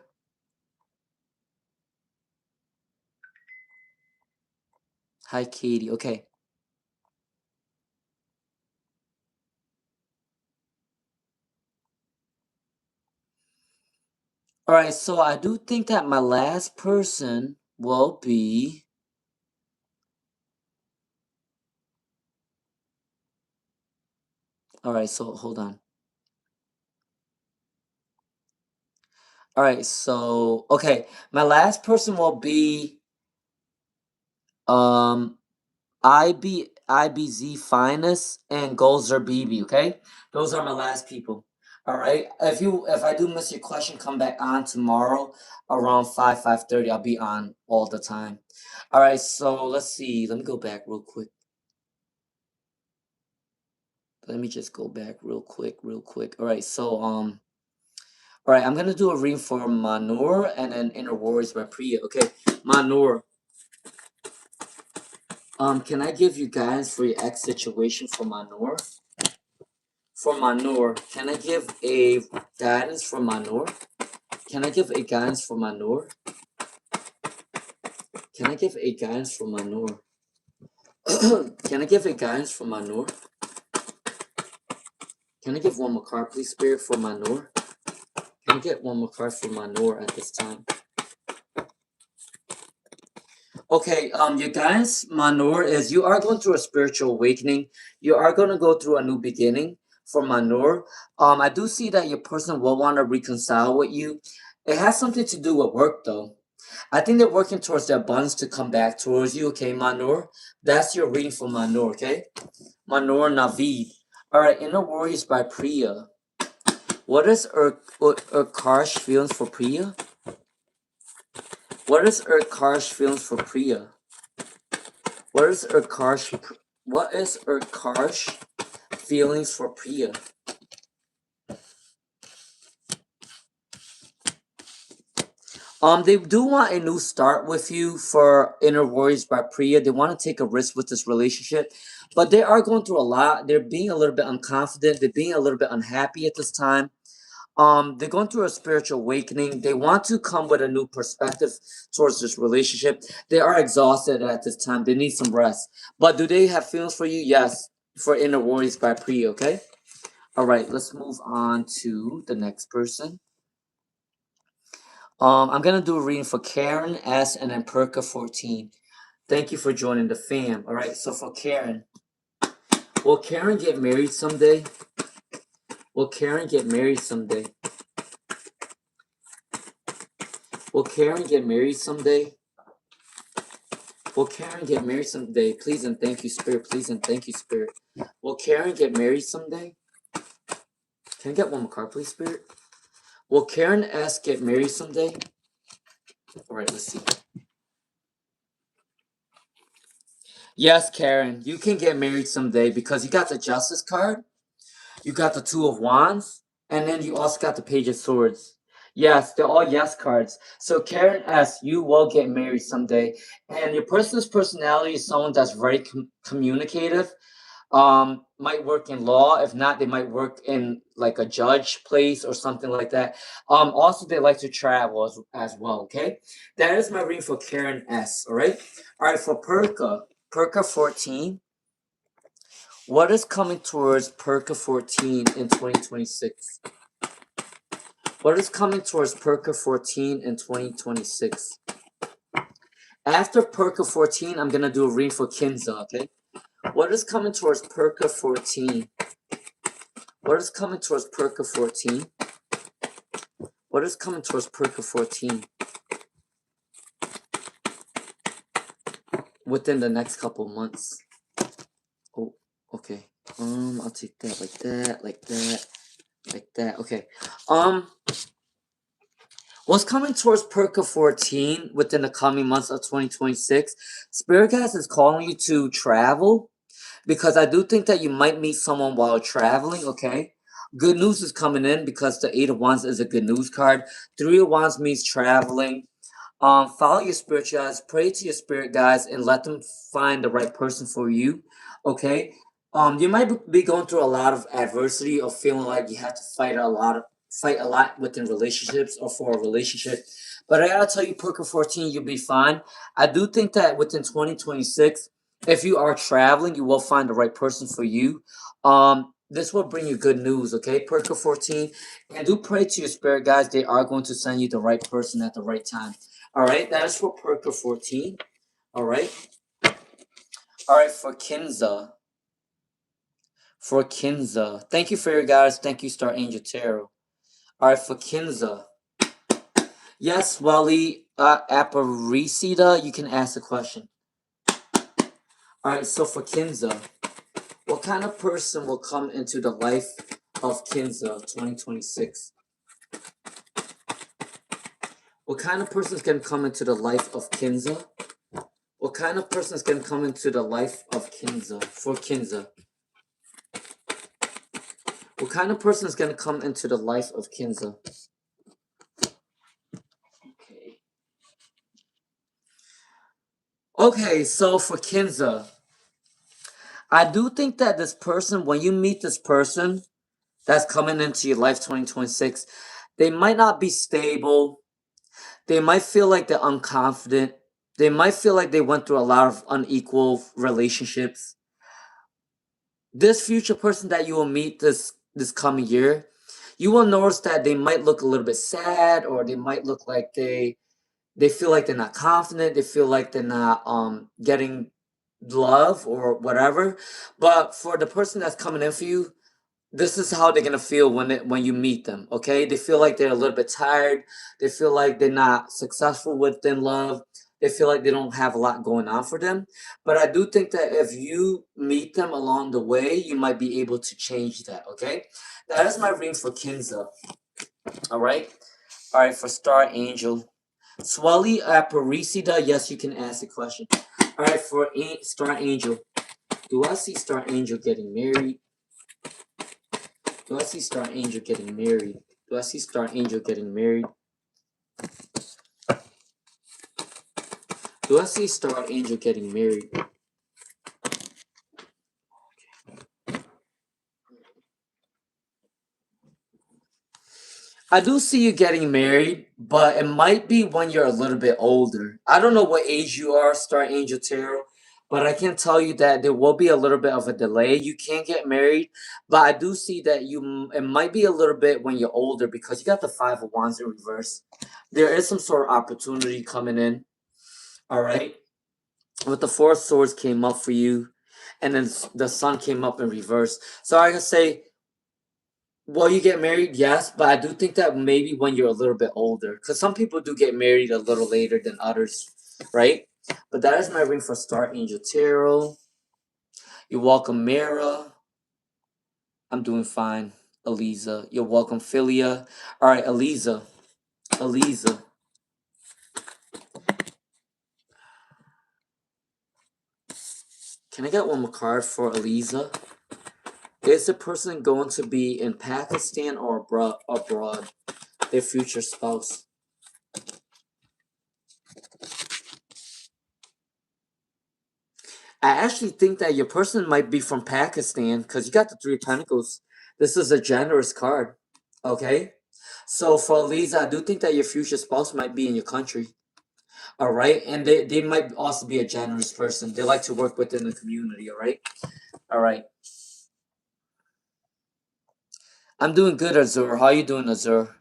Hi, Katie. Okay. Alright, so I do think that my last person will be... Alright, so hold on. Alright, so... Okay, my last person will be... IBZ Finest and Golzer BB, okay? Those are my last people. Alright. If I do miss your question, come back on tomorrow around 5:30. I'll be on all the time. Alright, so let's see. Let me go back real quick. Let me just go back real quick. Alright, so alright, I'm gonna do a reading for Manur and then Inner Warriors by Priya. Okay, Manur. Can I give you guidance for your ex situation for Manur? For Manur, can I give a guidance for Manur? Can I give a guidance for Manur? Can I give a guidance for Manur? Can I give a guidance for Manur? Can I give one more card, please, Spirit, for Manur? Can I get one more card for Manur at this time? Okay, your guidance, Manur, is you are going through a spiritual awakening. You are going to go through a new beginning for Manur. I do see that your person will want to reconcile with you. It has something to do with work, though. I think they're working towards their buns to come back towards you, okay, Manur? That's your reading for Manur, okay? Manur Navid. Alright, Inner Warriors by Priya. What is Karsh feelings for Priya? What is Karsh feelings for Priya? What is Karsh feelings for Priya? They do want a new start with you for Inner Warriors by Priya. They want to take a risk with this relationship, but they are going through a lot. They're being a little bit unconfident. They're being a little bit unhappy at this time. They're going through a spiritual awakening. They want to come with a new perspective towards this relationship. They are exhausted at this time. They need some rest. But do they have feelings for you? Yes, for Inner Warriors by Priya, okay? All right, let's move on to the next person. I'm gonna do a reading for Karen S and then Perka 14. Thank you for joining the fam. All right, so for Karen, will Karen get married someday? Will Karen get married someday? Will Karen get married someday? Will Karen get married someday? Please and thank you, Spirit. Please and thank you, Spirit. Will Karen get married someday? Can I get one more card, please, Spirit? Will Karen S get married someday? All right, let's see. Yes, Karen, you can get married someday because you got the Justice card, you got the Two of Wands, and then you also got the Page of Swords. Yes, they're all yes cards. So Karen S, you will get married someday, and your person's personality is someone that's very communicative. Might work in law. If not, they might work in like a judge place or something like that. Also they like to travel as well. Okay, that is my reading for Karen S. All right, for Perka 14. What is coming towards Perka 14 in 2026? What is coming towards Perka 14 in 2026? After Perka 14, I'm gonna do a reading for Kinza. Okay, what is coming towards Perka 14? What is coming towards Perka 14? What is coming towards Perka 14 within the next couple months? Oh, okay. I'll take that like that, like that, like that. Okay. What's coming towards Perka 14 within the coming months of 2026? Spirit Guides is calling you to travel because I do think that you might meet someone while traveling, okay? Good news is coming in because the Eight of Wands is a good news card. Three of Wands means traveling. Follow your spirit guides, pray to your spirit guides, and let them find the right person for you. Okay. You might be going through a lot of adversity or feeling like you have to fight a lot within relationships or for a relationship. But I gotta tell you, Perker 14, you'll be fine. I do think that within 2026, if you are traveling, you will find the right person for you. This will bring you good news, okay? Perker 14. And do pray to your spirit guides. They are going to send you the right person at the right time. All right, that is for Perker 14. All right. All right, for Kinza. For Kinza. Thank you for your guys. Thank you, Star Angel Tarot. All right, for Kinza. Yes, Wally Aparicida, you can ask a question. All right, so for Kinza, what kind of person will come into the life of Kinza 2026? What kind of person is going to come into the life of Kinza? What kind of person is going to come into the life of Kinza for Kinza? What kind of person is going to come into the life of Kinza? Okay. Okay, so for Kinza, I do think that this person, when you meet this person that's coming into your life 2026, they might not be stable. They might feel like they're unconfident. They might feel like they went through a lot of unequal relationships. This future person that you will meet this coming year, you will notice that they might look a little bit sad, or they might look like they feel like they're not confident. They feel like they're not getting love or whatever. But for the person that's coming in for you, this is how they're gonna feel when you meet them. Okay, they feel like they're a little bit tired. They feel like they're not successful within love. They feel like they don't have a lot going on for them. But I do think that if you meet them along the way, you might be able to change that. Okay, that is my reading for Kinza. All right, for Star Angel. Swelly Aparicida, yes, you can ask the question. All right, for Star Angel. Do I see Star Angel getting married? Do I see Star Angel getting married? Do I see Star Angel getting married? Do I see Star Angel getting married? I do see you getting married, but it might be when you're a little bit older. I don't know what age you are, Star Angel Tarot, but I can tell you that there will be a little bit of a delay. You can get married, but I do see that it might be a little bit when you're older because you got the Five of Wands in reverse. There is some sort of opportunity coming in. All right, with the Four of Swords came up for you, and then the Sun came up in reverse. So I can say, well, you get married, yes, but I do think that maybe when you're a little bit older, because some people do get married a little later than others, right? But that is my ring for Star Angel Tarot. You're welcome, Mara. I'm doing fine, Eliza. You're welcome, Philia. All right, Eliza. Eliza. Can I get one more card for Eliza? Is the person going to be in Pakistan or abroad? Their future spouse. I actually think that your person might be from Pakistan because you got the Three of Pentacles. This is a generous card. Okay? So for Lisa, I do think that your future spouse might be in your country. All right? And they might also be a generous person. They like to work within the community. All right? All right. I'm doing good, Azur. How you doing, Azur?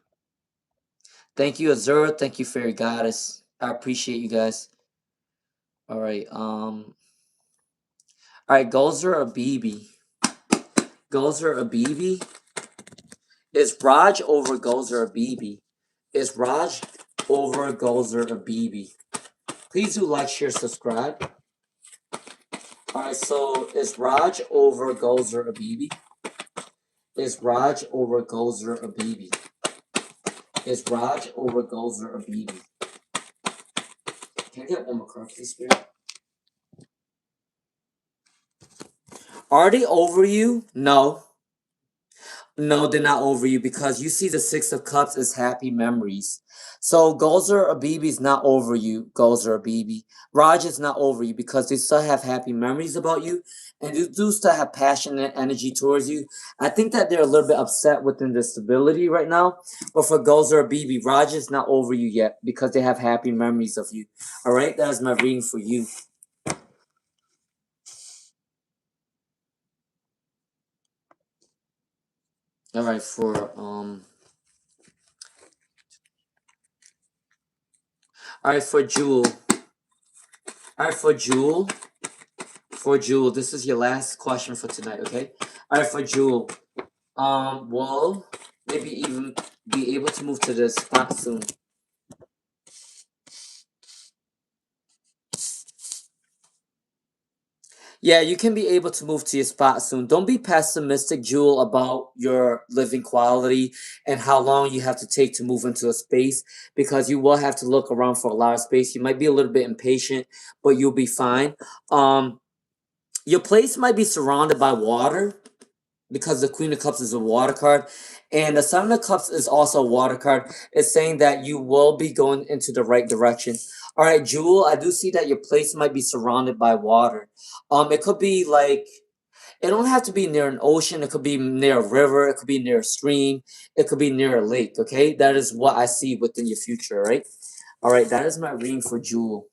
Thank you, Azur. Thank you for your goddess. I appreciate you guys. All right. All right, Gulzer or BB? Gulzer or BB? Is Raj over Gulzer or BB? Is Raj over Gozer or BB? Please do like, share, subscribe. Alright, so is Raj over Gozer or BB? Is Raj over Gozer or BB? Is Raj over Gozer or BB? Can I get one more card, please, Spirit? Are they over you? No. No, they're not over you because you see the Six of Cups as happy memories. So Gozer or BB is not over you, Gozer or BB. Raj is not over you because they still have happy memories about you and they do still have passionate energy towards you. I think that they're a little bit upset within the stability right now. But for Gozer or BB, Raj is not over you yet because they have happy memories of you. Alright, that is my reading for you. Alright, for Alright, for Jewel. Alright, for Jewel. For Jewel, this is your last question for tonight, okay? Alright, for Jewel. Will maybe even be able to move to the spot soon? Yeah, you can be able to move to your spot soon. Don't be pessimistic, Jewel, about your living quality and how long you have to take to move into a space because you will have to look around for a lot of space. You might be a little bit impatient, but you'll be fine. Your place might be surrounded by water because the Queen of Cups is a water card. And the Seven of Cups is also a water card. It's saying that you will be going into the right direction. All right, Jewel, I do see that your place might be surrounded by water. It could be like, it don't have to be near an ocean. It could be near a river. It could be near a stream. It could be near a lake, okay? That is what I see within your future, right? All right, that is my reading for Jewel.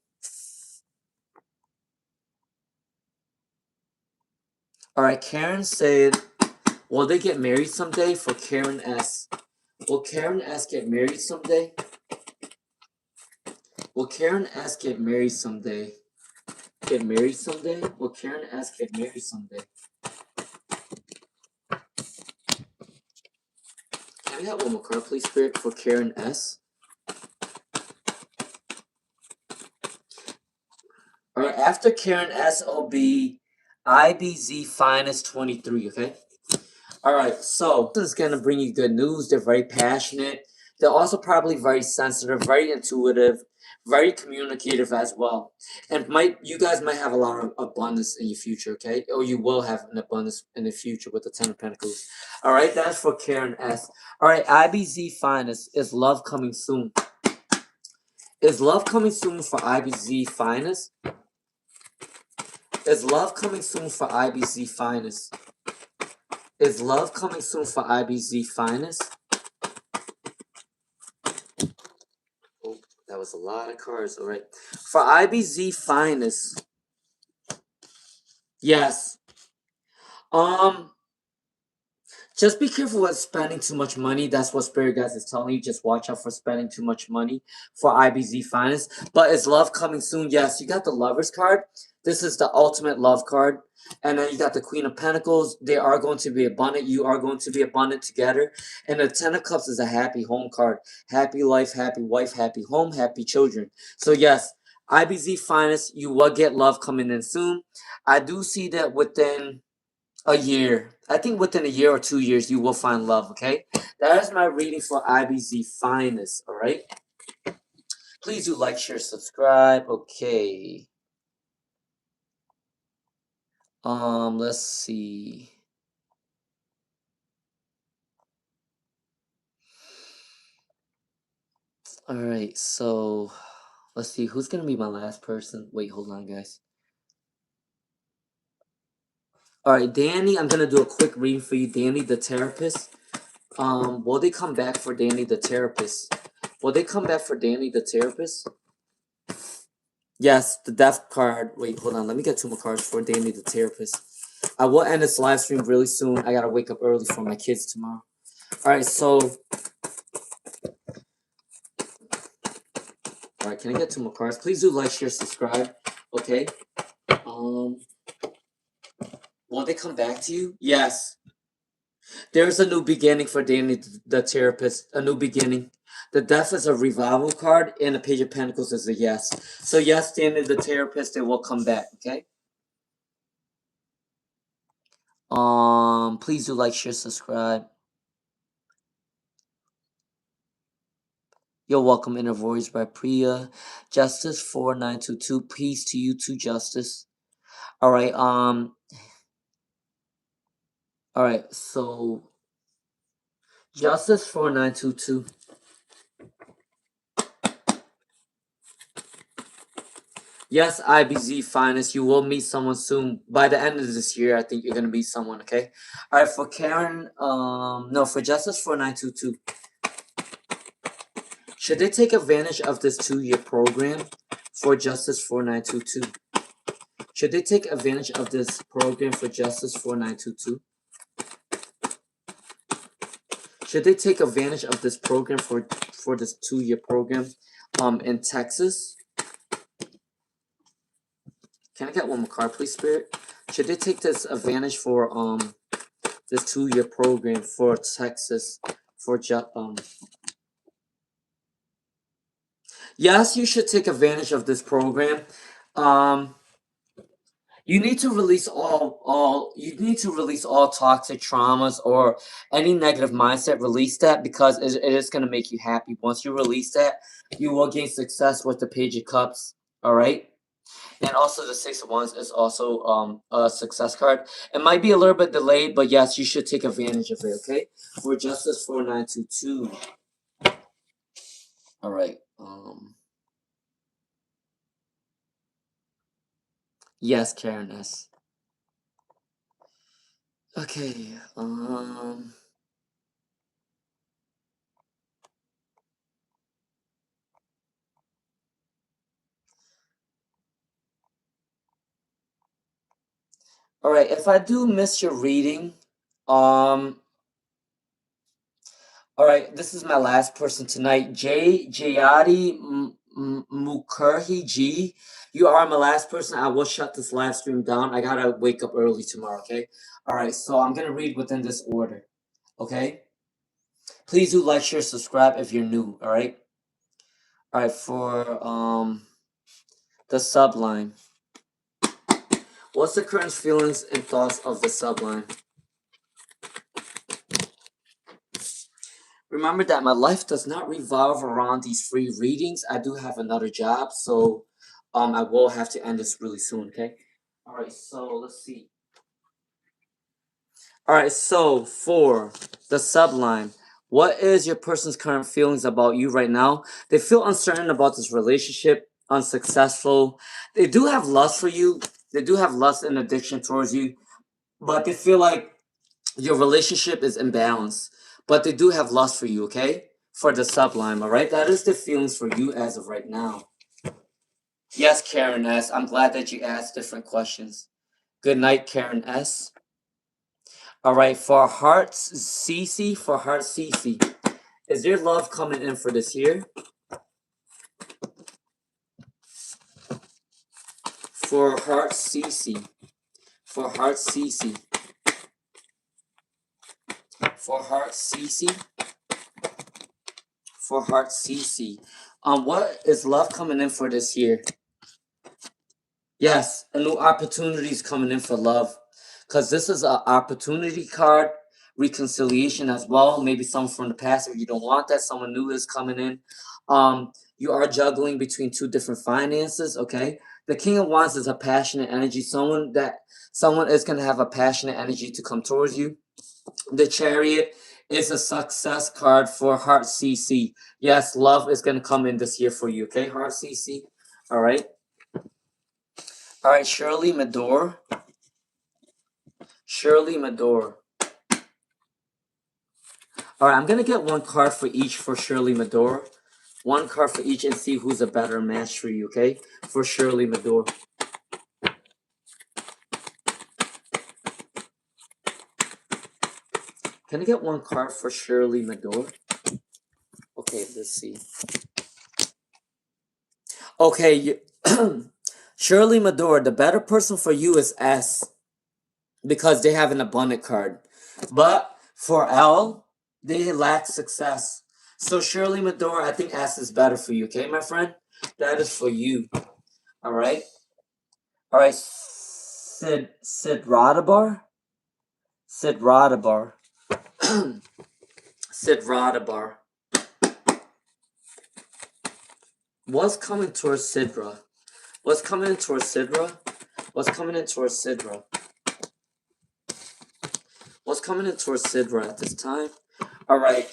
All right, Karen said, will they get married someday? For Karen S. Will Karen S get married someday? Will Karen S get married someday? Get married someday? Will Karen S get married someday? Can we have one more card, please, Spirit, for Karen S? Alright, after Karen S will be IBZ Finest 23, okay? Alright, so this is gonna bring you good news. They're very passionate. They're also probably very sensitive, very intuitive, very communicative as well. And you guys might have a lot of abundance in your future, okay? Or you will have an abundance in the future with the Ten of Pentacles. Alright, that's for Karen S. Alright, IBZ Finest. Is love coming soon? Is love coming soon for IBZ Finest? Is love coming soon for IBZ Finest? Is love coming soon for IBZ Finest? Oh, that was a lot of cards. All right. For IBZ Finest. Yes. Just be careful with spending too much money. That's what Spirit Guides is telling you. Just watch out for spending too much money for IBZ Finest. But is love coming soon? Yes. You got the Lovers card. This is the ultimate love card. And then you got the Queen of Pentacles. They are going to be abundant. You are going to be abundant together. And the Ten of Cups is a happy home card. Happy life, happy wife, happy home, happy children. So yes, IBZ Finest, you will get love coming in soon. I do see that within a year. I think within a year or 2 years, you will find love, okay? That is my reading for IBZ Finest, all right? Please do like, share, subscribe. Okay. Let's see. All right, so let's see. Who's going to be my last person? Wait, hold on, guys. All right, Danny, I'm going to do a quick reading for you. Danny, the therapist. Will they come back for Danny, the therapist? Will they come back for Danny, the therapist? Yes, the death card. Wait, hold on. Let me get 2 more cards for Danny, the therapist. I will end this live stream really soon. I got to wake up early for my kids tomorrow. All right, so... All right, can I get 2 more cards? Please do like, share, subscribe. Okay. Will they come back to you? Yes. There's a new beginning for Danny, the therapist. A new beginning. The Death is a revival card, and the Page of Pentacles is a yes. So yes, Stanley the therapist, they will come back, okay? Please do like, share, subscribe. You're welcome, Inner Voice by Priya. Justice 4922. Peace to you too, Justice. Alright, alright, so Justice 4922. Yes, IBZ Finest, you will meet someone soon. By the end of this year, I think you're gonna meet someone, okay? Alright, for Karen, no, for Justice 4922. Should they take advantage of this 2-year program for Justice 4922? Should they take advantage of this program for Justice 4922? Should they take advantage of this program for this 2-year program in Texas? Can I get one more card, please, Spirit? Should they take this advantage for this 2-year program for Texas for Yes, you should take advantage of this program. You need to release all toxic traumas or any negative mindset. Release that, because it is going to make you happy. Once you release that, you will gain success with the Page of Cups. All right. And also the Six of Wands is also a success card. It might be a little bit delayed, but yes, you should take advantage of it, okay? For Justice 4922. All right. Yes, Karen S. Okay. All right, if I do miss your reading, all right, this is my last person tonight. Jayadi Mukherjee G. You are my last person. I will shut this live stream down. I gotta wake up early tomorrow, okay? All right, so I'm gonna read within this order, okay? Please do like, share, subscribe if you're new, all right? All right, for the subline. What's the current feelings and thoughts of the subline? Remember that my life does not revolve around these free readings. I do have another job, so I will have to end this really soon, okay? All right, so let's see. All right, so for the subline, what is your person's current feelings about you right now? They feel uncertain about this relationship, unsuccessful. They do have lust for you. They do have lust and addiction towards you, but they feel like your relationship is imbalanced, but they do have lust for you, okay? For the sublime, all right? That is the feelings for you as of right now. Yes, Karen S. I'm glad that you asked different questions. Good night, Karen S. All right, for Hearts CC, is your love coming in for this year? For Hearts CC, for Hearts CC, for Hearts CC, for Hearts CC. What is love coming in for this year? Yes, a new opportunities coming in for love, because this is an opportunity card, reconciliation as well. Maybe someone from the past, if you don't want that, someone new is coming in. You are juggling between two different finances. Okay, the King of Wands is a passionate energy. Someone is gonna have a passionate energy to come towards you. The Chariot is a success card for Heart CC. Yes, love is gonna come in this year for you. Okay, Heart CC. All right. All right, Shirley Madore. Shirley Madore. All right, I'm going to get one card for each for Shirley Madore. One card for each and see who's a better match for you, okay? For Shirley Madore. Can I get one card for Shirley Madore? Okay, let's see. Okay, Shirley Madore, the better person for you is S, because they have an abundant card. But for L, they lack success. So Shirley Medora, I think Aster is better for you, okay, my friend? That is for you. Alright? Alright, Sid Radabar? Sid Radabar. Sid Radabar. What's coming towards Sidra? What's coming in towards Sidra? What's coming in towards Sidra? What's coming in towards Sidra at this time? Alright,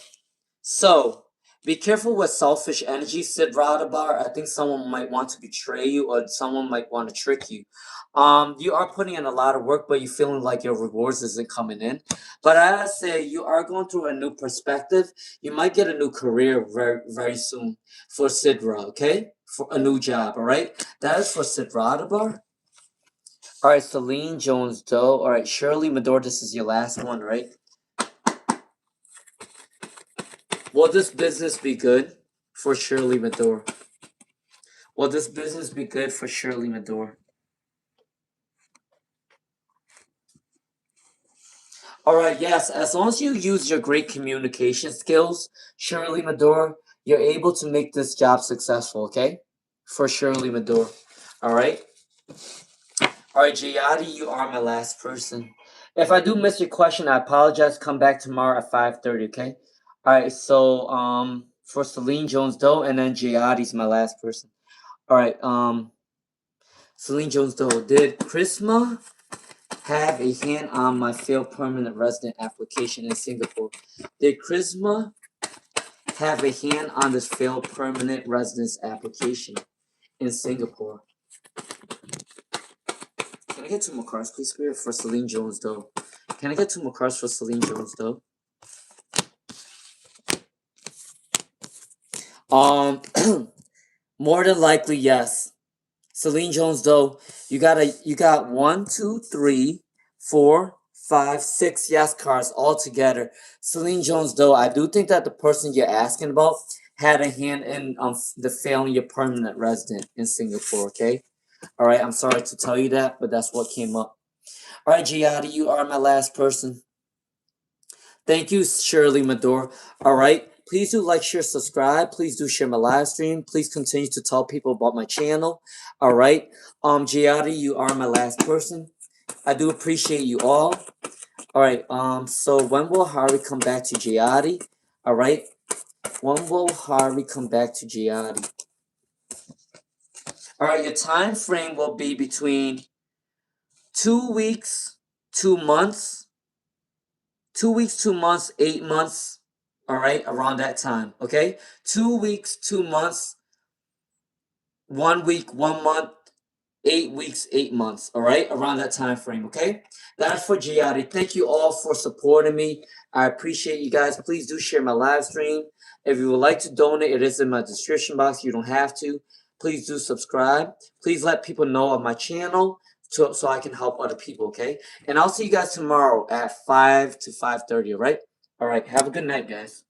so be careful with selfish energy, Sid Radabar. I think someone might want to betray you or someone might want to trick you. You are putting in a lot of work, but you're feeling like your rewards isn't coming in. But I say you are going through a new perspective. You might get a new career very, very soon for Sidra, okay? For a new job, alright? That is for Sid Radabar. Alright, Celine Jones Doe. Alright, Shirley Medor, this is your last one, right? Will this business be good for Shirley Medor? Will this business be good for Shirley Medor? Alright, yes, as long as you use your great communication skills, Shirley Medor, you're able to make this job successful, okay? For Shirley Medor. Alright? Alright, Jayadi, you are my last person. If I do miss your question, I apologize. Come back tomorrow at 5:30, okay? Alright, so for Celine Jones Doe, and then Jayadi's my last person. Alright, Celine Jones Doe, did Krishna have a hand on my failed permanent resident application in Singapore? Did Krishna have a hand on this failed permanent residence application in Singapore? Can I get 2 more cards, please, Spirit, for Celine Jones Doe? Can I get 2 more cards for Celine Jones Doe? More than likely, yes. Celine Jones Doe, you got 1, 2, 3, 4, 5, 6 yes cards all together. Celine Jones Doe, I do think that the person you're asking about had a hand in the failing your permanent resident in Singapore, okay? Alright, I'm sorry to tell you that, but that's what came up. Alright, Giada, you are my last person. Thank you, Shirley Medor. Alright, please do like, share, subscribe. Please do share my live stream. Please continue to tell people about my channel. Alright, Giada, you are my last person. I do appreciate you all. Alright, so when will Hari come back to Giada? Alright, when will Hari come back to Giada? Alright, your time frame will be between 2 weeks, 2 months, 2 weeks, 2 months, 8 months, all right, around that time, okay? 2 weeks, 2 months, 1 week, 1 month, 8 weeks, 8 months, all right, around that time frame, okay? That's for Giada. Thank you all for supporting me. I appreciate you guys. Please do share my live stream. If you would like to donate, it is in my description box. You don't have to. Please do subscribe. Please let people know of my channel so I can help other people, okay? And I'll see you guys tomorrow at 5 to 5:30, all right? All right, have a good night, guys.